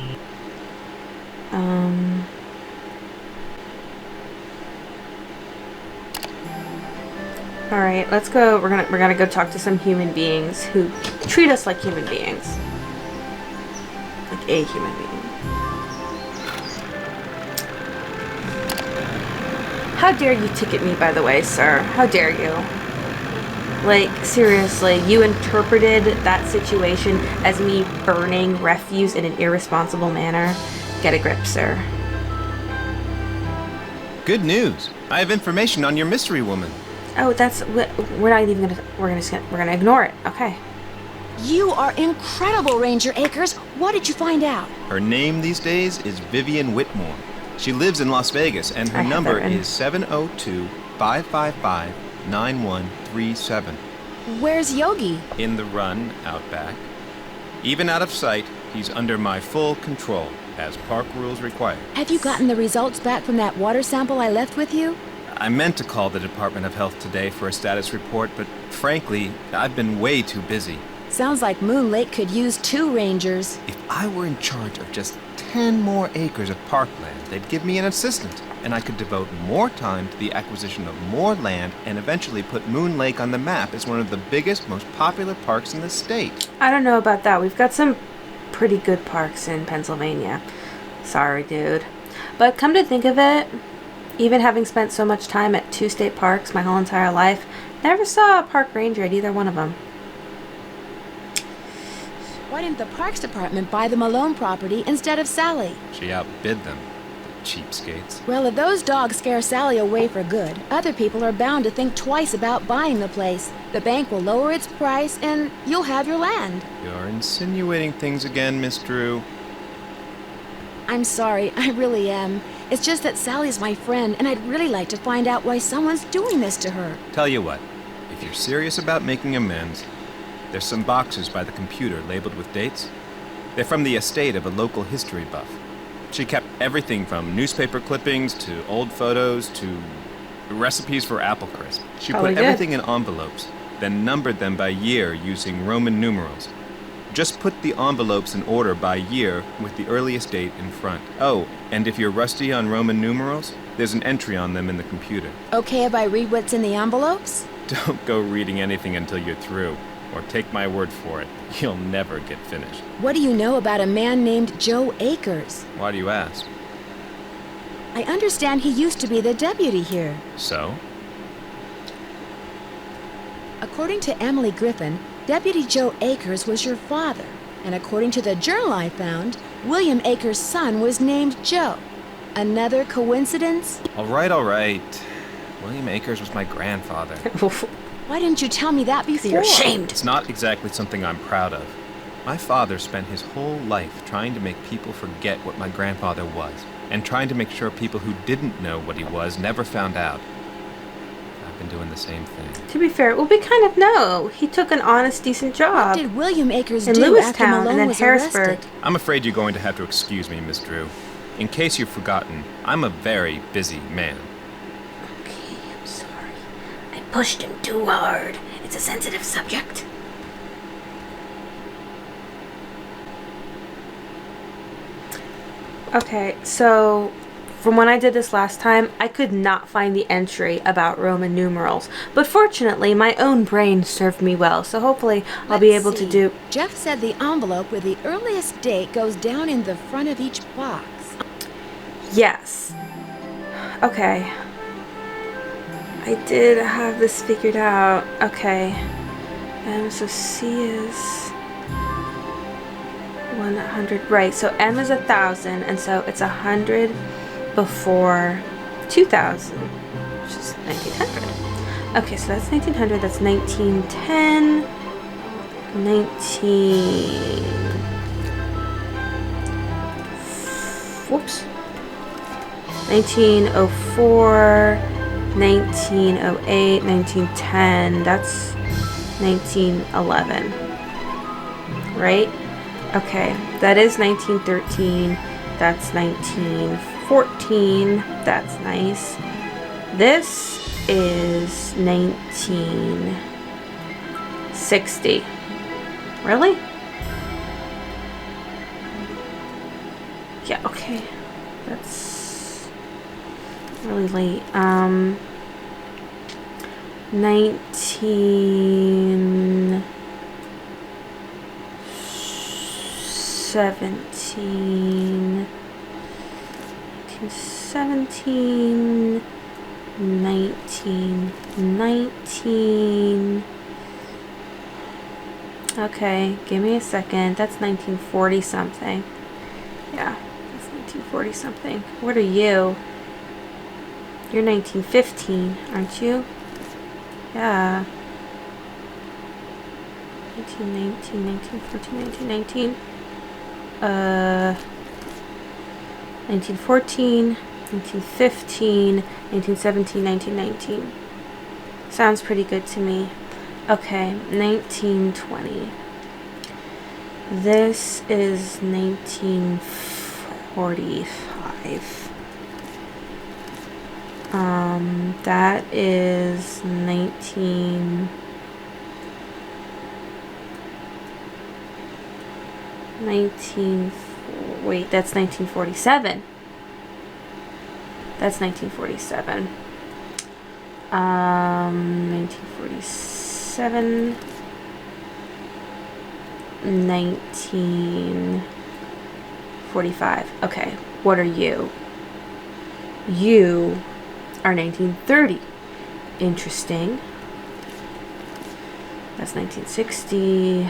All right, let's go. We're gonna go talk to some human beings who treat us like human beings, like a human being. How dare you ticket me, by the way, sir? How dare you? Like, seriously, you interpreted that situation as me burning refuse in an irresponsible manner? Get a grip, sir. Good news. I have information on your mystery woman. Oh, we're not even gonna, we're gonna ignore it. Okay. You are incredible, Ranger Akers. What did you find out? Her name these days is Vivian Whitmore. She lives in Las Vegas, and her I have number that in- is 702-555-9137. Where's Yogi? In the run, out back. Even out of sight, he's under my full control, as park rules require. Have you gotten the results back from that water sample I left with you? I meant to call the Department of Health today for a status report, but frankly, I've been way too busy. Sounds like Moon Lake could use 2 rangers. If I were in charge of just 10 more acres of parkland, they'd give me an assistant, and I could devote more time to the acquisition of more land and eventually put Moon Lake on the map as one of the biggest, most popular parks in the state. I don't know about that. We've got some pretty good parks in Pennsylvania. Sorry, dude. But come to think of it, even having spent so much time at 2 state parks my whole entire life, never saw a park ranger at either one of them. Why didn't the Parks Department buy the Malone property instead of Sally? She outbid them, the cheapskates. Well, if those dogs scare Sally away for good, other people are bound to think twice about buying the place. The bank will lower its price, and you'll have your land. You're insinuating things again, Miss Drew. I'm sorry, I really am. It's just that Sally's my friend, and I'd really like to find out why someone's doing this to her. Tell you what, if you're serious about making amends, there's some boxes by the computer labeled with dates. They're from the estate of a local history buff. She kept everything from newspaper clippings to old photos to recipes for apple crisp. She Probably put did. everything in envelopes, then numbered them by year using Roman numerals. Just put the envelopes in order by year with the earliest date in front. Oh, and if you're rusty on Roman numerals, there's an entry on them in the computer. Okay if I read what's in the envelopes? Don't go reading anything until you're through, or take my word for it, you'll never get finished. What do you know about a man named Joe Akers? Why do you ask? I understand he used to be the deputy here. So? According to Emily Griffin, Deputy Joe Akers was your father. And according to the journal I found, William Akers' son was named Joe. Another coincidence? All right. William Akers was my grandfather. Why didn't you tell me that before? You're ashamed. It's not exactly something I'm proud of. My father spent his whole life trying to make people forget what my grandfather was, and trying to make sure people who didn't know what he was never found out. I've been doing the same thing. To be fair, well, we kind of know. He took an honest, decent What job did William Akers in do after Lewistown Malone and then was Harrisburg. arrested? I'm afraid you're going to have to excuse me, Miss Drew. In case you've forgotten, I'm a very busy man. Okay, I'm sorry. I pushed him too hard. It's a sensitive subject. Okay, so from when I did this last time, I could not find the entry about Roman numerals. But fortunately, my own brain served me well, so hopefully I'll be able to do... Jeff said the envelope with the earliest date goes down in the front of each box. Yes. Okay. I did have this figured out. Okay. So C is 100. Right, so M is 1,000, and so it's 100 before 2,000, which is 1900. Okay, so that's 1900. That's 1910. 1904, 1908, 1910, that's 1911, right? Okay, that is 1913, that's 1914, that's nice. This is 1960. Really? Yeah, okay. That's really late. 1917, 1919. Okay, give me a second. That's 1940 something. Yeah, that's 1940 something. What are you? You're 1915, aren't you? Yeah. 1919, 1914, 1919. 1914, 1915, 1917, 1919. Sounds pretty good to me. Okay, 1920. This is 1945. That is 19... wait, that's 1947. That's 1947. 1947. 1945. Okay, what are you? You are 1930. Interesting. That's 1960.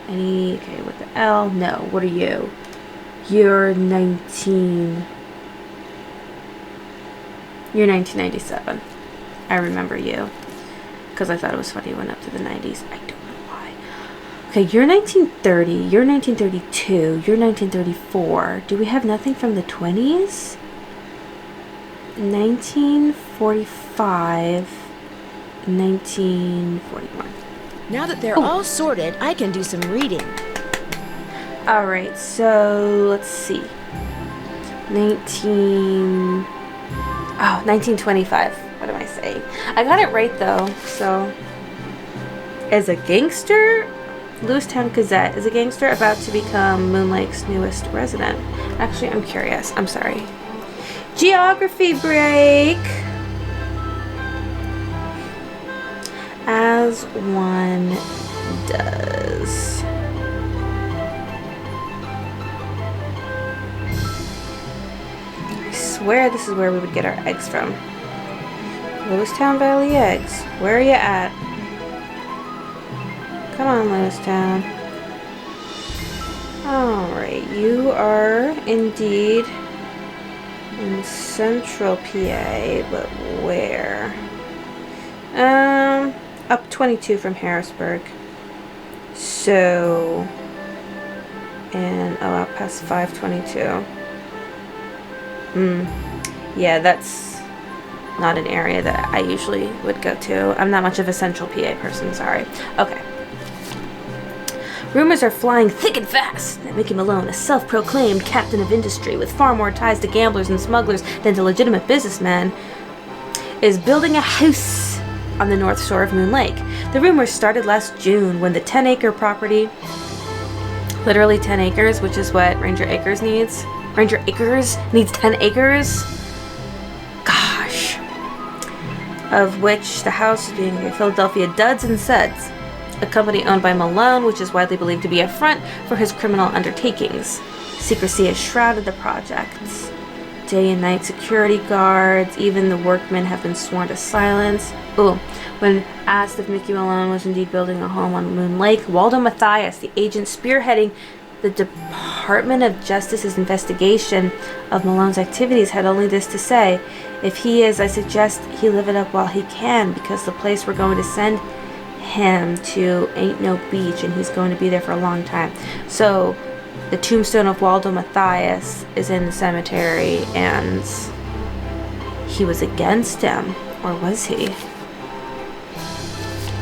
Okay, with the L? No, what are you? You're 1997. I remember you. Because I thought it was funny it went up to the 90s. I don't know why. Okay, you're 1930. You're 1932. You're 1934. Do we have nothing from the 20s? 1945. 1941. Now that they're all sorted, I can do some reading. Alright, so let's see. 1925. What am I saying? I got it right though, so. As a gangster, Lewistown Gazette is a gangster about to become Moon Lake's newest resident. Actually, I'm curious. I'm sorry. Geography break! As one does. I swear this is where we would get our eggs from. Lewistown Valley eggs. Where are you at? Come on, Lewistown. Alright, you are indeed in Central PA, but where? Up 22 from Harrisburg. So, and out past 522. Yeah, that's not an area that I usually would go to. I'm not much of a central PA person, sorry. Okay. Rumors are flying thick and fast that Mickey Malone, a self-proclaimed captain of industry with far more ties to gamblers and smugglers than to legitimate businessmen, is building a house on the north shore of Moon Lake. The rumors started last June when the 10-acre property, literally 10 acres, which is what Ranger Acres needs. Ranger Acres needs 10 acres? Gosh. Of which the house is being Philadelphia Duds and Suds, a company owned by Malone, which is widely believed to be a front for his criminal undertakings. Secrecy has shrouded the project. Day and night security guards, even the workmen have been sworn to silence. Ooh. When asked if Mickey Malone was indeed building a home on Moon Lake, Waldo Mathias, the agent spearheading the Department of Justice's investigation of Malone's activities, had only this to say: if he is, I suggest he live it up while he can, because the place we're going to send him to ain't no beach, and he's going to be there for a long time. So the tombstone of Waldo Mathias is in the cemetery, and he was against him, or was he?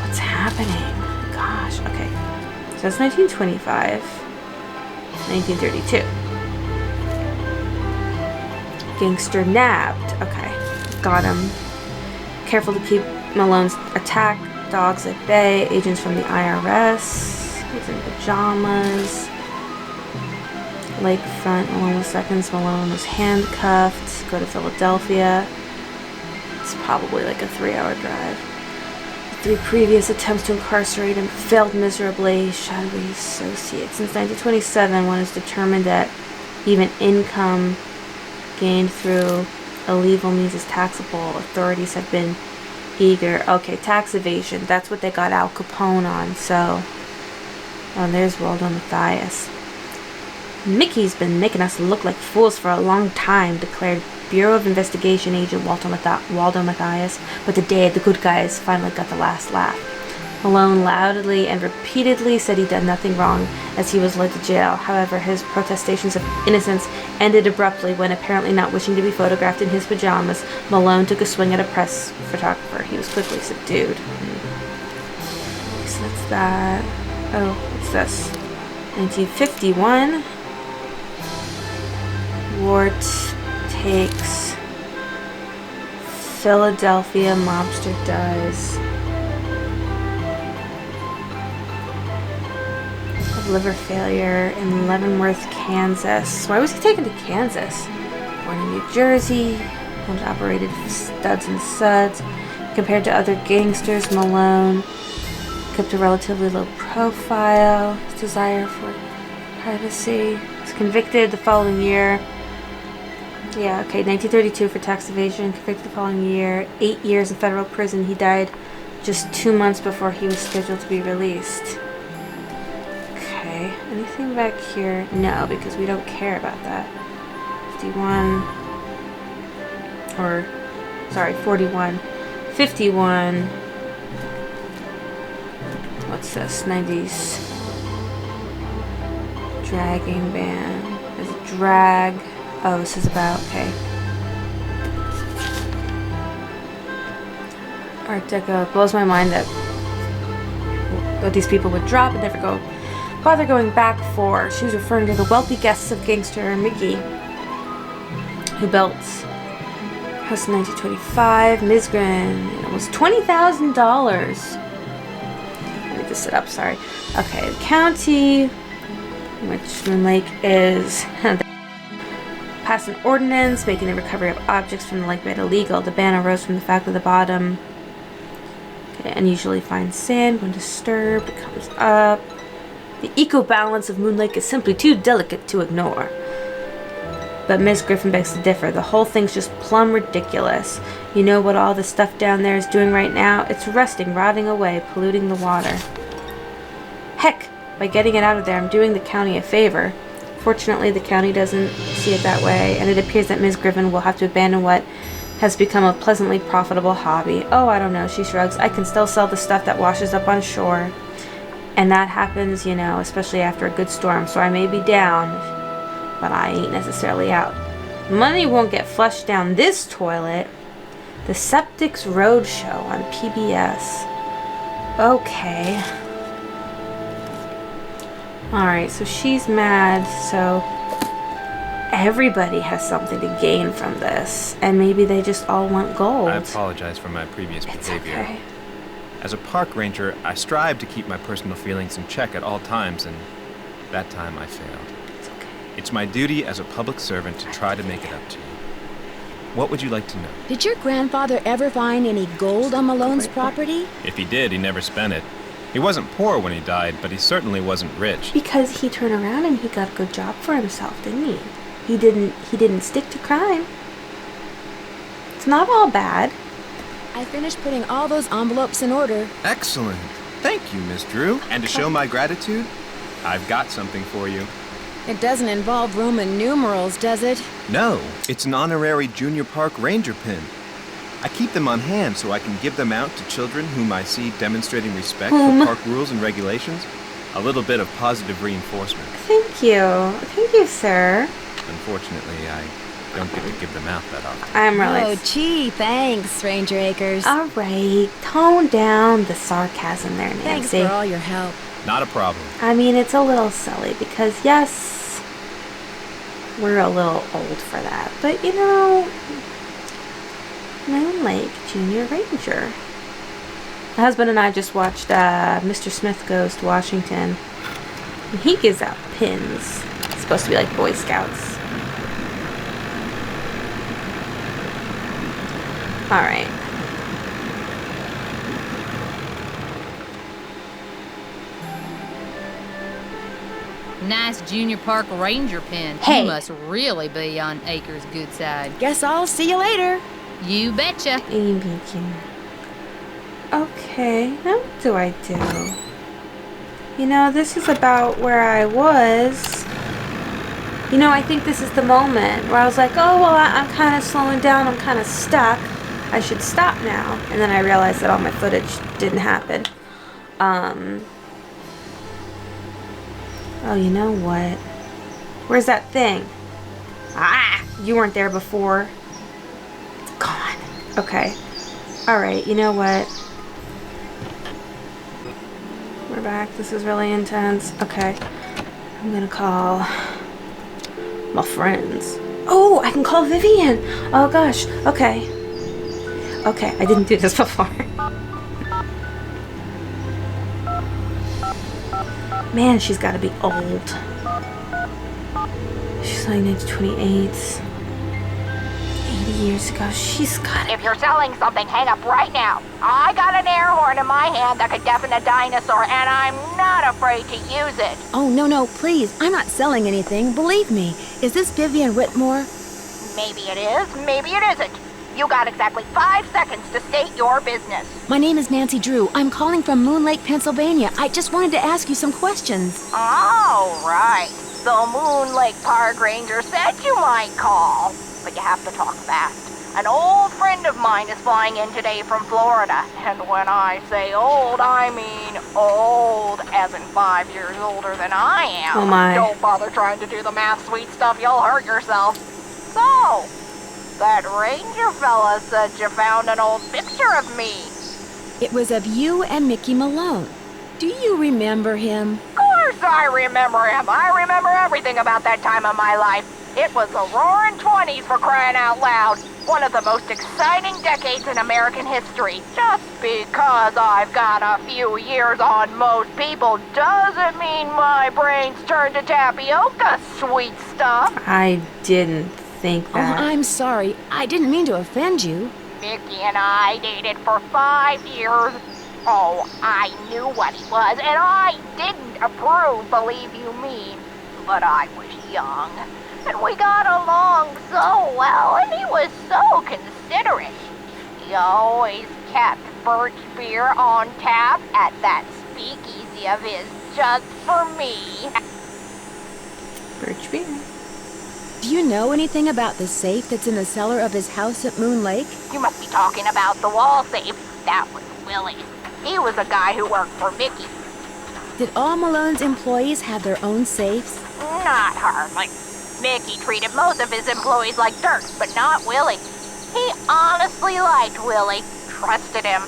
What's happening? Gosh, okay. So that's 1925, 1932. Gangster nabbed. Okay, got him. Careful to keep Malone's attack dogs at bay. Agents from the IRS. He's in pajamas. Lakefront. Malone was seconds. Malone was handcuffed. Go to Philadelphia. It's probably like a 3-hour drive. 3 previous attempts to incarcerate him failed miserably. Shadowy associate. Since 1927, one is determined that even income gained through illegal means is taxable. Authorities have been eager. Okay, tax evasion. That's what they got Al Capone on. So, there's Waldo Mathias. Mickey's been making us look like fools for a long time, declared Bureau of Investigation agent Waldo Mathias. But today, the good guys finally got the last laugh. Malone loudly and repeatedly said he'd done nothing wrong as he was led to jail. However, his protestations of innocence ended abruptly when, apparently not wishing to be photographed in his pajamas, Malone took a swing at a press photographer. He was quickly subdued. So that's that. Oh, what's this? 1951. Wart takes Philadelphia, mobster dies of liver failure in Leavenworth, Kansas. Why was he taken to Kansas? Born in New Jersey, and operated Studs and Suds. Compared to other gangsters, Malone kept a relatively low profile. His desire for privacy. He was convicted the following year. Yeah, okay, 1932 for tax evasion, convicted the following year, 8 years in federal prison. He died just 2 months before he was scheduled to be released. Okay, anything back here? No, because we don't care about that. 51, or, sorry, 41, 51, what's this, 90s, dragging band, there's a drag. Oh, this is about, okay. Art Deco. It blows my mind that what these people would drop and never bother going back for. She was referring to the wealthy guests of gangster Mickey, who built house in 1925. Misgrin. It was $20,000. Let me just sit up, sorry. Okay, the county, which Moon Lake is, passed an ordinance making the recovery of objects from the lake bed illegal. The ban arose from the fact that the bottom unusually fine sand, when disturbed, it comes up. The eco-balance of Moon Lake is simply too delicate to ignore. But Miss Griffin begs to differ. The whole thing's just plumb ridiculous. You know what all the stuff down there is doing right now? It's rusting, rotting away, polluting the water. Heck, by getting it out of there, I'm doing the county a favor. Fortunately, the county doesn't see it that way, and it appears that Ms. Griffin will have to abandon what has become a pleasantly profitable hobby. Oh, I don't know, she shrugs. I can still sell the stuff that washes up on shore. And that happens, you know, especially after a good storm, so I may be down, but I ain't necessarily out. Money won't get flushed down this toilet. The Septics Roadshow on PBS. Okay. Alright, so she's mad, so everybody has something to gain from this. And maybe they just all want gold. I apologize for my previous behavior. Okay. As a park ranger, I strive to keep my personal feelings in check at all times, and that time I failed. It's okay. It's my duty as a public servant to try to make it up to you. What would you like to know? Did your grandfather ever find any gold on Malone's property? If he did, he never spent it. He wasn't poor when he died, but he certainly wasn't rich. Because he turned around and he got a good job for himself, didn't he? He didn't stick to crime. It's not all bad. I finished putting all those envelopes in order. Excellent. Thank you, Miss Drew. And to show my gratitude, I've got something for you. It doesn't involve Roman numerals, does it? No, it's an honorary junior park ranger pin. I keep them on hand so I can give them out to children whom I see demonstrating respect for park rules and regulations. A little bit of positive reinforcement. Thank you. Thank you, sir. Unfortunately, I don't get to give them out that often. I'm really... Oh, gee, thanks, Ranger Acres. Alright, tone down the sarcasm there, Nancy. Thanks for all your help. Not a problem. I mean, it's a little silly because, yes, we're a little old for that. But, you know, Moon Lake Junior Ranger. My husband and I just watched Mr. Smith Goes to Washington. And he gives out pins. It's supposed to be like Boy Scouts. Alright. Nice junior park ranger pin. Hey. You must really be on Acres' good side. Guess I'll see you later. You betcha. Okay, now what do I do? You know, this is about where I was. You know, I think this is the moment where I was like, oh, well, I'm kind of slowing down. I'm kind of stuck. I should stop now. And then I realized that all my footage didn't happen. Oh, you know what? Where's that thing? Ah, you weren't there before. It's gone. Okay. Alright, you know what? We're back. This is really intense. Okay. I'm gonna call my friends. Oh, I can call Vivian. Oh gosh. Okay. Okay, I didn't do this before. Man, she's gotta be old. She's like 1928. 80 years ago. She's got it. If you're selling something, hang up right now. I got an air horn in my hand that could deafen a dinosaur, and I'm not afraid to use it. Oh, no, please. I'm not selling anything. Believe me. Is this Vivian Whitmore? Maybe it is, maybe it isn't. You got exactly 5 seconds to state your business. My name is Nancy Drew. I'm calling from Moon Lake, Pennsylvania. I just wanted to ask you some questions. Oh, right. The Moon Lake Park Ranger said you might call. But you have to talk fast. An old friend of mine is flying in today from Florida. And when I say old, I mean old, as in 5 years older than I am. Oh my. Don't bother trying to do the math, sweet stuff. You'll hurt yourself. So, that ranger fella said you found an old picture of me. It was of you and Mickey Malone. Do you remember him? Of course I remember him. I remember everything about that time of my life. It was the roaring 20s, for crying out loud. One of the most exciting decades in American history. Just because I've got a few years on most people doesn't mean my brain's turned to tapioca, sweet stuff. I didn't think Oh, that. I'm sorry. I didn't mean to offend you. Mickey and I dated for 5 years. Oh, I knew what he was, and I didn't approve, believe you me. But I was young, and we got along so well, and he was so considerate. He always kept birch beer on tap at that speakeasy of his just for me. Birch beer. Do you know anything about the safe that's in the cellar of his house at Moon Lake? You must be talking about the wall safe. That was Willie's. He was a guy who worked for Mickey. Did all Malone's employees have their own safes? Not hardly. Mickey treated most of his employees like dirt, but not Willie. He honestly liked Willie, trusted him.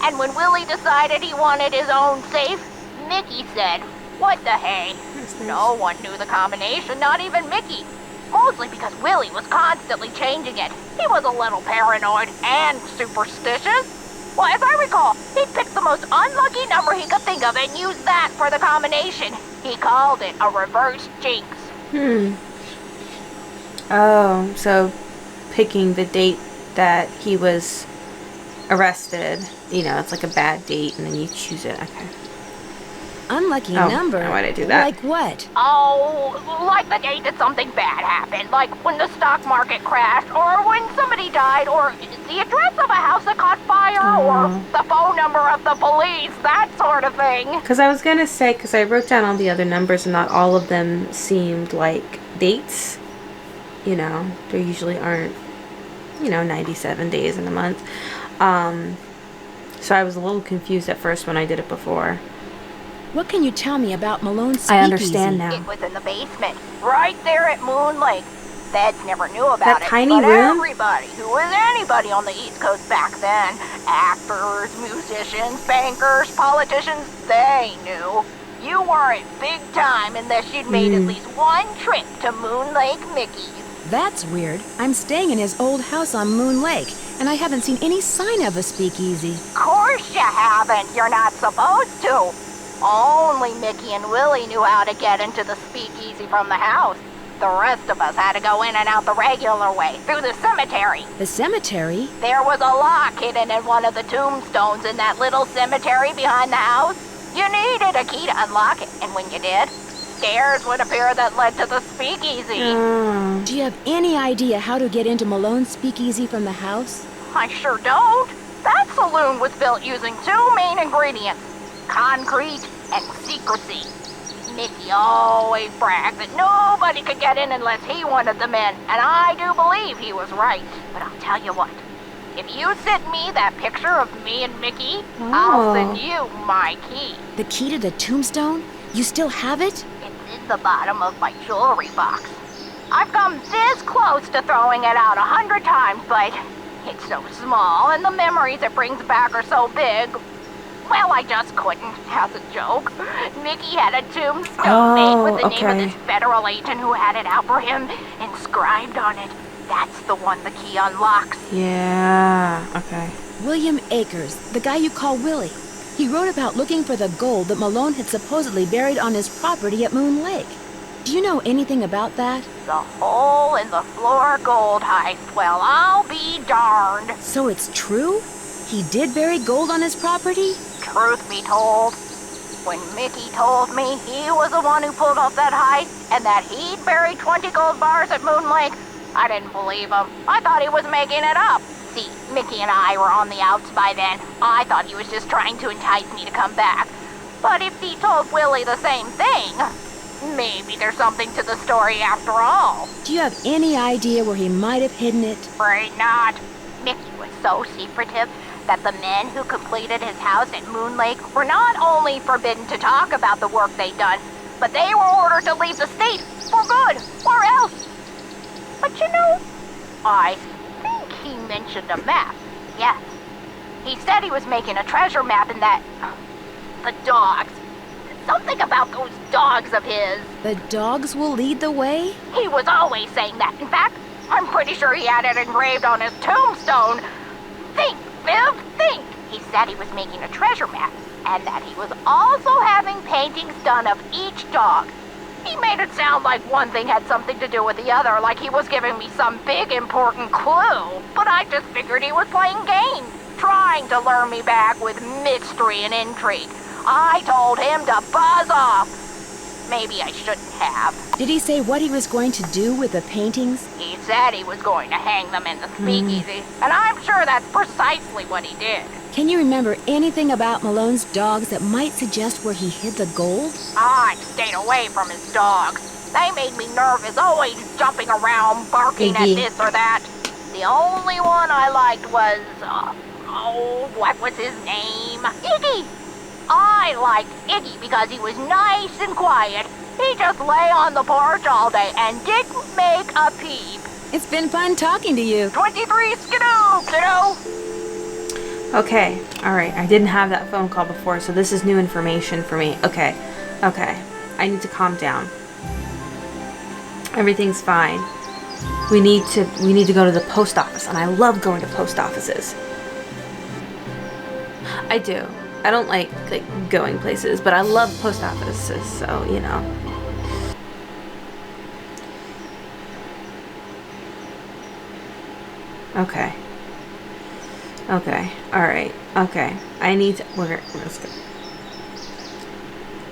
And when Willie decided he wanted his own safe, Mickey said, "What the hey?" No one knew the combination, not even Mickey. Mostly because Willie was constantly changing it. He was a little paranoid and superstitious. Well, as I recall, he picked the most unlucky number he could think of and used that for the combination. He called it a reverse jinx. Oh, so picking the date that he was arrested, it's like a bad date and then you choose it. Okay. Unlucky Oh, number? why'd I do that? Like what? Oh, like the day that something bad happened, like when the stock market crashed, or when somebody died, or the address of a house that caught fire, or the phone number of the police, that sort of thing. Because I was going to say, because I wrote down all the other numbers and not all of them seemed like dates. There usually aren't, 97 days in a month. So I was a little confused at first when I did it before. What can you tell me about Malone's speakeasy? I understand now. It was in the basement, right there at Moon Lake. Feds never knew about That it, tiny but room? everybody who was anybody on the East Coast back then, actors, musicians, bankers, politicians, they knew. You weren't big time unless you'd made at least one trip to Moon Lake Mickey's. That's weird. I'm staying in his old house on Moon Lake, and I haven't seen any sign of a speakeasy. Course you haven't. You're not supposed to. Only Mickey and Willie knew how to get into the speakeasy from the house. The rest of us had to go in and out the regular way, through the cemetery. The cemetery? There was a lock hidden in one of the tombstones in that little cemetery behind the house. You needed a key to unlock it, and when you did, stairs would appear that led to the speakeasy. Do you have any idea how to get into Malone's speakeasy from the house? I sure don't. That saloon was built using two main ingredients, concrete and secrecy. Mickey always bragged that nobody could get in unless he wanted them in, and I do believe he was right. But I'll tell you what, if you send me that picture of me and Mickey, I'll send you my key. The key to the tombstone? You still have it? It's in the bottom of my jewelry box. I've come this close to throwing it out 100 times, but it's so small, and the memories it brings back are so big. Well, I just couldn't, as a joke. Mickey had a tombstone made with the name of this federal agent who had it out for him, inscribed on it. That's the one the key unlocks. Yeah, okay. William Akers, the guy you call Willie. He wrote about looking for the gold that Malone had supposedly buried on his property at Moon Lake. Do you know anything about that? The hole in the floor gold heist. Well, I'll be darned. So it's true? He did bury gold on his property? Truth be told, when Mickey told me he was the one who pulled off that heist and that he'd buried 20 gold bars at Moon Lake, I didn't believe him. I thought he was making it up. See, Mickey and I were on the outs by then. I thought he was just trying to entice me to come back. But if he told Willie the same thing, maybe there's something to the story after all. Do you have any idea where he might have hidden it? Afraid not. Mickey was so secretive that the men who completed his house at Moon Lake were not only forbidden to talk about the work they'd done, but they were ordered to leave the state for good, or else. But I think he mentioned a map. Yes. He said he was making a treasure map and that... the dogs. Something about those dogs of his. The dogs will lead the way? He was always saying that. In fact, I'm pretty sure he had it engraved on his tombstone. Think, Viv, think! He said he was making a treasure map, and that he was also having paintings done of each dog. He made it sound like one thing had something to do with the other, like he was giving me some big important clue. But I just figured he was playing games, trying to lure me back with mystery and intrigue. I told him to buzz off. Maybe I shouldn't have. Did he say what he was going to do with the paintings? He said he was going to hang them in the speakeasy, and I'm sure that's precisely what he did. Can you remember anything about Malone's dogs that might suggest where he hid the gold? I stayed away from his dogs. They made me nervous, always jumping around, barking at this or that. The only one I liked was, what was his name? Iggy! I liked Iggy because he was nice and quiet. He just lay on the porch all day and didn't make a peep. It's been fun talking to you. 23, skidoo, kiddo! Okay, alright. I didn't have that phone call before, so this is new information for me. Okay. I need to calm down. Everything's fine. We need to go to the post office, and I love going to post offices. I do. I don't like going places, but I love post offices, so, you know. Okay. Alright. Okay. I need to... Let's go.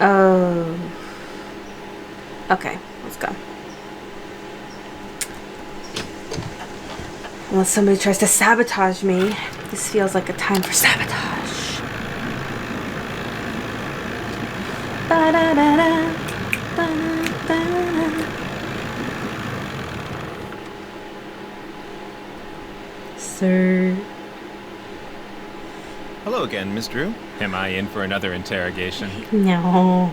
Oh. Okay. Let's go. Unless somebody tries to sabotage me. This feels like a time for sabotage. Ba-da-da-da. Ba-da-da-da. Sir. Hello again, Miss Drew. Am I in for another interrogation? No.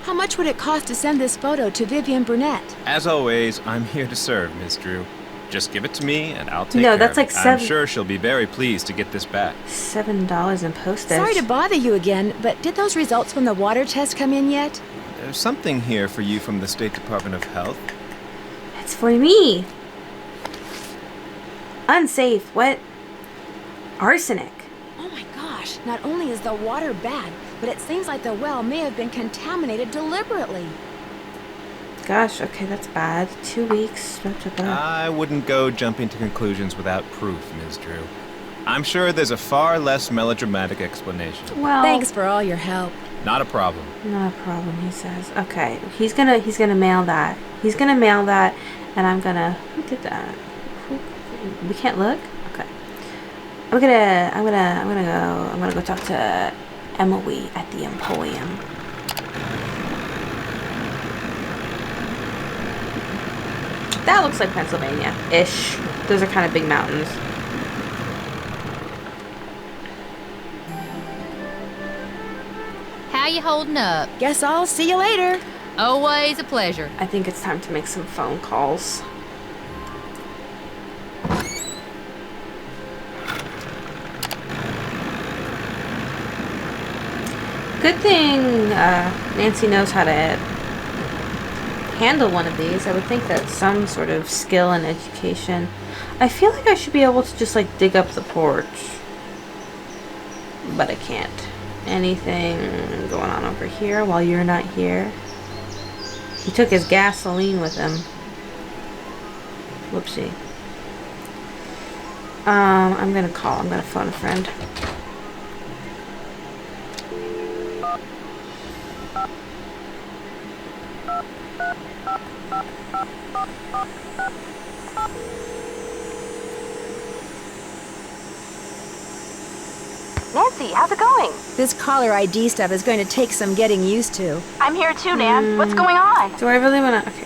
How much would it cost to send this photo to Vivian Burnett? As always, I'm here to serve, Miss Drew. Just give it to me, and I'll take No, care that's of like it. I'm seven- sure she'll be very pleased to get this back. $7 in postage. Sorry to bother you again, but did those results from the water test come in yet? There's something here for you from the State Department of Health. It's for me. Unsafe. What? Arsenic. Oh my gosh, not only is the water bad, but it seems like the well may have been contaminated deliberately. Gosh, okay, that's bad. 2 weeks. I wouldn't go jumping to conclusions without proof, Ms. Drew. I'm sure there's a far less melodramatic explanation. Well, Thanks for all your help. Not a problem. not a problem, he says. Okay, he's gonna mail that. He's gonna mail that, and I'm gonna. Who did that? We can't look. Okay. I'm gonna go talk to Emily at the Emporium. That looks like Pennsylvania-ish. Those are kind of big mountains. How you holding up? Guess I'll see you later. Always a pleasure. I think it's time to make some phone calls. Good thing Nancy knows how to handle one of these. I would think that some sort of skill and education. I feel like I should be able to just like dig up the porch, but I can't. Anything going on over here while you're not here? He took his gasoline with him. Whoopsie. I'm gonna phone a friend. Nancy, how's it going? This caller ID stuff is going to take some getting used to. I'm here too, Nan. What's going on? Do I really wanna? Okay,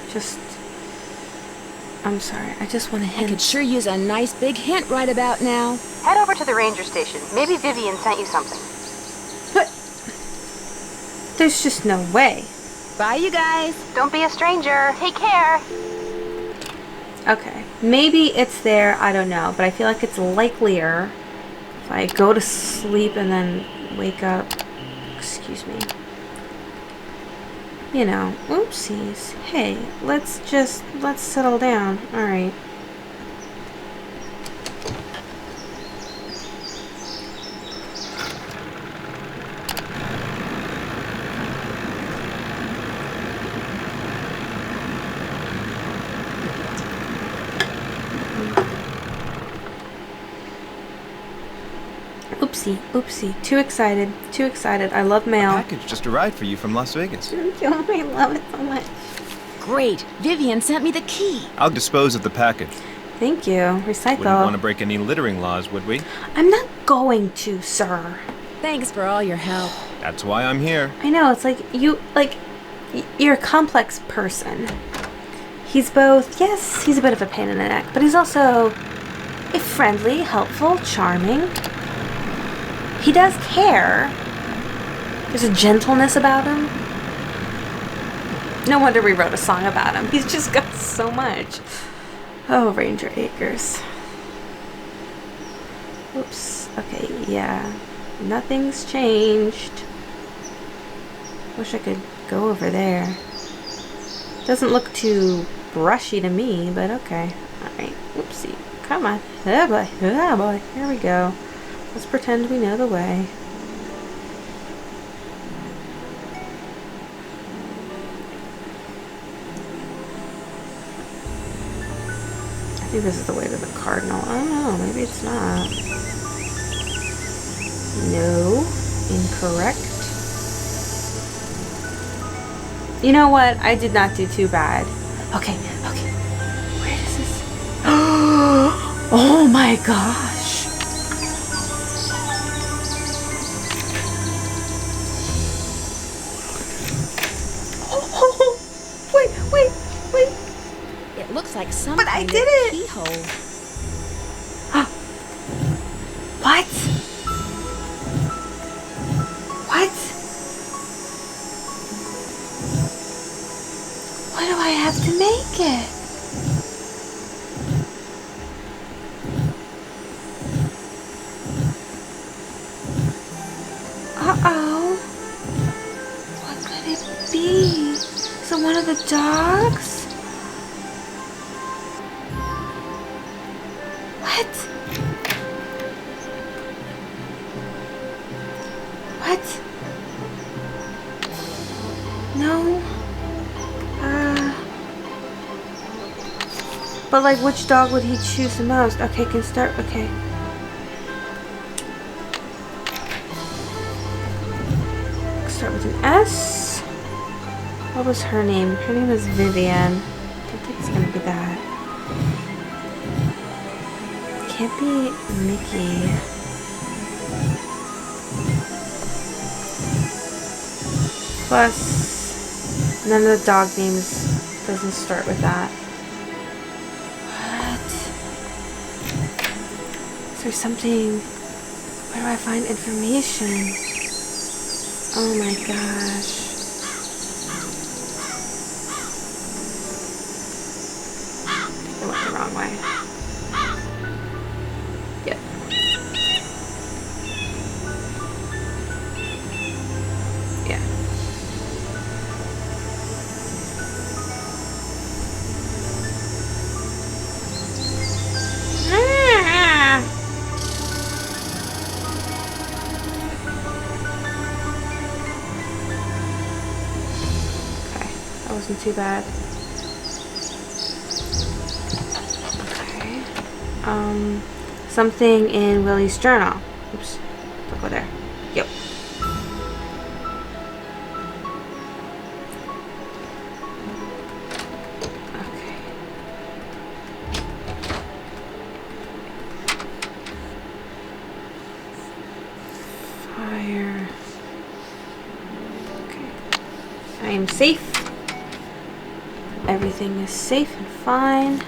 I'm sorry. I just want to I hint. could sure use a nice big hint right about now. Head over to the ranger station. Maybe Vivian sent you something. But there's just no way. Bye, you guys. Don't be a stranger. Take care. Okay, maybe it's there. I don't know, but I feel like it's likelier if I go to sleep and then wake up. Excuse me. You know, oopsies. Hey, let's settle down. All right. Oopsie. Too excited. I love A mail. package just arrived for you from Las Vegas. I love it so much. Great. Vivian sent me the key. I'll dispose of the package. Thank you. Wouldn't want Recycle. to break any littering laws, would we? I'm not going to, sir. Thanks for all your help. That's why I'm here. I know, it's like, you're a complex person. He's both, yes, he's a bit of a pain in the neck, but he's also friendly, helpful, charming. He does care. There's a gentleness about him. No wonder we wrote a song about him. He's just got so much. Oh, Ranger Acres. Oops. Okay, yeah. Nothing's changed. Wish I could go over there. Doesn't look too brushy to me, but okay. Alright. Oopsie. Come on. Oh boy. Oh boy. Here we go. Let's pretend we know the way. I think this is the way to the Cardinal. I don't know. Maybe it's not. No. Incorrect. You know what? I did not do too bad. Okay. Okay. Where is this? Oh my gosh. Oh, wait. It looks like some But I kind did of it! keyhole. What? What? What do I have to make it? Uh-oh. What could it be? Is it one of the dogs? What? What? No. But like, which dog would he choose the most? Okay, can start. Okay. Start with an S. What was her name? Her name was Vivian. I don't think it's gonna be that. Can't be Mickey. Plus, none of the dog names doesn't start with that. What? Is there something? Where do I find information? Oh my gosh. I went the wrong way. Yep. Yeah. Wasn't too bad. Okay. Something in Willie's journal. Oops. Don't go there. Yep. Okay. Fire. Okay. I am safe. Everything is safe and fine.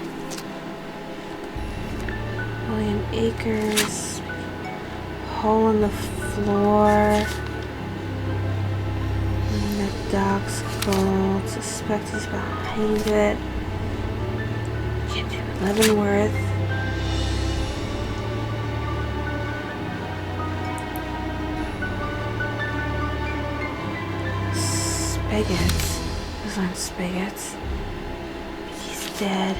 William Acres. Hole in the floor. And the dog's gold. Suspect he's behind it. Can't do Leavenworth. Spigots. Those aren't spigots. Dead.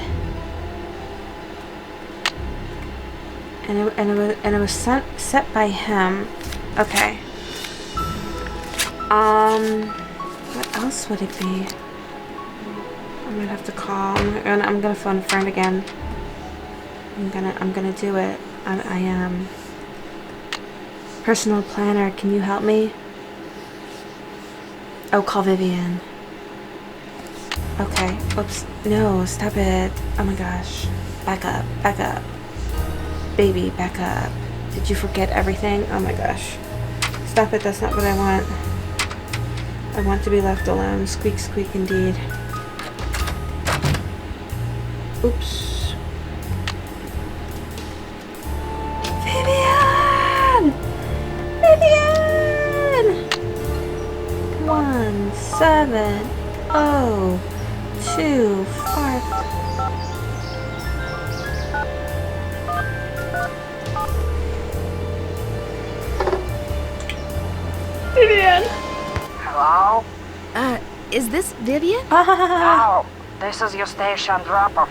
And it was set by him. Okay. What else would it be? I'm gonna have to call. I'm gonna phone a friend again. I'm gonna do it. I am. Personal planner, can you help me? Oh, call Vivian. Okay. Oops. No, stop it. Oh my gosh. Back up. Back up. Baby, back up. Did you forget everything? Oh my gosh. Stop it. That's not what I want. I want to be left alone. Squeak, squeak, indeed. Oops. Vivian! Vivian! 170. 2, 5. Hello? Is this Vivian? Oh, this is your station drop-off.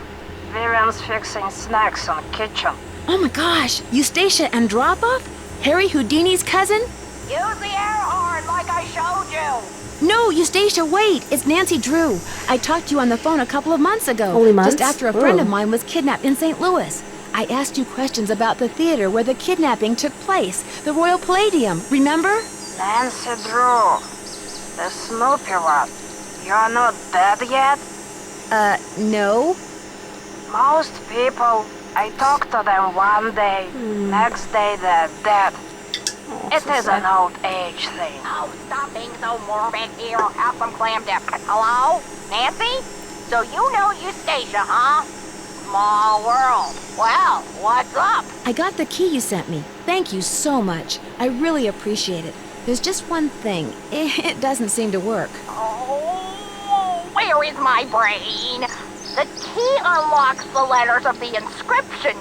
Vivian's fixing snacks in the kitchen. Oh my gosh, Eustacia Andropov? Harry Houdini's cousin? Use the air horn like I showed you. No, Eustacia, wait! It's Nancy Drew. I talked to you on the phone a couple of months ago. Only months? Just after a friend of Ooh. mine was kidnapped in St. Louis. I asked you questions about the theater where the kidnapping took place, the Royal Palladium, remember? Nancy Drew, the Snoopy one. You're not dead yet? No. Most people, I talk to them one day, next day they're dead. It is an old age thing. Oh, stop being so morbid here. Have some clam dip. Hello? Nancy? So you know Eustacia, huh? Small world. Well, what's up? I got the key you sent me. Thank you so much. I really appreciate it. There's just one thing. It doesn't seem to work. Oh, where is my brain? The key unlocks the letters of the inscription.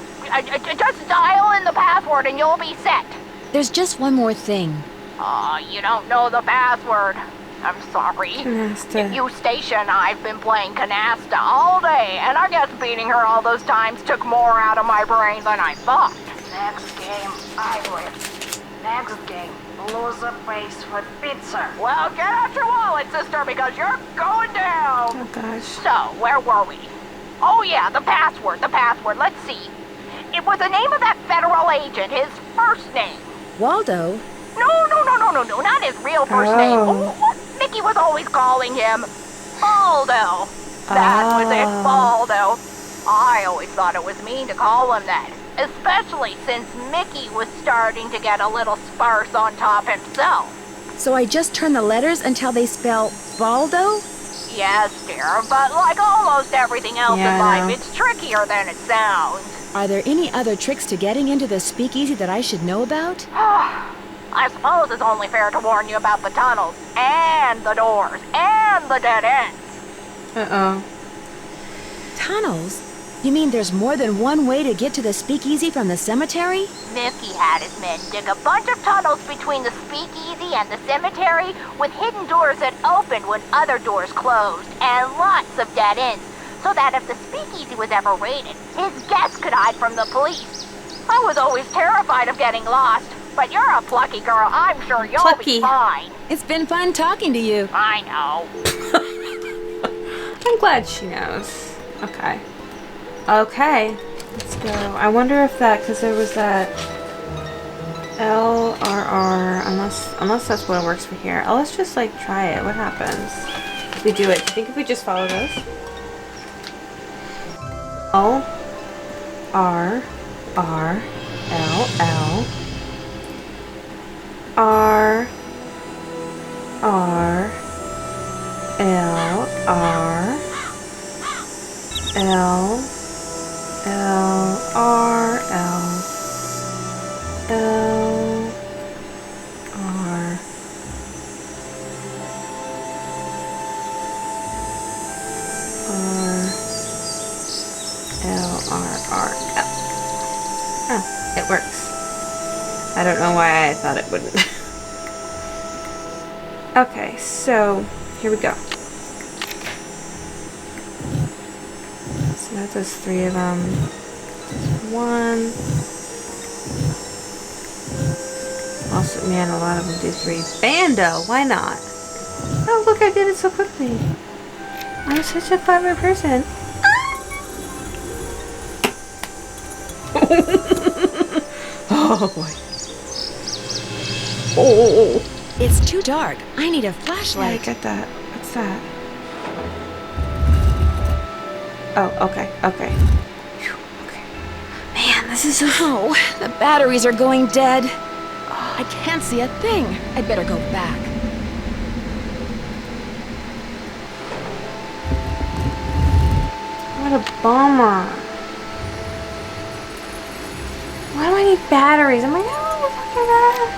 Just dial in the password and you'll be set. There's just one more thing. Oh, you don't know the password. I'm sorry. Canasta. Eustacia and I've been playing canasta all day, and I guess beating her all those times took more out of my brain than I thought. Next game, I win. Next game, loser pays for pizza. Well, get out your wallet, sister, because you're going down. Oh gosh. So, where were we? Oh yeah, the password. Let's see. It was the name of that federal agent, his first name. Waldo? No, not his real first name. What Mickey was always calling him. Baldo. That was it, Baldo. I always thought it was mean to call him that, especially since Mickey was starting to get a little sparse on top himself. So I just turn the letters until they spell Baldo? Yes, dear, but like almost everything else Yeah, in I life, know. it's trickier than it sounds. Are there any other tricks to getting into the speakeasy that I should know about? I suppose it's only fair to warn you about the tunnels, and the doors, and the dead ends. Uh-oh. Tunnels? You mean there's more than one way to get to the speakeasy from the cemetery? Mickey had his men dig a bunch of tunnels between the speakeasy and the cemetery with hidden doors that opened when other doors closed, and lots of dead ends, so that if the speakeasy was ever raided, his guests could hide from the police. I was always terrified of getting lost, but you're a plucky girl. I'm sure you'll Plucky. be fine. It's been fun talking to you. I know. I'm glad she knows. Okay. Okay. Let's go. I wonder if that, because there was that LRR, unless that's what works for here. Oh, let's just like try it. What happens if we do it? Do you think if we just follow those? LRRLL R R L R L L R L L R R L R R L. Oh, it works. I don't know why I thought it wouldn't. Okay, so here we go. So that does 3 of them. 1. Also, man, a lot of them do 3. Bando, why not? Oh, look, I did it so quickly. I'm such a clever person. Oh boy. Oh. It's too dark. I need a Yeah, I flashlight. get that. What's that? Oh, okay, okay. Phew, okay. Man, this is so... Oh, the batteries are going dead. I can't see a thing. I'd better go back. What a bummer. Why do I need batteries? I'm like, I don't want to talk to Red.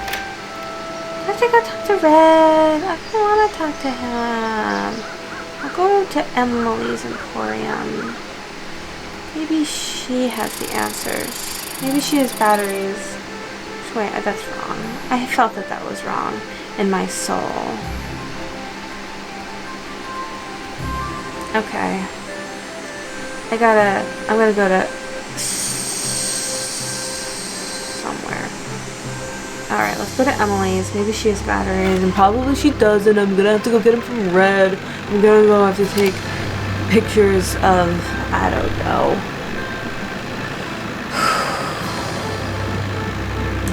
I have to go talk to Red. I don't want to talk to him. I'll go to Emily's Emporium. Maybe she has the answers. Maybe she has batteries. Wait, that's wrong. I felt that that was wrong in my soul. Okay. I'm gonna go to somewhere. Alright, let's go to Emily's. Maybe she has batteries, and probably she doesn't. I'm gonna have to go get them from Red. I'm gonna go have to take pictures of, I don't know,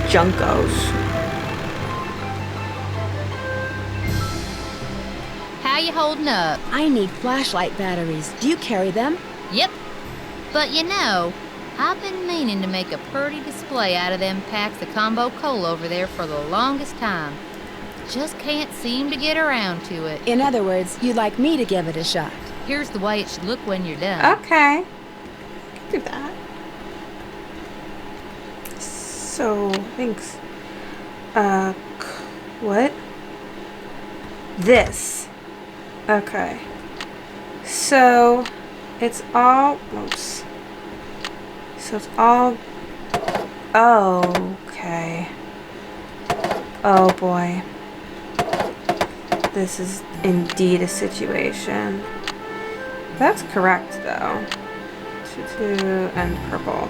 Junkos. How you holding up? I need flashlight batteries. Do you carry them? Yep. But you know, I've been meaning to make a pretty display out of them packs of combo coal over there for the longest time. Just can't seem to get around to it. In other words, you'd like me to give it a shot. Here's the way it should look when you're done. Okay. Do that. So, thanks. What? This. Okay. So, it's all, oops. So it's all, oh, okay. Oh boy. This is indeed a situation. That's correct though. 2 and purple.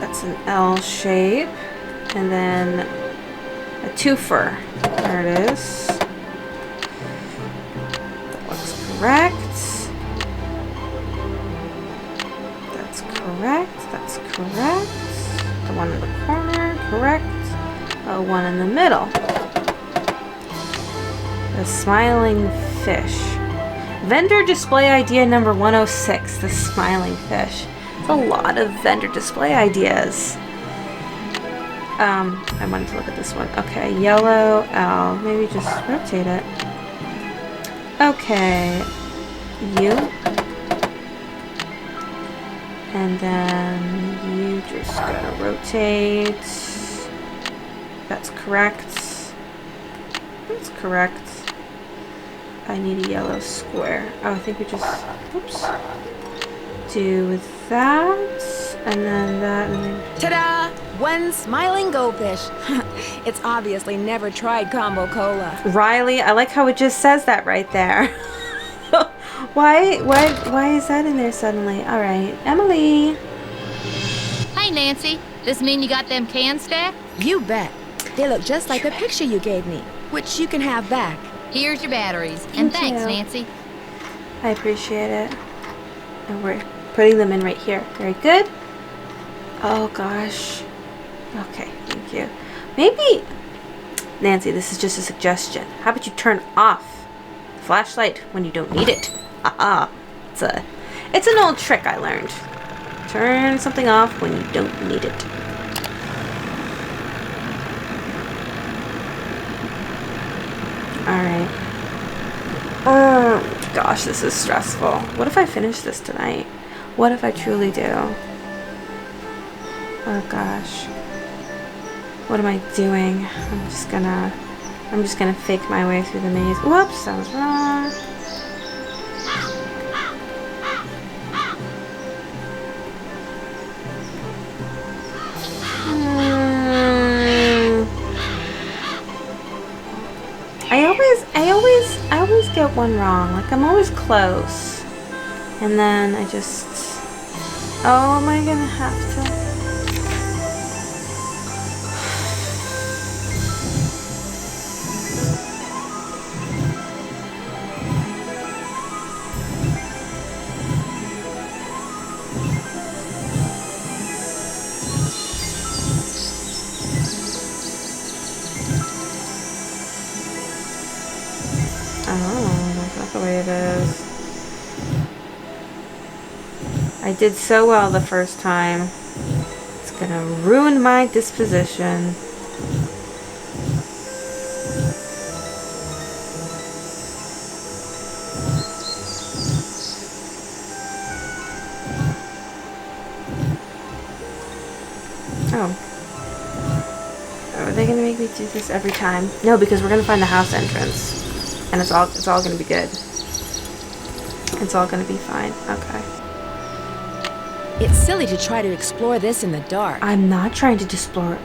That's an L shape. And then a twofer. There it is. That looks correct. That's correct. That's correct. The one in the corner, correct. The one in the middle. The smiling fish. Vendor display idea number 106, the smiling fish. It's a lot of vendor display ideas. I wanted to look at this one. Okay, yellow L. Maybe just rotate it. Okay, you. And then you just gotta rotate. That's correct. That's correct. I need a yellow square. Oh, I think we just, oops. Do that, and then that, and then... Ta-da! One smiling goldfish. It's obviously never tried combo cola. Riley, I like how it just says that right there. Why is that in there suddenly? All right, Emily. Hey, Nancy. This mean you got them cans stacked? You bet. They look just like the picture you gave me, which you can have back. Here's your batteries. And Thank thanks, you. Nancy. I appreciate it. And we're putting them in right here. Very good. Oh gosh. Okay, thank you. Maybe, Nancy, this is just a suggestion. How about you turn off the flashlight when you don't need it? Haha. It's an old trick I learned. Turn something off when you don't need it. Alright. Oh gosh, this is stressful. What if I finish this tonight? What if I truly do? Oh gosh. What am I doing? I'm just gonna fake my way through the maze. Whoops, that was wrong. I always get one wrong. Like, I'm always close. And then I just... Oh, am I gonna have to... Oh, that's not the way it is. I did so well the first time. It's gonna ruin my disposition. Oh. Are they gonna make me do this every time? No, because we're gonna find the house entrance. And it's all gonna be good. It's all gonna be fine. Okay. It's silly to try to explore this in the dark. I'm not trying to explore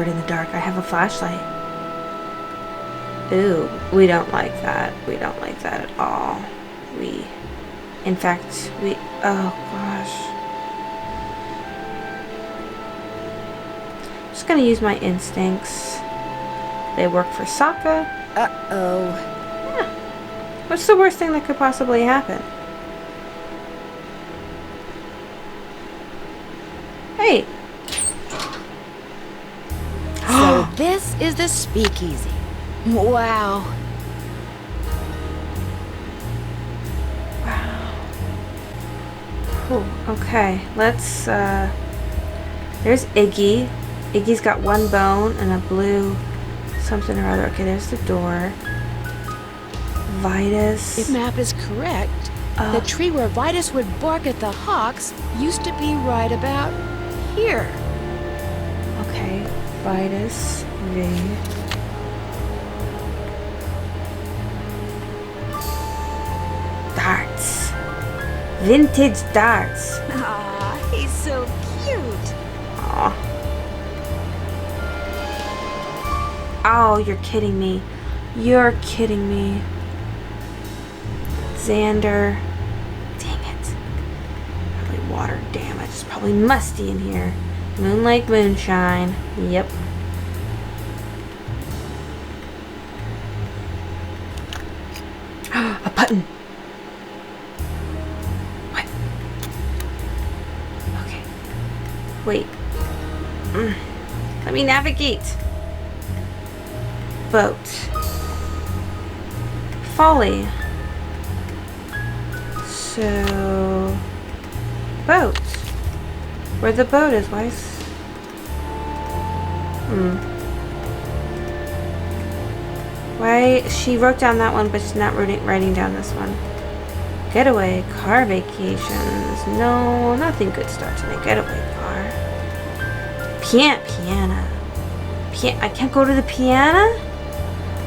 it in the dark. I have a flashlight. Ooh, we don't like that. We don't like that at all. In fact, oh gosh. I'm just gonna use my instincts. They work for Sokka. Uh-oh. Yeah. What's the worst thing that could possibly happen? Hey! So this is the speakeasy. Wow. Ooh, okay, let's, there's Iggy. Iggy's got one bone and a blue something or other. Okay, there's the door. Vitus. If map is correct, the tree where Vitus would bark at the hawks used to be right about here. Okay, Vitus, V. Darts. Vintage darts. Aw, he's so cute. Aw. Oh, you're kidding me. You're kidding me. Xander. Dang it. Probably water damage. It's probably musty in here. Moonlake moonshine. Yep. A button. What? Okay. Wait. Let me navigate. Boat. Folly. So... boat. Where the boat is, why is... Why... she wrote down that one, but she's not writing down this one. Getaway. Car vacations. No, nothing good starts in a getaway car. Piano. I can't go to the piano?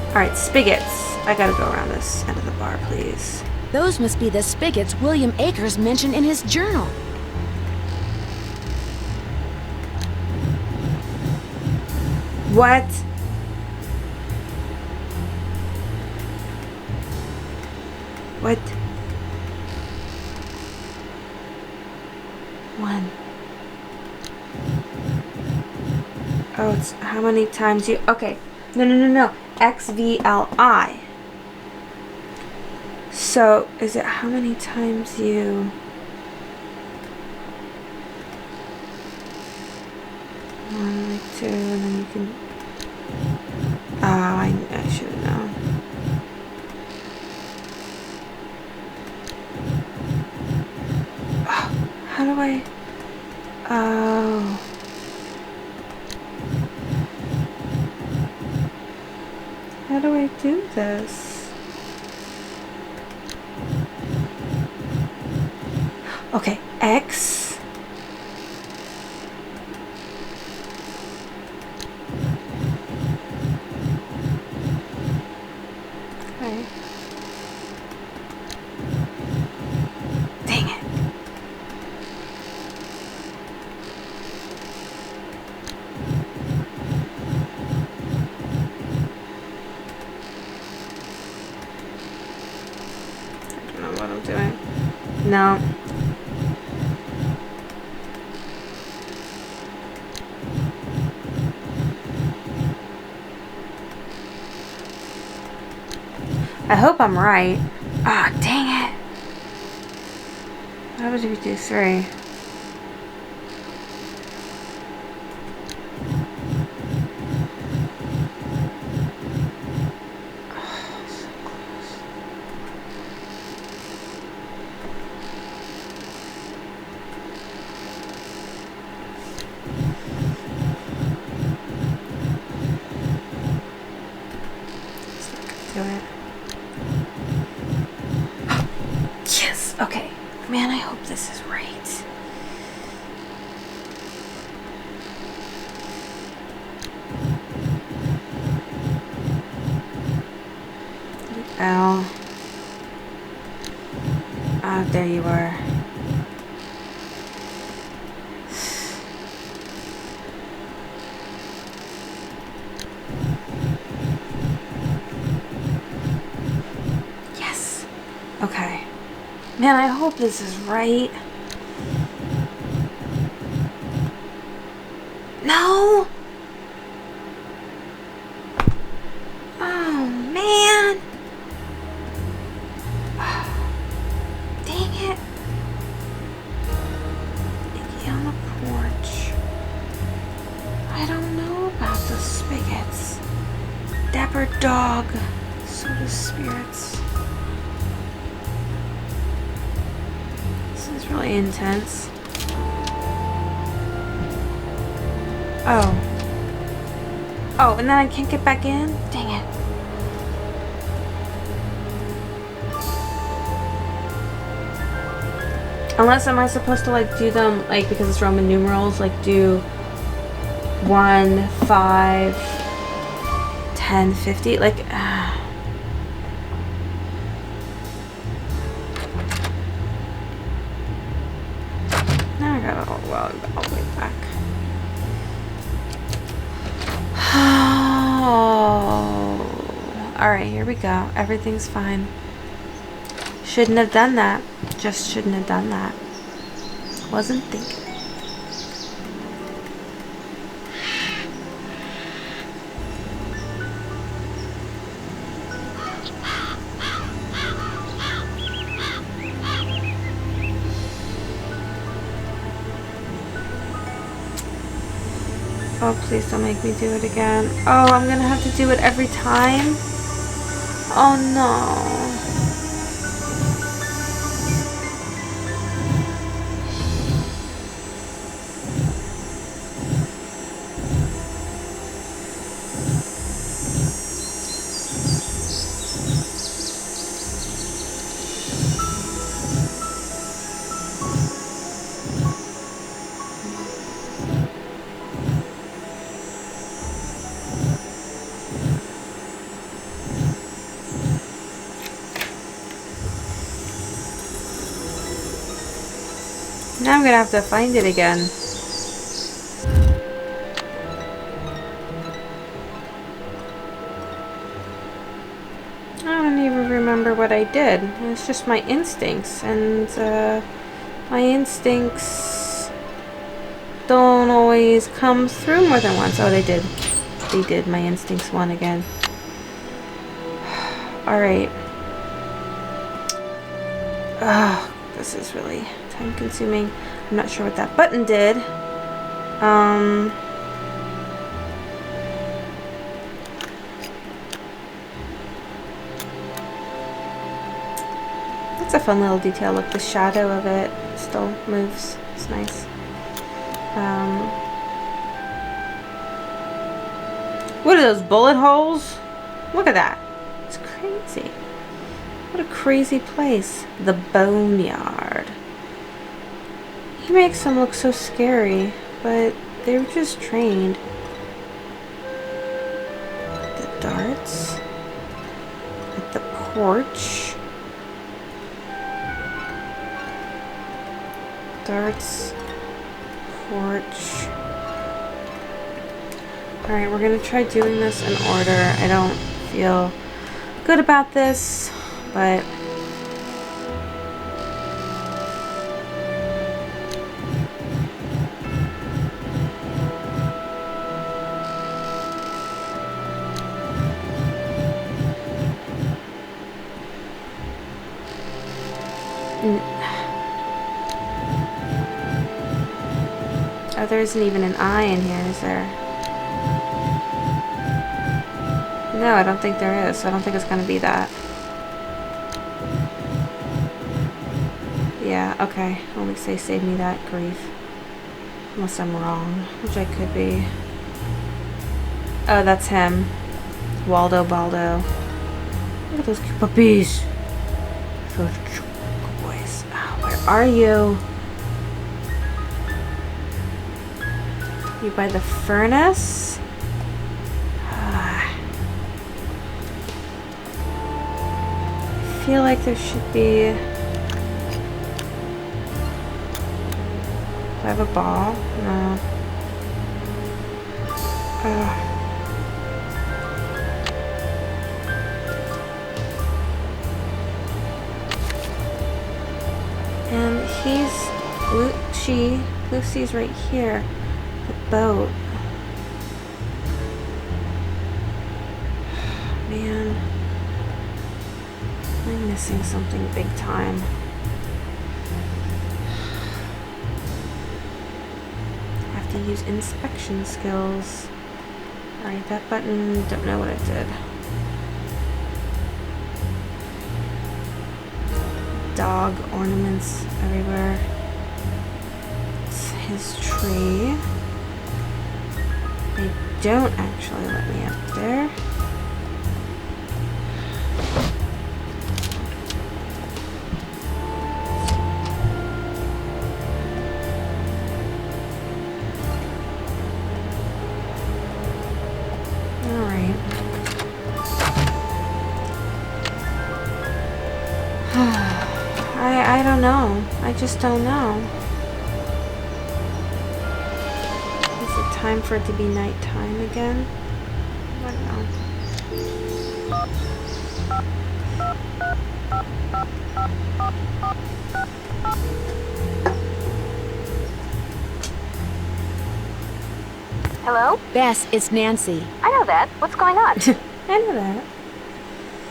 Alright, spigots. I gotta go around this end of the bar, please. Those must be the spigots William Akers mentioned in his journal. What? What? One. Oh, it's how many times you... Okay. No. XVLI. So, is it how many times you... One, like two, and then you can... Oh, I should have known. Oh, how do I... Oh... How do I do this? Okay, X. Okay. Dang it. I don't know what I'm doing. No. I hope I'm right. Ah, dang it. What happens if you do 3? Oh, so close. It's not gonna do it. Yes! Okay. Man, I hope this is right. L. Ah, there you are. Yes. Okay. Man, I hope this is right. No! Oh, man! Dang it. Icky on the porch. I don't know about the spigots. Dapper dog. Soda spirits. This is really intense. Oh. Oh, and then I can't get back in? Dang it. Unless, am I supposed to like do them, like, because it's Roman numerals, like do 1, 5, 10, 50, like, now I gotta, oh, well, all the way back. Oh, alright, here we go. Everything's fine. Shouldn't have done that. Just shouldn't have done that. Wasn't thinking. Oh, please don't make me do it again. Oh, I'm gonna have to do it every time? Oh no. Now I'm gonna have to find it again. I don't even remember what I did. It's just my instincts, and my instincts don't always come through more than once. Oh, they did. They did. My instincts won again. Alright. Oh, this is really time consuming. I'm not sure what that button did. That's a fun little detail. Look, the shadow of it still moves. It's nice. What are those bullet holes? Look at that. It's crazy. What a crazy place. The Boneyard. He makes them look so scary, but they were just trained. The darts. At the porch. Darts. Porch. Alright, we're gonna try doing this in order. I don't feel good about this, but oh, there isn't even an eye in here, is there? No, I don't think there is. I don't think it's gonna be that. Yeah, okay. Only say save me that grief. Unless I'm wrong, which I could be. Oh, that's him. Waldo Baldo. Look at those cute puppies. Those cute boys. Oh, where are you? You by the furnace? I feel like there should be I have a ball? No. Ugh. And Lucy's right here. The boat. Man. I'm missing something big time. I have to use inspection skills. Alright, that button, don't know what it did. Dog ornaments everywhere. It's his tree. They don't actually let me up there. Alright. I don't know. I just don't know. Is it time for it to be nighttime again? I don't know. Hello? Bess, it's Nancy. I know that. What's going on? I know that.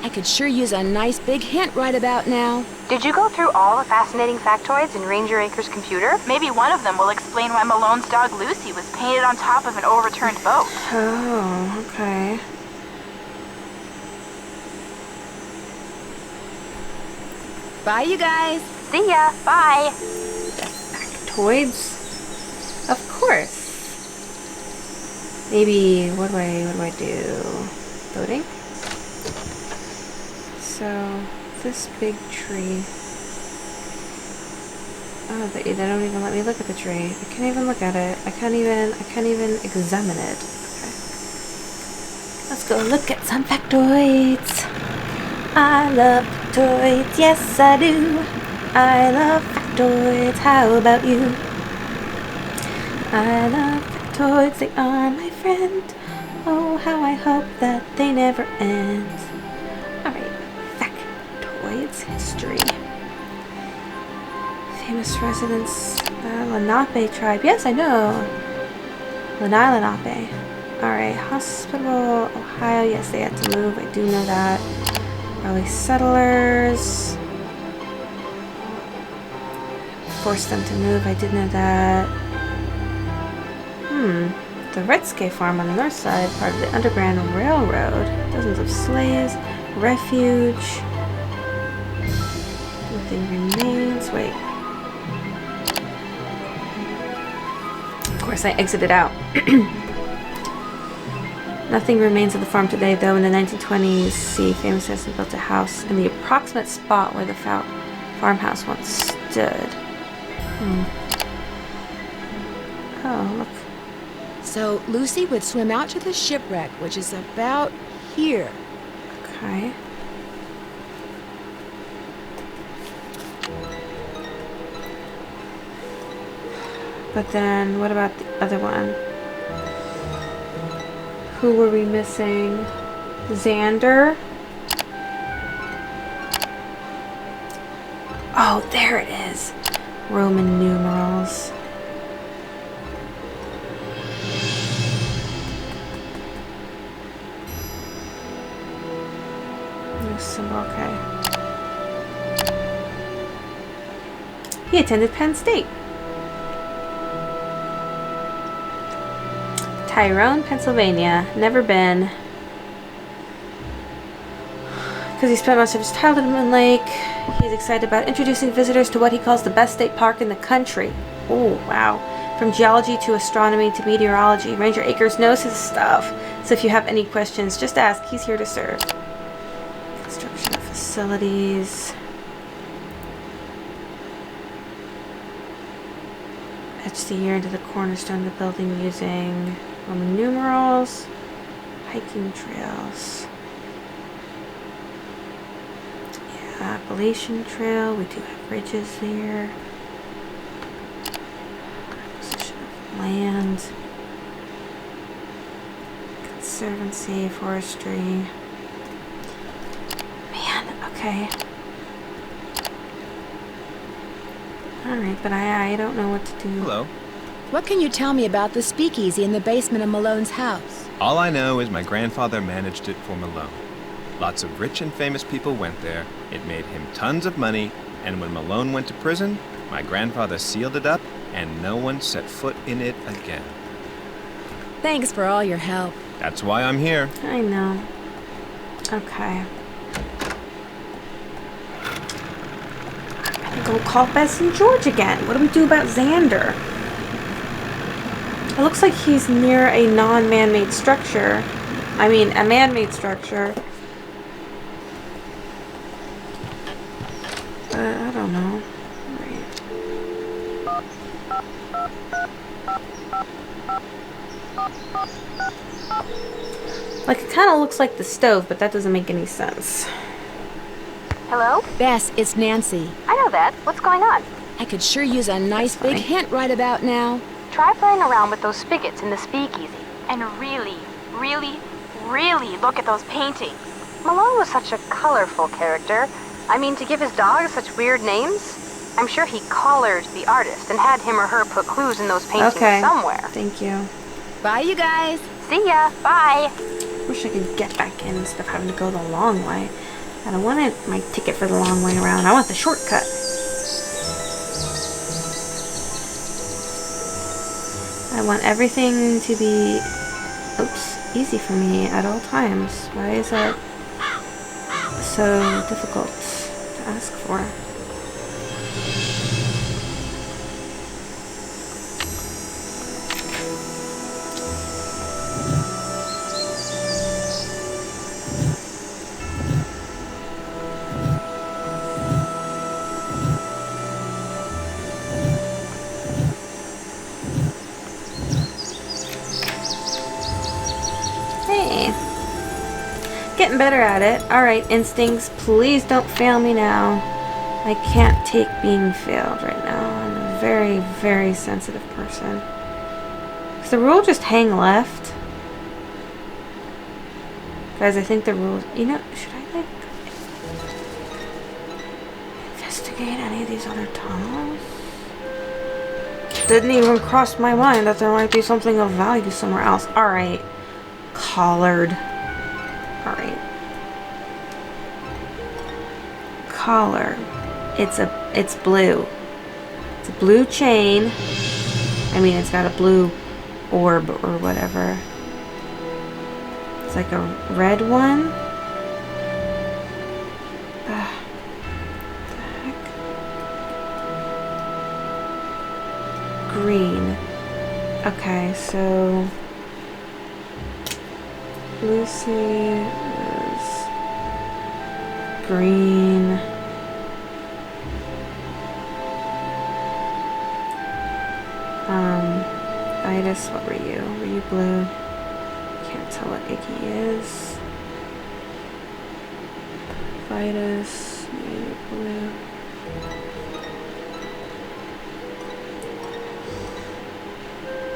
I could sure use a nice big hint right about now. Did you go through all the fascinating factoids in Ranger Acre's computer? Maybe one of them will explain why Malone's dog Lucy was painted on top of an overturned boat. Oh, okay. Bye, you guys. See ya. Bye. Factoids? Of course. Maybe, what do I do? Voting? So, this big tree. Oh, they don't even let me look at the tree. I can't even look at it. I can't even examine it. Okay. Let's go look at some factoids. I love factoids, yes I do. I love factoids, how about you? I love factoids, they are my friend. Oh, how I hope that they never end. Alright, factoids history. Famous residents, Lenape tribe. Yes, I know. Lenape. Alright, hospital, Ohio. Yes, they had to move. I do know that. Early settlers. Forced them to move. I did know that. The Redscape farm on the north side, part of the Underground Railroad. Dozens of slaves. Refuge. Nothing remains. Wait. Of course, I exited out. Nothing remains of the farm today, though. In the 1920s, see, famous citizen built a house in the approximate spot where the farmhouse once stood. Oh, look. So Lucy would swim out to the shipwreck, which is about here. Okay. But then, what about the other one? Who were we missing? Xander? Oh, there it is. Roman numerals. No symbol, okay. He attended Penn State. Tyrone, Pennsylvania. Never been. Because he spent most of his childhood in Moon Lake. He's excited about introducing visitors to what he calls the best state park in the country. Oh, wow. From geology to astronomy to meteorology, Ranger Acres knows his stuff. So if you have any questions, just ask. He's here to serve. Construction of facilities. Etch the year into the cornerstone of the building using Roman numerals. Hiking trails. Yeah, Appalachian Trail. We do have bridges there. land, conservancy, forestry. Man, okay. Alright, but I don't know what to do. Hello. What can you tell me about the speakeasy in the basement of Malone's house? All I know is my grandfather managed it for Malone. Lots of rich and famous people went there. It made him tons of money, and when Malone went to prison, my grandfather sealed it up, and no one set foot in it again. Thanks for all your help. That's why I'm here. I know. Okay. I'm gonna go call Bess and George again. What do we do about Xander? It looks like he's near a non-man-made structure. I mean, a man-made structure. But I don't know. Like, it kind of looks like the stove, but that doesn't make any sense. Hello? Bess, it's Nancy. I know that. What's going on? I could sure use a nice big hint right about now. Try playing around with those spigots in the speakeasy. And really, really, really look at those paintings. Malone was such a colorful character. I mean, to give his dogs such weird names. I'm sure he collared the artist and had him or her put clues in those paintings somewhere. Thank you. Bye, you guys. See ya. Bye. Wish I could get back in instead of having to go the long way. I don't want my ticket for the long way around. I want the shortcut. I want everything to be, easy for me at all times. Why is that so difficult to ask for? Getting better at it. Alright, instincts, please don't fail me now. I can't take being failed right now. I'm a very, very sensitive person. Does the rule just hang left? Guys, I think the rules... You know, should I, like... investigate any of these other tunnels? Didn't even cross my mind that there might be something of value somewhere else. Alright. Collared. Alright. Collar. It's blue. It's a blue chain. I mean, it's got a blue orb or whatever. It's like a red one. What the heck? Green. Okay, so Lucy is green. Vitus, what were you? Were you blue? Can't tell what Iggy is. Vitus, you blue.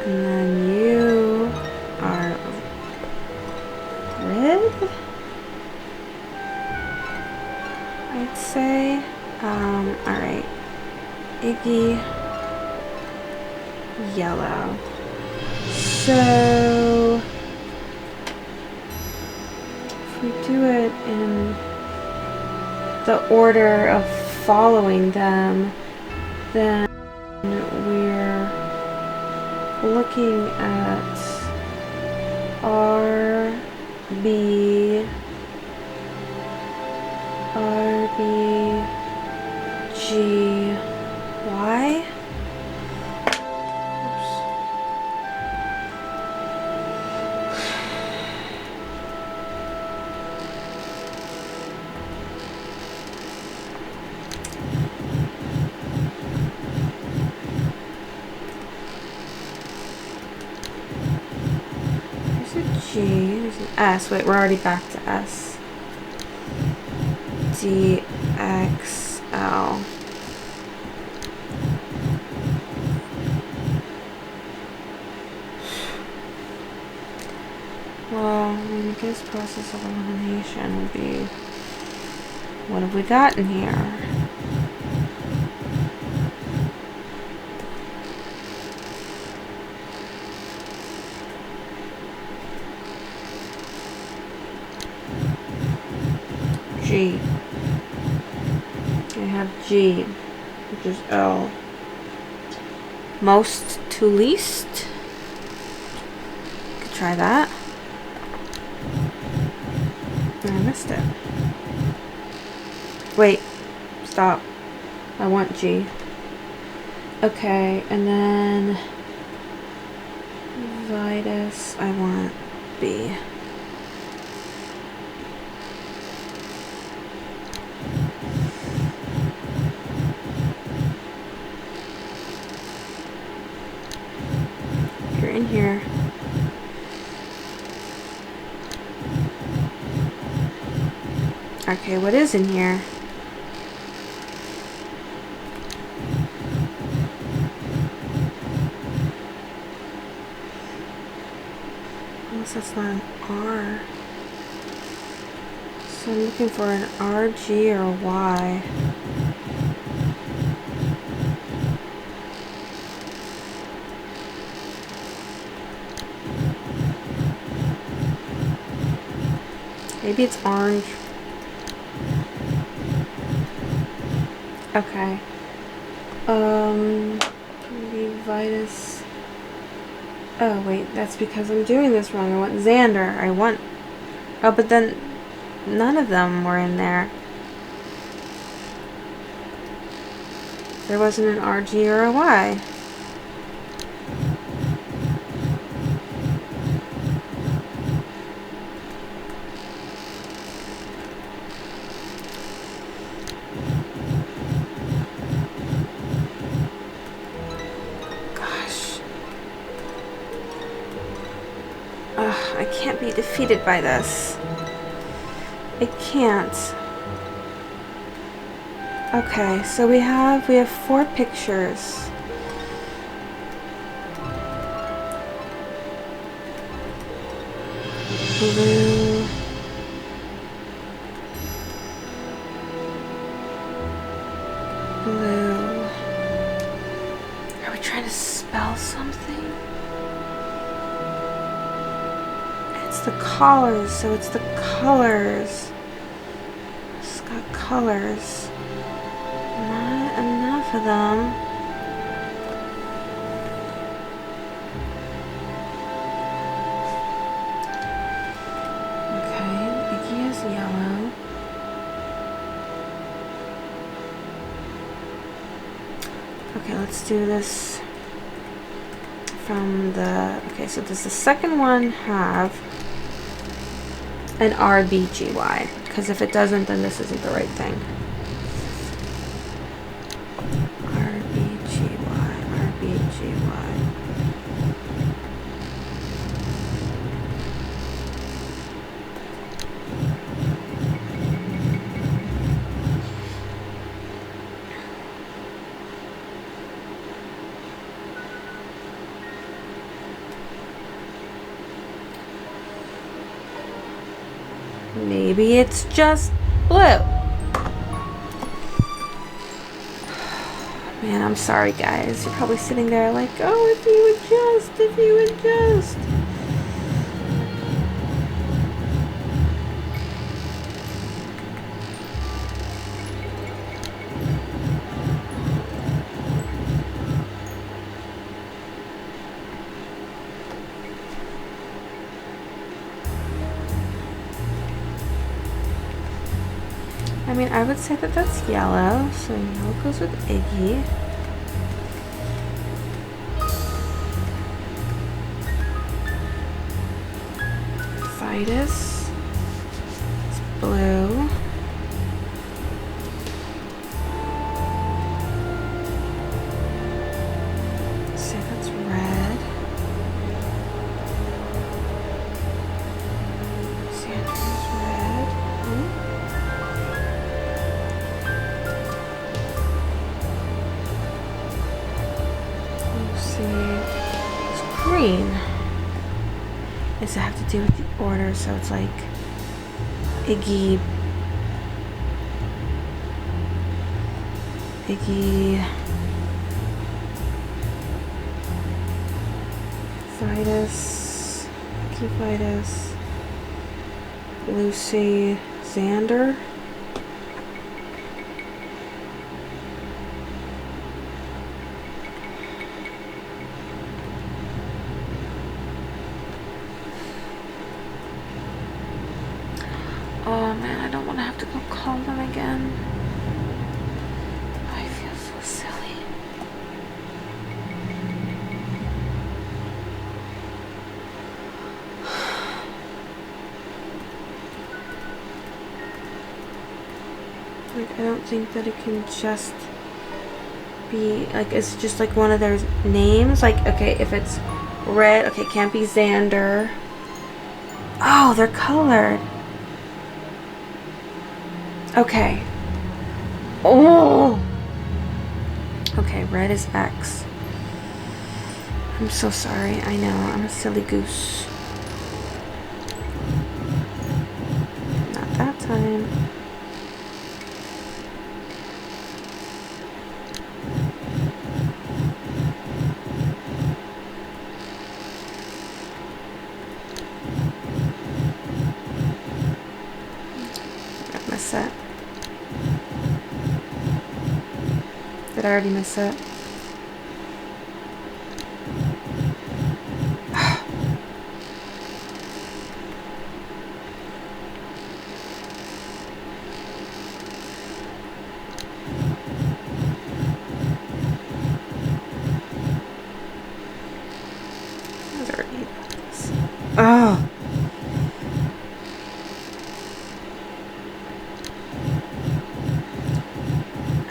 And then you are red, I'd say. Alright. Iggy, yellow. So, if we do it in the order of following them, then we're looking at R, B, G, Y. G, there's an S. Wait, we're already back to S. D, X, L. quickest process of elimination would be... What have we got in here? G. I have G, which is L. Most to least. Could try that. I missed it. Wait. Stop. I want G. Okay, and then Vitus, I want B. You're in here. Okay, what is in here? Unless that's not an R. So I'm looking for an R, G, or a Y. Maybe it's orange. Okay. Maybe Vitus. Oh, wait, that's because I'm doing this wrong. I want Xander. Oh, but then none of them were in there. There wasn't an RG or a Y. I can't be defeated by this. I can't. Okay, so we have 4 pictures. Blue. Blue. Are we trying to spell something? The collars, so it's the colors. It's got colors. Not enough of them. Okay, Iggy is yellow. Okay, let's do this from the... Okay, so does the second one have an RBGY? Because if it doesn't, then this isn't the right thing. RBGY. Maybe it's just blue. Man, I'm sorry guys. You're probably sitting there like, oh, if you would just. I mean, I would say that that's yellow, so yellow goes with Iggy. Vitus is blue. Say that's red. Xander's red. Let's see. It's green. Does it have to do with the order? So it's like Iggy, Vitus, Vitus, Lucy, Xander. Oh man, I don't want to have to go call them again. I feel so silly. Like, I don't think that it can just be, like, it's just like one of their names. Like, okay, if it's red, okay, it can't be Xander. Oh, they're colored. Okay. Oh! Okay, red is X. I'm so sorry. I know, I'm a silly goose. Not that time. I missed that. Did I already miss that? Oh.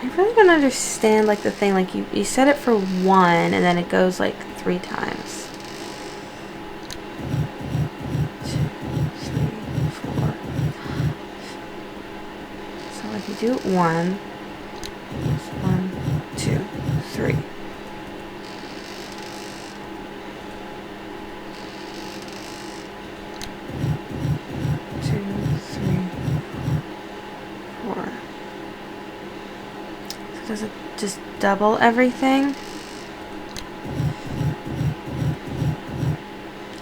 I really don't understand, like, the thing, like, you set it for 1 and then it goes like 3 times. 2, 3, 4. So if you do it 1, it's 1, 2, 3. Does it just double everything?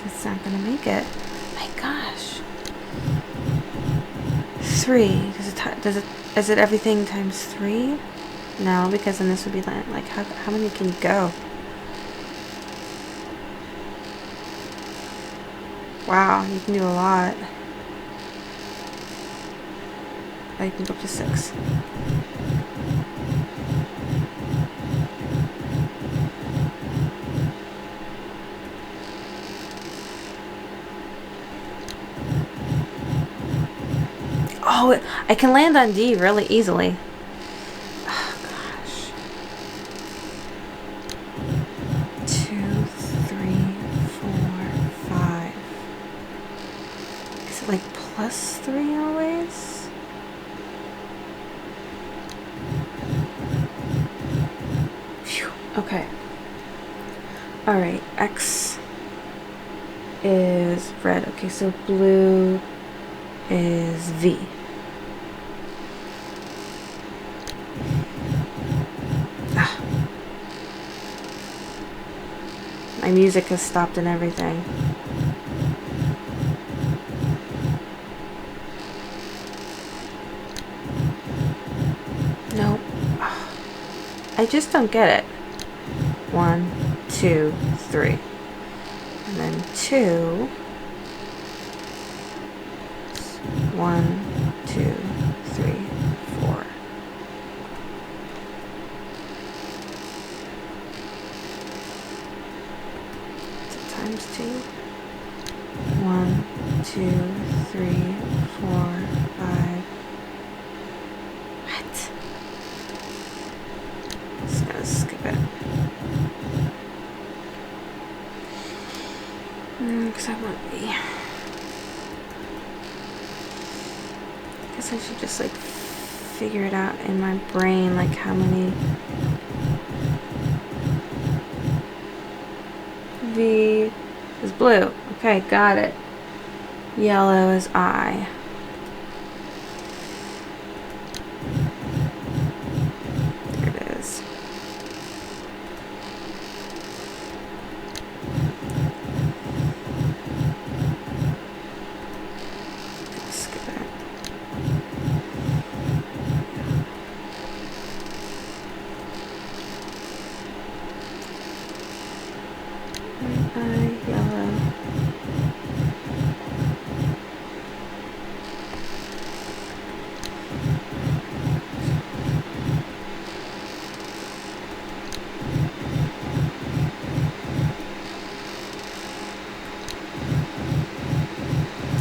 It's not gonna make it. My gosh. 3. Is it everything times 3? No, because then this would be like how many can you go? Wow, you can do a lot. Oh, you can go up to 6. Oh, I can land on D really easily. Oh, gosh. 2, 3, 4, 5. Is it like +3 always? Phew. Okay. Alright, X is red. Okay, so blue is V. Ah. My music has stopped and everything. Nope. I just don't get it. 1, 2, 3. And then 2. 1, 2, 3, 4. Is it times 2? 1, 2, 3, 4, 5. What? Just gonna skip it. Because I want B. I guess I should just like figure it out in my brain, like how many. V is blue. Okay, got it. Yellow is I. There it is. Skip it. I, yellow.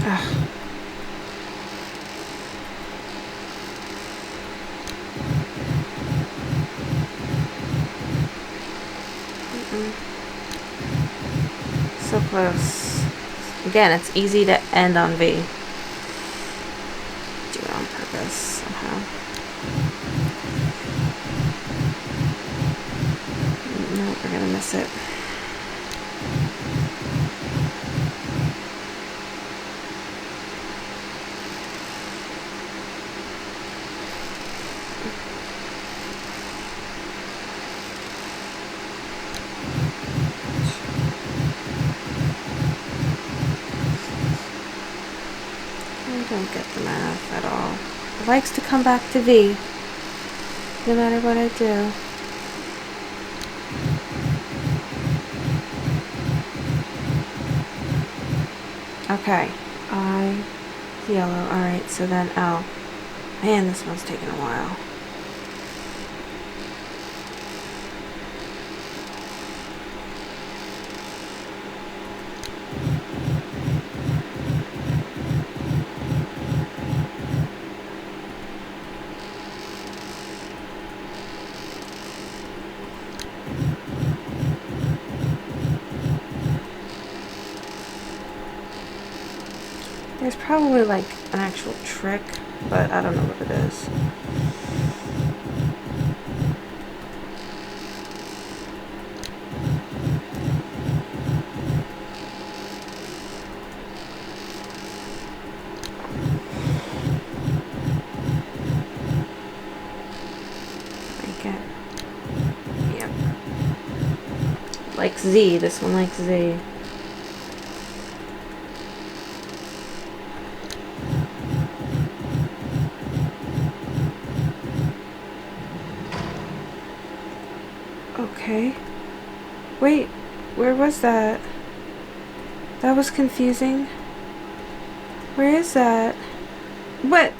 Ugh. So close. Again, it's easy to end on V. Do it on purpose somehow. No, we're gonna miss it. I don't get the math at all. It likes to come back to V, no matter what I do. Okay, I, yellow, alright, so then L. Man, this one's taking a while. There's probably like an actual trick, but I don't know what it is. I get, yep. Likes Z, this one likes Z. Okay. Wait, where was that? That was confusing. Where is that? What?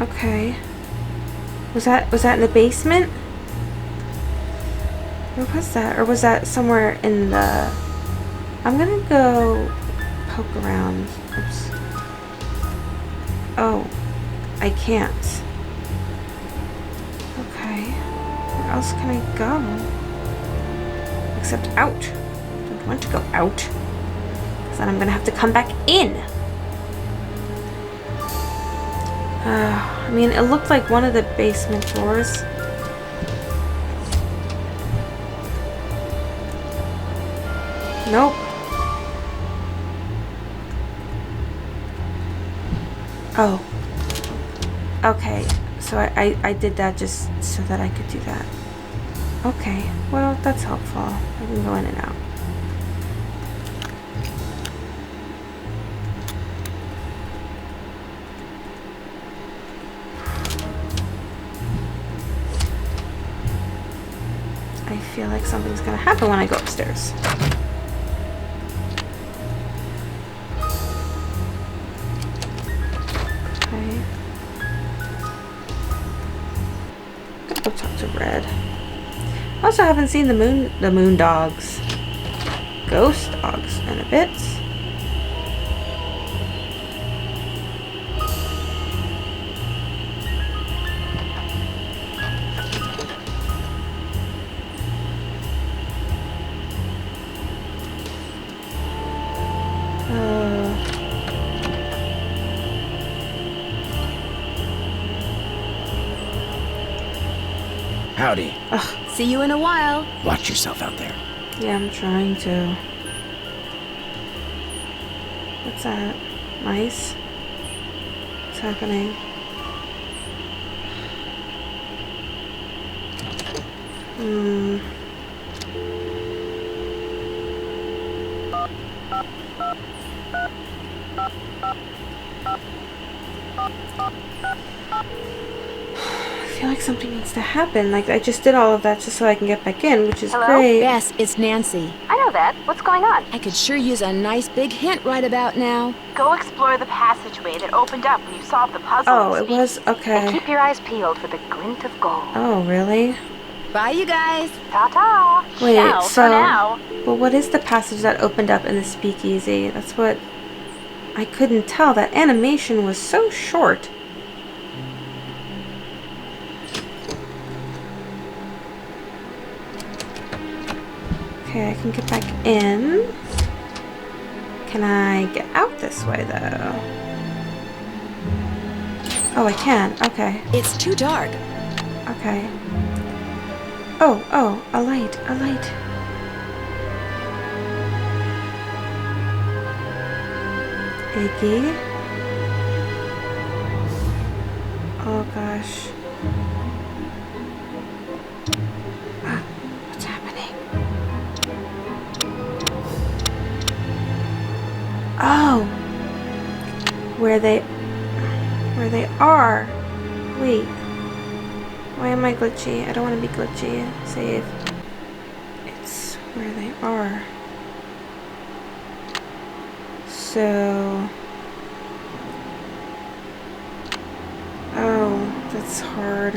Okay. Was that in the basement? Where was that? Or was that somewhere in the... I'm gonna go poke around. Oops. Oh, I can't. Okay. Where else can I go? Except out. I don't want to go out. Because then I'm gonna have to come back in. I mean, it looked like one of the basement doors. Nope. Oh. Okay. So I did that just so that I could do that. Okay. Well, that's helpful. I can go in and out. I feel like something's gonna happen when I go upstairs. Okay. I'm gonna go talk to Red. I also haven't seen the moon dogs. Ghost dogs in a bit. Howdy. See you in a while. Watch yourself out there. Yeah, I'm trying to. What's that? Mice? What's happening? I feel like something needs to happen. Like, I just did all of that just so I can get back in, which is Hello? great. Bess, it's Nancy. I know that. What's going on? I could sure use a nice big hint right about now. Go explore the passageway that opened up when you solved the puzzle. Oh, it was? And Okay. keep your eyes peeled for the glint of gold. Oh, really? Bye, you guys. Ta-ta! Wait, Ciao for so... now. Well, what is the passage that opened up in the speakeasy? That's what... I couldn't tell. That animation was so short. Okay, I can get back in. Can I get out this way, though? Oh, I can. Okay. It's too dark. Okay. Oh, a light, a light. Iggy. Oh gosh. Ah, what's happening? Oh! Where they are. Wait. Why am I glitchy? I don't want to be glitchy. Save. It's where they are. So... Oh, that's hard.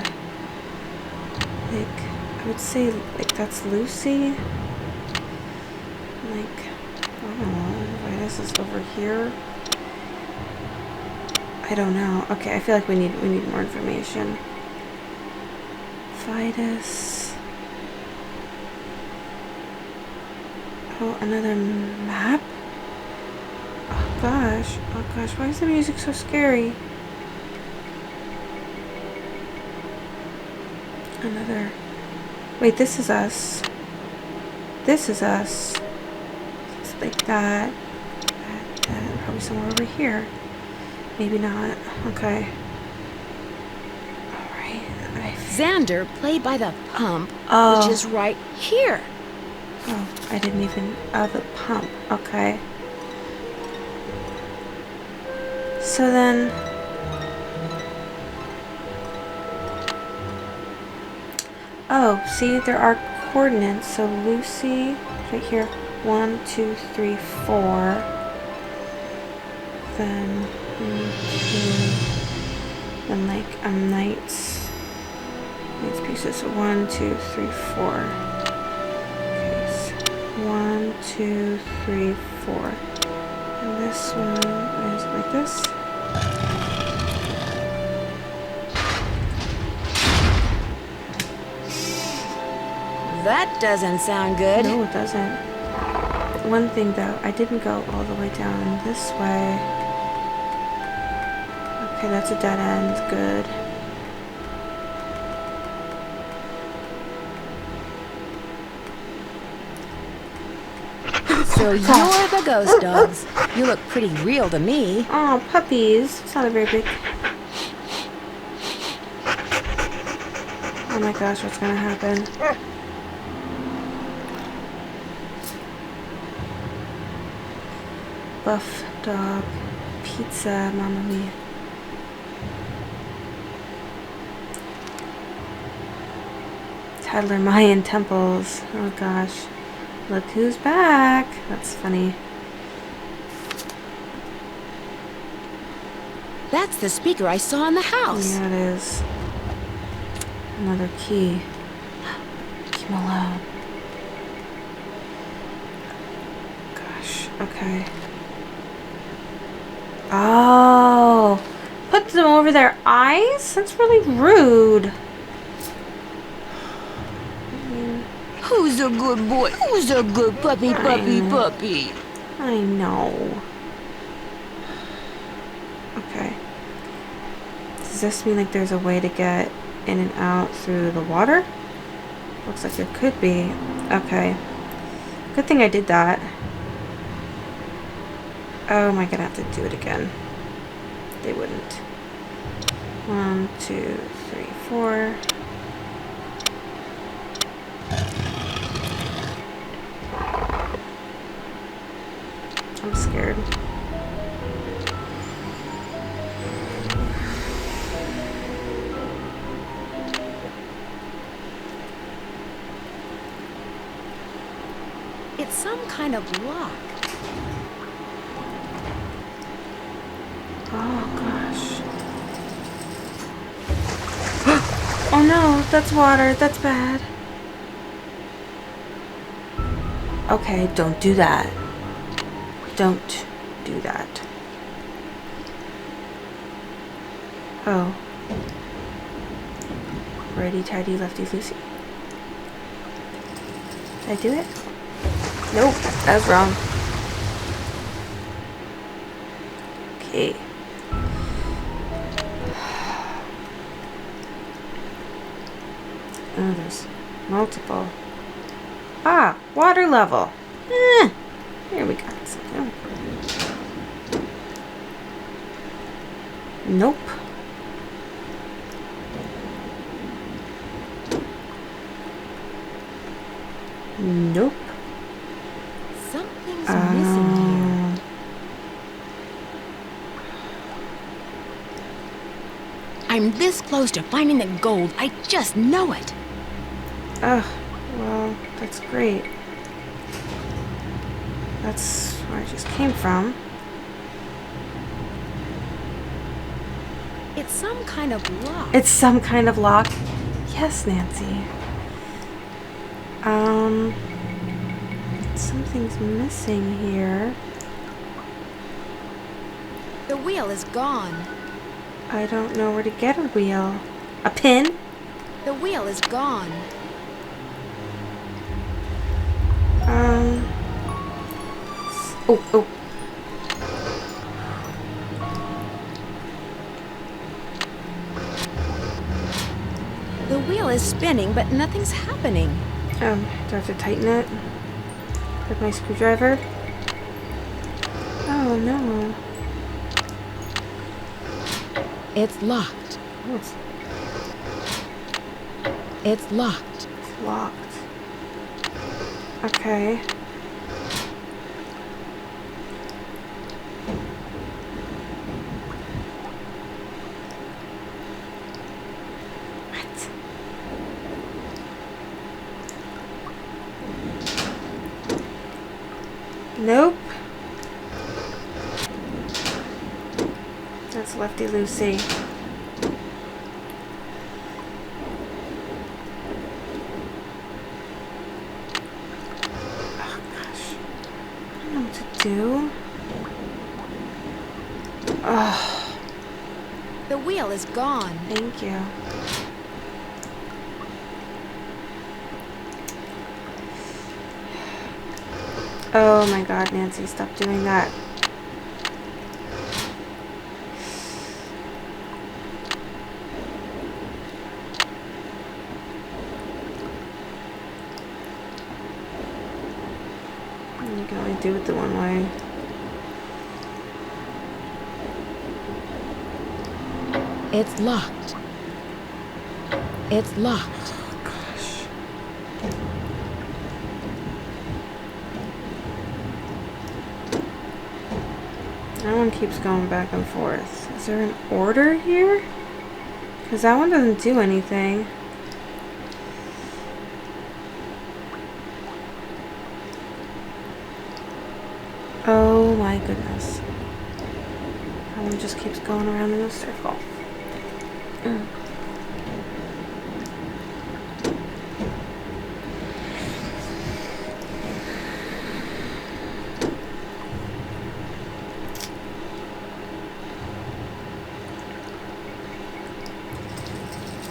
Like, I would say, like, that's Lucy. Like, I don't know. Vitus is over here. I don't know. Okay, I feel like we need more information. Vitus. Oh, another map? Oh gosh, why is the music so scary? Another... Wait, this is us. This is us. It's like that. That, probably somewhere over here. Maybe not. Okay. Alright. Xander, played by the pump, Oh. which is right here. Oh, I didn't even... Oh, the pump. Okay. So then... Oh, see, there are coordinates. So Lucy, right here, 1, 2, 3, 4. Then, 2. Then like a knight's pieces. 1, 2, 3, 4. Okay, so 1, 2, 3, 4. And this one is like this. That doesn't sound good. No, it doesn't. One thing though, I didn't go all the way down this way. Okay, that's a dead end. Good. So you're the ghost dogs. You look pretty real to me. Oh, puppies. It's not a very big... Oh my gosh, what's gonna happen? Buff dog. Pizza, mamma mia. Toddler Mayan temples. Oh gosh. Look who's back. That's funny. That's the speaker I saw in the house. Yeah, it is. Another key. Keep him alone. Gosh, okay. Oh! Put them over their eyes? That's really rude. Who's a good boy? Who's a good puppy, puppy, Fine. puppy? I know. Okay. Does this mean like there's a way to get in and out through the water? Looks like there could be. Okay. Good thing I did that. Oh, am I gonna have to do it again? They wouldn't. 1, 2, 3, 4. I'm scared. It's some kind of lock. Oh gosh. Oh no, that's water. That's bad. Okay, don't do that. Don't do that. Oh. Righty tighty, lefty loosey. Did I do it? Nope, that was wrong. Okay. Oh, there's multiple. Ah, water level. Here we got some. Nope. Nope. Something's missing here. I'm this close to finding the gold. I just know it. Oh, well, that's great. That's where I just came from. It's some kind of lock. It's some kind of lock. Yes, Nancy. Something's missing here. The wheel is gone. I don't know where to get a wheel. A pin? The wheel is gone. Oh. The wheel is spinning, but nothing's happening. Do I have to tighten it with my screwdriver? Oh no. It's locked. Oh, It's locked. it's locked. Okay. What? Nope. That's lefty loosey. Oh gosh. I don't know what to do. Oh, The wheel is gone. thank you. Oh my god, Nancy, stop doing that. You can only do it the one way. It's locked. It's locked. Oh gosh. That one keeps going back and forth. Is there an order here? Because that one doesn't do anything. Oh my goodness. That one just keeps going around in a circle.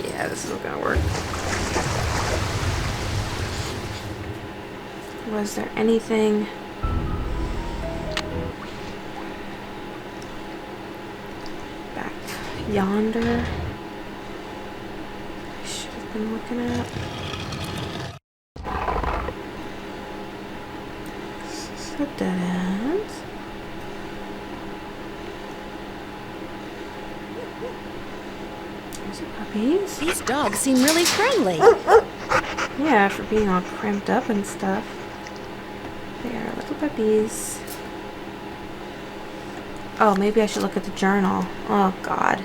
Yeah, this isn't gonna work. Was there anything? Back yonder? I should have been looking at. dead end. There's your puppies. These dogs seem really friendly. Yeah, for being all cramped up and stuff. They are little puppies. Oh, maybe I should look at the journal. Oh, God.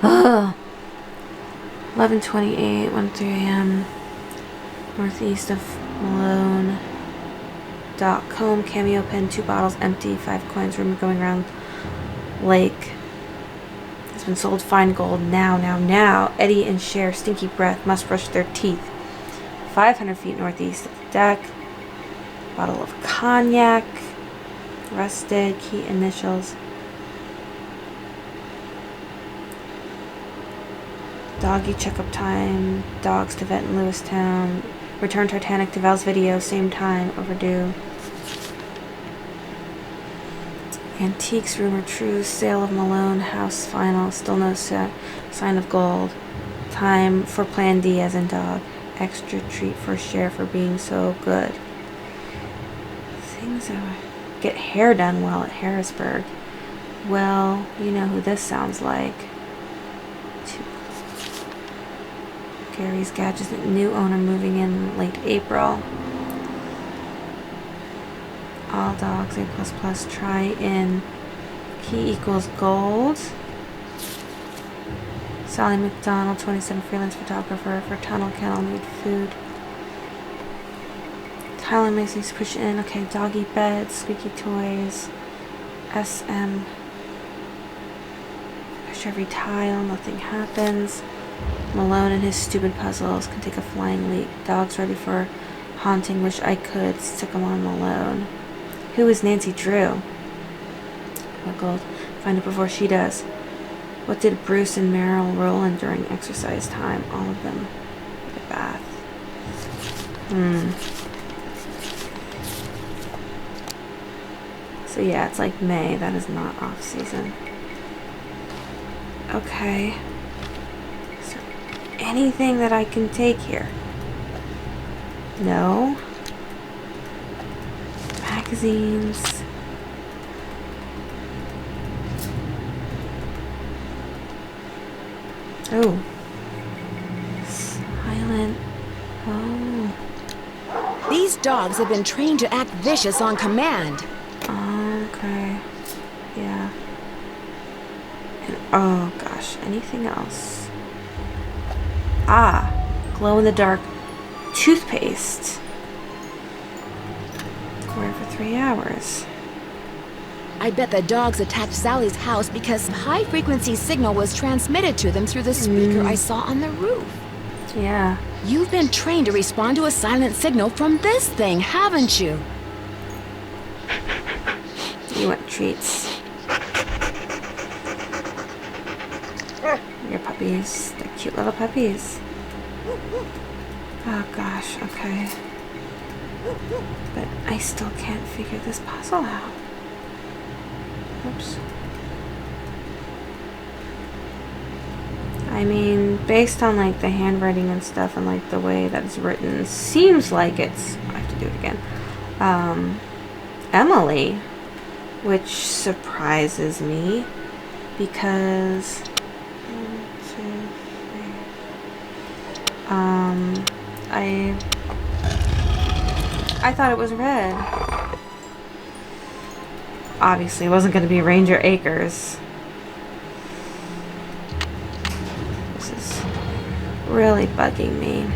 Ugh. 11:28, 1:03 a.m. Northeast of Malone. Dot comb, cameo pen, 2 bottles empty, 5 coins, rumor going around lake. Has been sold fine gold. Now. Eddie and Cher, stinky breath, must brush their teeth. 500 feet northeast of the deck. Bottle of cognac. Rusted, key initials. Doggy checkup time. Dogs to vet in Lewistown. Return Titanic to Val's video, same time, overdue. Antiques, rumor true. Sale of Malone house final. Still no sign of gold. Time for Plan D as in dog. Extra treat for Cher for being so good. Things that get hair done well at Harrisburg. Well, you know who this sounds like. Gary's Gadgets, new owner moving in late April. All dogs, A++, try in. Key equals gold. Sally McDonald, 27, freelance photographer for Tunnel Kennel, need food. Tyler Macy's push in. Okay, doggy bed, squeaky toys. SM. Push every tile, nothing happens. Malone and his stupid puzzles can take a flying leap. Dogs ready for haunting, wish I could. Stick 'em on Malone. Who is Nancy Drew? What gold? Find it before she does. What did Bruce and Meryl roll in during exercise time? All of them. The bath. So yeah, it's like May. That is not off season. Okay. Is there anything that I can take here? No. Magazines. Oh. Silent. Oh. These dogs have been trained to act vicious on command. Okay. Yeah. And oh gosh, anything else? Ah, glow-in-the-dark toothpaste. Wear for 3 hours. I bet the dogs attacked Sally's house because high-frequency signal was transmitted to them through the speaker I saw on the roof. Yeah. You've been trained to respond to a silent signal from this thing, haven't you? You want treats. Your puppies. They're cute little puppies. Oh gosh, okay. But I still can't figure this puzzle out. Oops. I mean, based on like the handwriting and stuff and like the way that it's written, seems like it's, I have to do it again, Emily, which surprises me because I thought it was red. Obviously, it wasn't going to be Ranger Acres. This is really bugging me.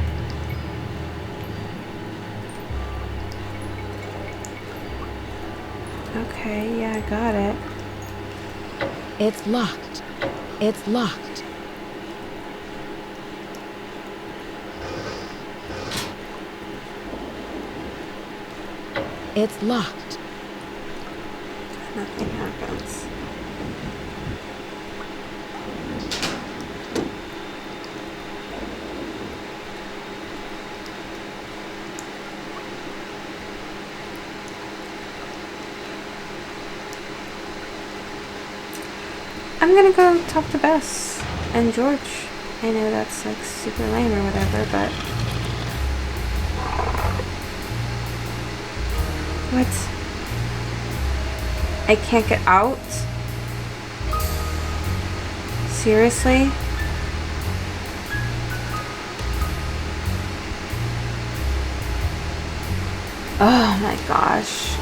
Okay, yeah, I got it. It's locked. It's locked. It's locked. Nothing happens. I'm gonna go talk to Bess and George. I know that's like super lame or whatever, but what? I can't get out? Seriously? Oh my gosh.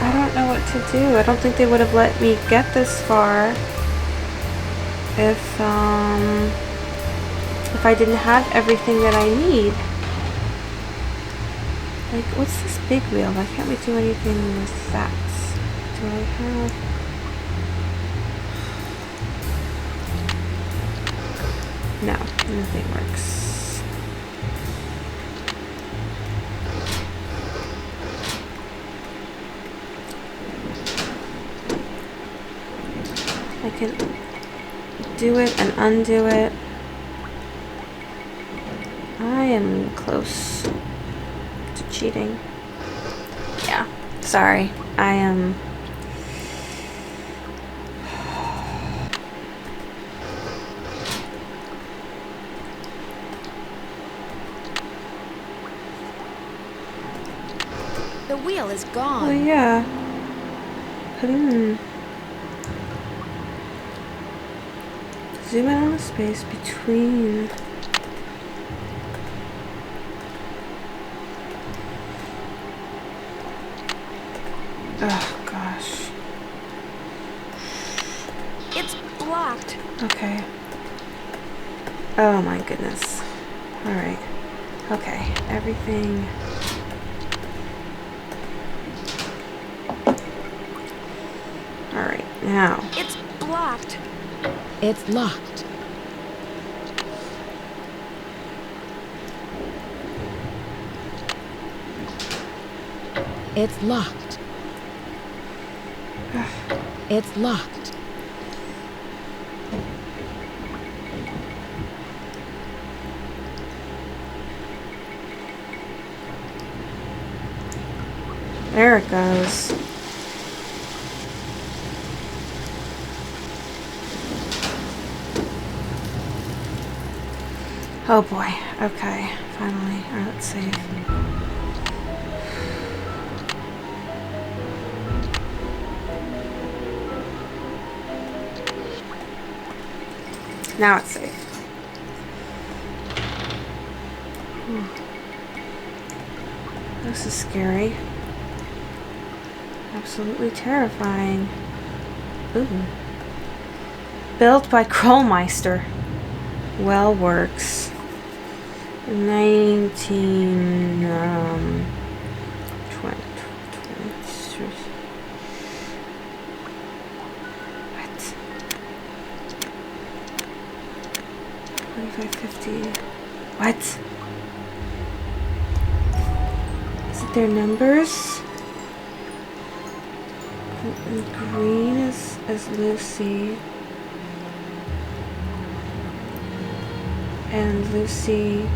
I don't know what to do. I don't think they would have let me get this far if I didn't have everything that I need. Like, what's this big wheel? Why can't we do anything with that? Do I have... No, nothing works. I can do it and undo it. I am close to cheating. Yeah, sorry. I am... The wheel is Oh gone. yeah. Zoom in on the space between. Oh gosh. It's blocked. Okay. Oh my goodness. Alright. Okay. Everything. Alright, now. It's blocked. It's locked. It's locked. It's locked. There it goes. Oh boy. Okay. Finally. Alright, let's save. Now it's safe. This is scary. Absolutely terrifying. Ooh. Built by Krollmeister. Well works. 19... 20... What? 2550. What? Is it their numbers? Green is Lucy. And Lucy,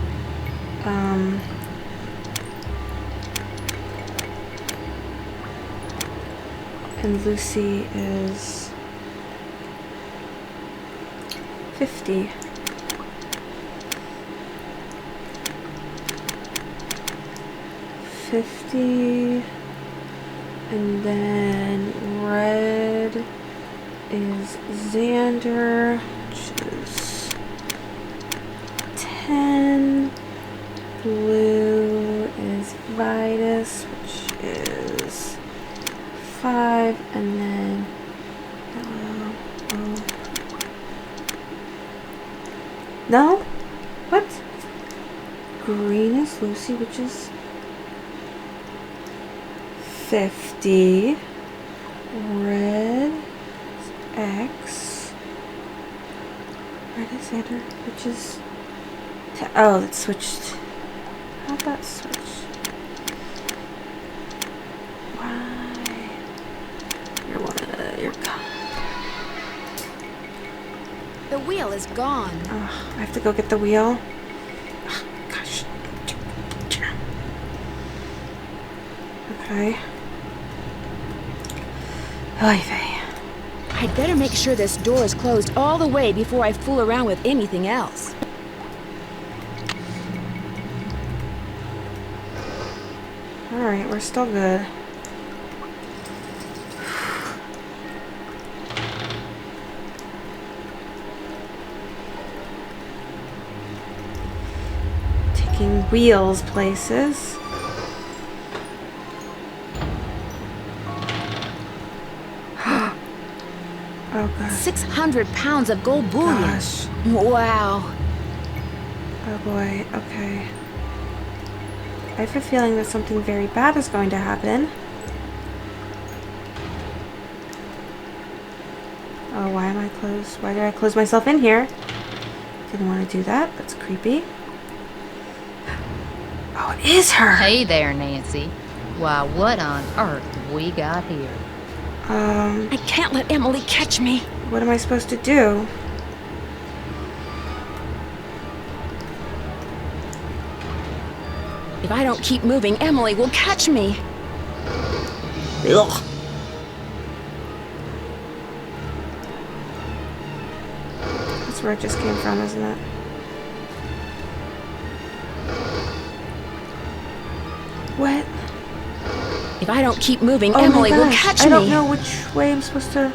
is 50. 50, and then red is Xander, which is 10. Blue is Vitus, which is 5, and then yellow. Oh. No? What? Green is Lucy, which is 50. Red is X. Red is Xander, which is... Oh, it switched. How'd that switch? Why? You're gone. The wheel is gone. Oh, I have to go get the wheel. Oh, gosh. Okay. Oy vey. I'd better make sure this door is closed all the way before I fool around with anything else. Alright, we're still good. Taking wheels places. Oh gosh. 600 pounds of gold bullion. Gosh. Wow. Oh boy, okay. I have a feeling that something very bad is going to happen. Oh, why am I closed? Why did I close myself in here? Didn't want to do that. That's creepy. Oh, it is her! Hey there, Nancy. Why, what on earth have we got here? I can't let Emily catch me. What am I supposed to do? If I don't keep moving, Emily will catch me. Ugh. That's where it just came from, isn't it? What? If I don't keep moving, Oh Emily my will gosh, catch I me. don't know which way I'm supposed to...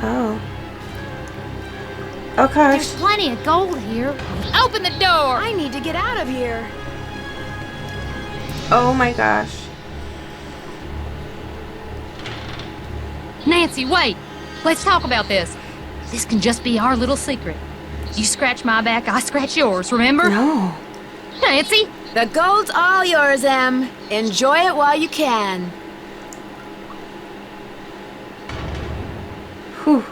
Oh. Oh gosh. There's plenty of gold here. Open the door! I need to get out of here. Oh my gosh. Nancy, wait! Let's talk about this. This can just be our little secret. You scratch my back, I scratch yours, remember? No. Nancy! The gold's all yours, Em. Enjoy it while you can. Whew.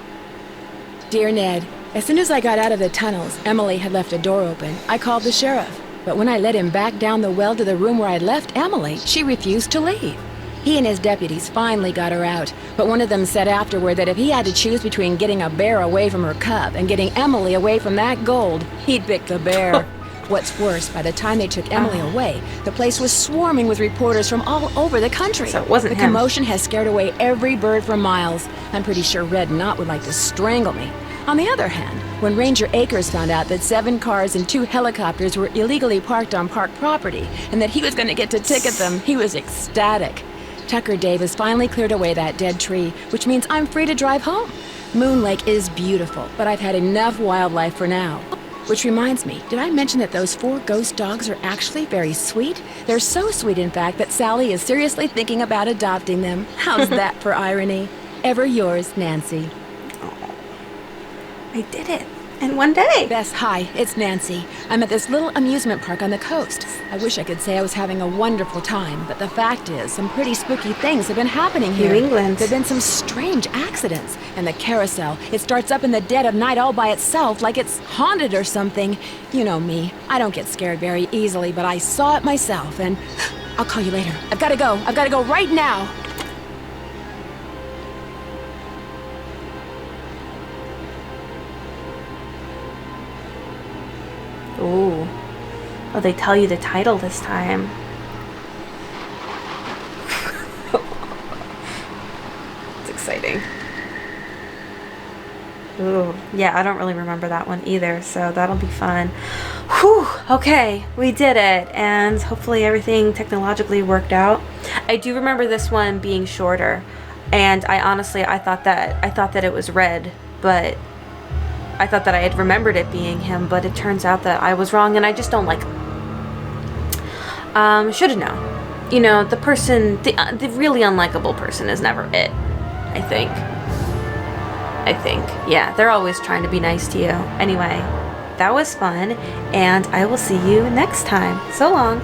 Dear Ned, as soon as I got out of the tunnels, Emily had left a door open. I called the sheriff, but when I led him back down the well to the room where I'd left Emily, she refused to leave. He and his deputies finally got her out, but one of them said afterward that if he had to choose between getting a bear away from her cub and getting Emily away from that gold, he'd pick the bear. What's worse, by the time they took Emily away, the place was swarming with reporters from all over the country. So it wasn't the him. commotion has scared away every bird for miles. I'm pretty sure Red Knot would like to strangle me. On the other hand, when Ranger Akers found out that 7 cars and 2 helicopters were illegally parked on park property and that he was going to get to ticket them, he was ecstatic. Tucker Dave has finally cleared away that dead tree, which means I'm free to drive home. Moon Lake is beautiful, but I've had enough wildlife for now. Which reminds me, did I mention that those 4 ghost dogs are actually very sweet? They're so sweet, in fact, that Sally is seriously thinking about adopting them. How's that for irony? Ever yours, Nancy. I did it. In one day. Bess, hi, it's Nancy. I'm at this little amusement park on the coast. I wish I could say I was having a wonderful time, but the fact is, some pretty spooky things have been happening here. New England. There've been some strange accidents. And the carousel, it starts up in the dead of night all by itself, like it's haunted or something. You know me, I don't get scared very easily, but I saw it myself, and I'll call you later. I've gotta go right now. Ooh. Oh, they tell you the title this time. It's exciting. Ooh. Yeah, I don't really remember that one either, so that'll be fun. Whew. Okay, we did it, and hopefully everything technologically worked out. I do remember this one being shorter, and I thought that it was Red, but I thought that I had remembered it being him, but it turns out that I was wrong, and I just don't like him. Should have known. You know, the person, the really unlikable person is never it, I think. Yeah, they're always trying to be nice to you. Anyway, that was fun, and I will see you next time. So long.